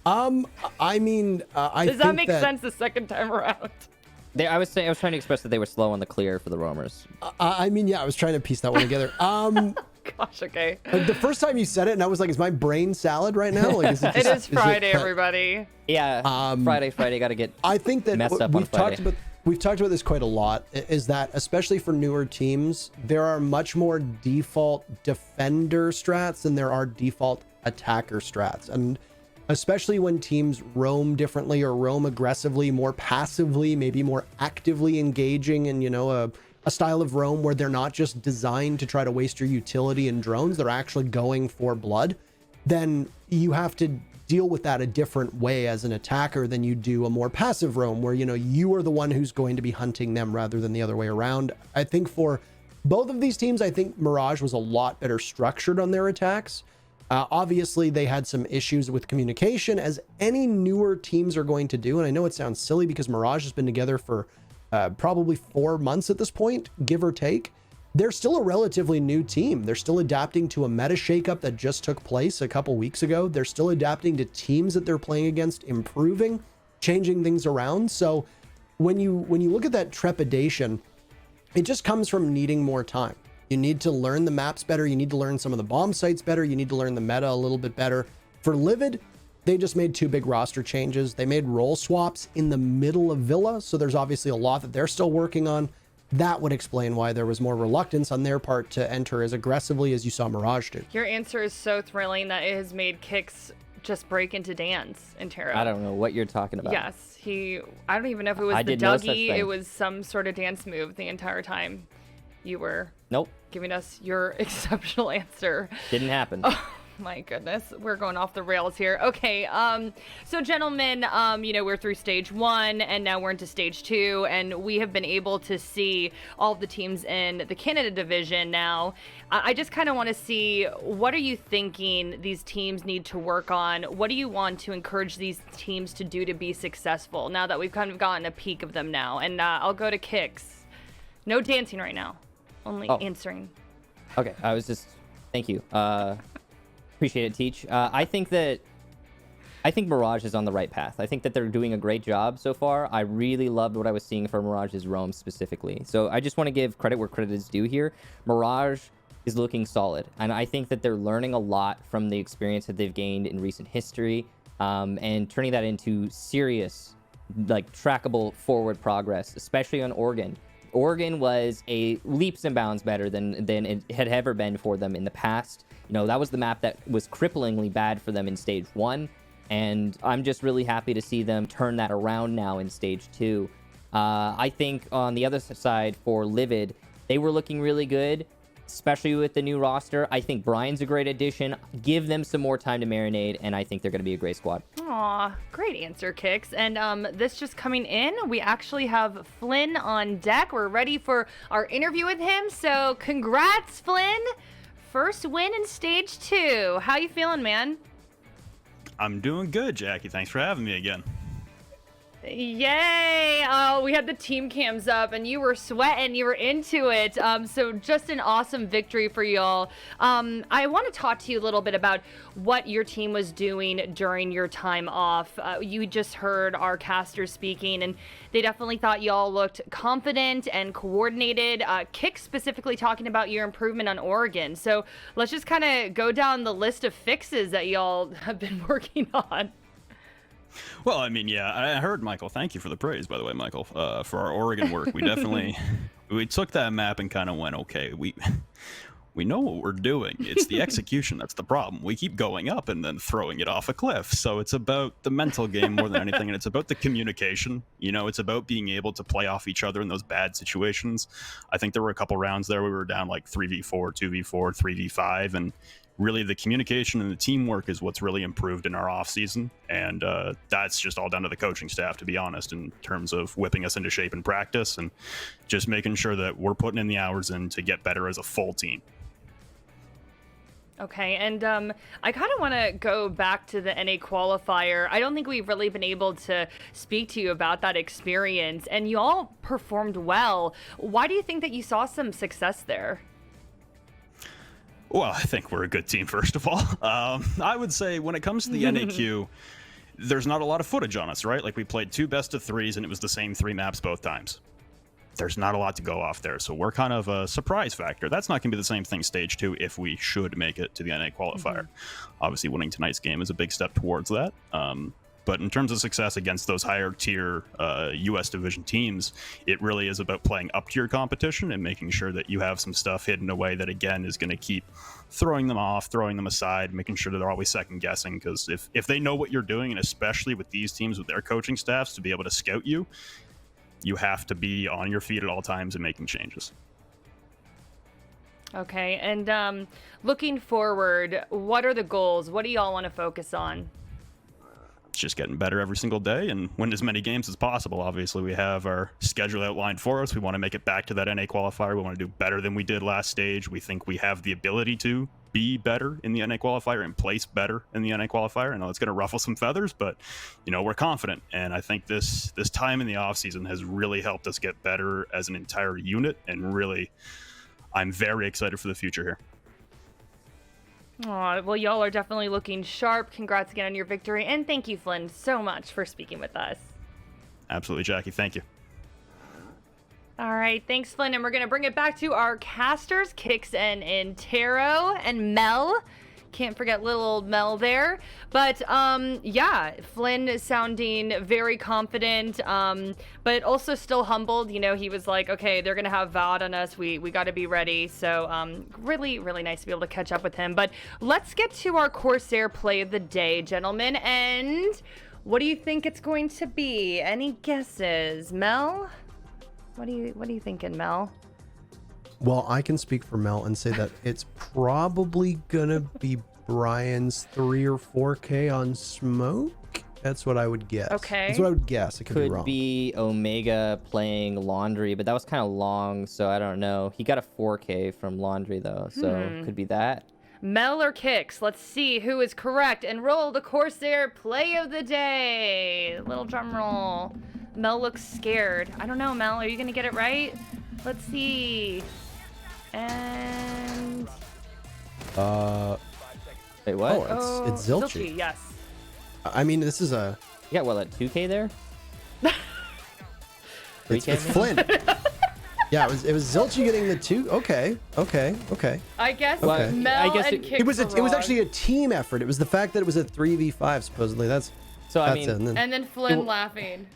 I mean, I Does that make sense the second time around? I was trying to express that they were slow on the clear for the roamers. I mean, yeah, I was trying to piece that one together. Gosh, okay. The first time you said it, and I was like, is my brain salad right now? Like, is it, It is Friday, everybody. Yeah, Friday, got to get I think that messed up on Friday. We've talked about this quite a lot, is that especially for newer teams, there are much more default defender strats than there are default attacker strats. And especially when teams roam differently or roam aggressively, more passively, maybe more actively engaging in, a style of roam where they're not just designed to try to waste your utility and drones, they're actually going for blood, then you have to deal with that a different way as an attacker than you do a more passive roam where, you are the one who's going to be hunting them rather than the other way around. I think for both of these teams, I think Mirage was a lot better structured on their attacks. Obviously, they had some issues with communication, as any newer teams are going to do. And I know it sounds silly because Mirage has been together for probably 4 months at this point, give or take. They're still a relatively new team. They're still adapting to a meta shakeup that just took place a couple weeks ago. They're still adapting to teams that they're playing against, improving, changing things around. So when you look at that trepidation, it just comes from needing more time. You need to learn the maps better. You need to learn some of the bomb sites better. You need to learn the meta a little bit better. For Livid, they just made 2 big roster changes. They made role swaps in the middle of Villa, so there's obviously a lot that they're still working on. that would explain why there was more reluctance on their part to enter as aggressively as you saw Mirage do. Your answer is so thrilling that it has made Kix just break into dance in Terra. I don't know what you're talking about. Yes, I don't even know if it was I the did no such Dougie. thing. It was some sort of dance move the entire time you were Nope. giving us your exceptional answer. Didn't happen. My goodness, we're going off the rails here. Okay, so gentlemen, we're through stage 1 and now we're into stage 2, and we have been able to see all of the teams in the Canada division now. I just kind of want to see, what are you thinking these teams need to work on? What do you want to encourage these teams to do to be successful now that we've kind of gotten a peek of them now? And I'll go to Kix. No dancing right now, only answering. Okay, thank you. Appreciate it, Teach. I think Mirage is on the right path. I think that they're doing a great job so far. I really loved what I was seeing for Mirage's roam specifically. So I just want to give credit where credit is due here. Mirage is looking solid, and I think that they're learning a lot from the experience that they've gained in recent history, and turning that into serious, trackable forward progress, especially on Oregon. Oregon was a leaps and bounds better than it had ever been for them in the past. That was the map that was cripplingly bad for them in stage 1, and I'm just really happy to see them turn that around now in stage 2. I think on the other side for Livid, they were looking really good, especially with the new roster. I think Brian's a great addition. Give them some more time to marinate, and I think they're going to be a great squad. Aw, great answer, Kix. And this just coming in, we actually have Flynn on deck. We're ready for our interview with him, so congrats, Flynn. First win in stage 2. How you feeling, man? I'm doing good, Jackie. Thanks for having me again. Yay! Oh, we had the team cams up and you were sweating, you were into it. So just an awesome victory for y'all. I want to talk to you a little bit about what your team was doing during your time off. You just heard our casters speaking, and they definitely thought y'all looked confident and coordinated. Kick specifically talking about your improvement on Oregon. So let's just kind of go down the list of fixes that y'all have been working on. Well, I mean, yeah, I heard, Michael. Thank you for the praise, by the way, Michael, for our Oregon work. We definitely we took that map and kind of went, okay, we know what we're doing. It's the execution that's the problem. We keep going up and then throwing it off a cliff. So it's about the mental game more than anything, and it's about the communication. It's about being able to play off each other in those bad situations. I think there were a couple rounds there we were down like 3v4, 2v4, 3v5, and really the communication and the teamwork is what's really improved in our off season, and that's just all down to the coaching staff, to be honest, in terms of whipping us into shape in practice and just making sure that we're putting in the hours in to get better as a full team. Okay, and I kind of want to go back to the NA qualifier. I don't think we've really been able to speak to you about that experience, and you all performed well. Why do you think that you saw some success there? Well, I think we're a good team, first of all. I would say when it comes to the NAQ, there's not a lot of footage on us, right? Like, we played 2 best of 3s, and it was the same 3 maps both times. There's not a lot to go off there, so we're kind of a surprise factor. That's not going to be the same thing stage 2 if we should make it to the NA qualifier. Obviously, winning tonight's game is a big step towards that. But in terms of success against those higher tier US division teams, it really is about playing up tier competition and making sure that you have some stuff hidden away that, again, is going to keep throwing them off, throwing them aside, making sure that they're always second guessing. Because if they know what you're doing, and especially with these teams with their coaching staffs to be able to scout you, you have to be on your feet at all times and making changes. Okay, and looking forward, what are the goals? What do y'all want to focus on? It's just getting better every single day and win as many games as possible. Obviously, we have our schedule outlined for us. We want to make it back to that NA qualifier. We want to do better than we did last stage. We think we have the ability to be better in the NA qualifier and place better in the NA qualifier. I know it's going to ruffle some feathers, but we're confident. And I think this time in the offseason has really helped us get better as an entire unit. And really, I'm very excited for the future here. Aw, well, y'all are definitely looking sharp. Congrats again on your victory. And thank you, Flynn, so much for speaking with us. Absolutely, Jackie. Thank you. All right. Thanks, Flynn. And we're going to bring it back to our casters, Kix and Intero and Mel. Can't forget little old Mel there. But yeah, Flynn sounding very confident, but also still humbled. You know, he was like, okay, they're gonna have VOD on us. We got to be ready. So really, really nice to be able to catch up with him. But let's get to our Corsair play of the day, gentlemen. And what do you think it's going to be? Any guesses, Mel? What are you thinking, Mel? Well, I can speak for Mel and say that it's probably gonna be Brian's 3 or 4K on smoke. That's what I would guess. Okay. That's what I would guess. It could be wrong. Could be Omega playing Laundry, but that was kind of long, so I don't know. He got a 4K from Laundry though, so could be that. Mel or Kix? Let's see who is correct and roll the Corsair play of the day. Little drum roll. Mel looks scared. I don't know, Mel. Are you gonna get it right? Let's see. And Wait, what? Oh, it's Zilchi. Yes. I mean, this is a. Yeah, well, at 2K there? It's 3K? Flynn. Yeah, it was Zilchi getting the 2. Okay. I guess Okay. Mel I guess and it- Kix It was were wrong. actually a team effort. It was the fact that it was a 3v5 supposedly. That's I it. mean, And then Flynn laughing.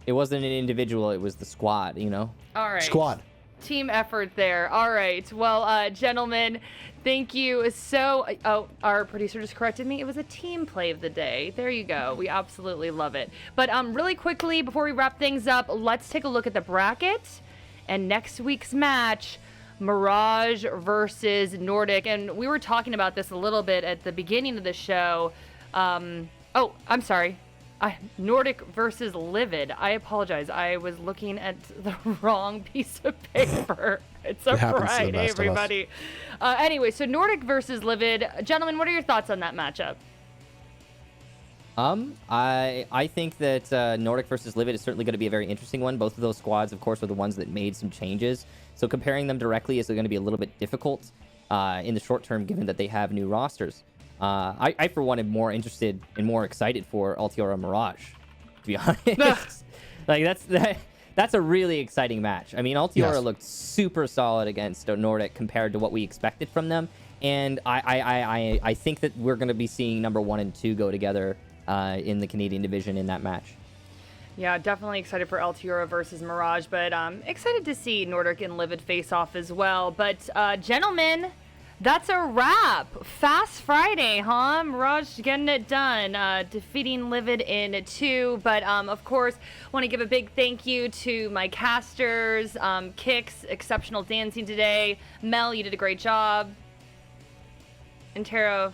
it wasn't an individual, it was the squad, you know? All right. squad. Team effort there. All right. Well, gentlemen, thank you so. Oh, our producer just corrected me. It was a team play of the day. There you go. We absolutely love it. But really quickly, before we wrap things up, let's take a look at the bracket and next week's match. Mirage versus Nordic. And we were talking about this a little bit at the beginning of the show. Oh, I'm sorry. Nordic versus Livid. I apologize. I was looking at the wrong piece of paper. It's a It happens to the Friday, best of us. everybody. Anyway, so Nordic versus Livid. Gentlemen, what are your thoughts on that matchup? I think that Nordic versus Livid is certainly going to be a very interesting one. Both of those squads, of course, are the ones that made some changes. So comparing them directly is going to be a little bit difficult in the short term, given that they have new rosters. I for one, am more interested and more excited for Altiora Mirage, to be honest. Like that's a really exciting match. I mean, Altiora Yes. looked super solid against Nordic compared to what we expected from them, and I think that we're going to be seeing number 1 and 2 go together in the Canadian division in that match. Yeah, definitely excited for Altiora versus Mirage, but excited to see Nordic and Livid face off as well. But gentlemen, that's a wrap. Fast Friday, huh? Mirage getting it done, defeating Livid in 2. But of course, want to give a big thank you to my casters, Kix, exceptional dancing today. Mel, you did a great job. And Taro,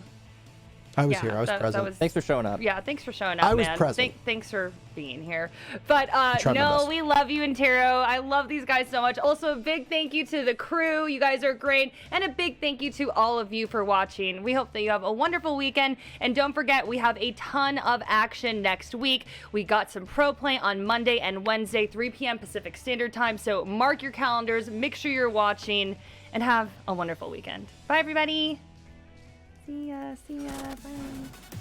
I was yeah, here. I was that present. was- Thanks for showing up. yeah, thanks for showing up, I was man. present. Thanks for being here. But Tried my no, best. we love you, Intero. I love these guys so much. Also, a big thank you to the crew. You guys are great. And a big thank you to all of you for watching. We hope that you have a wonderful weekend. And don't forget, we have a ton of action next week. We got some pro play on Monday and Wednesday, 3 p.m. Pacific Standard Time. So mark your calendars, make sure you're watching, and have a wonderful weekend. Bye, everybody. See ya. Bye.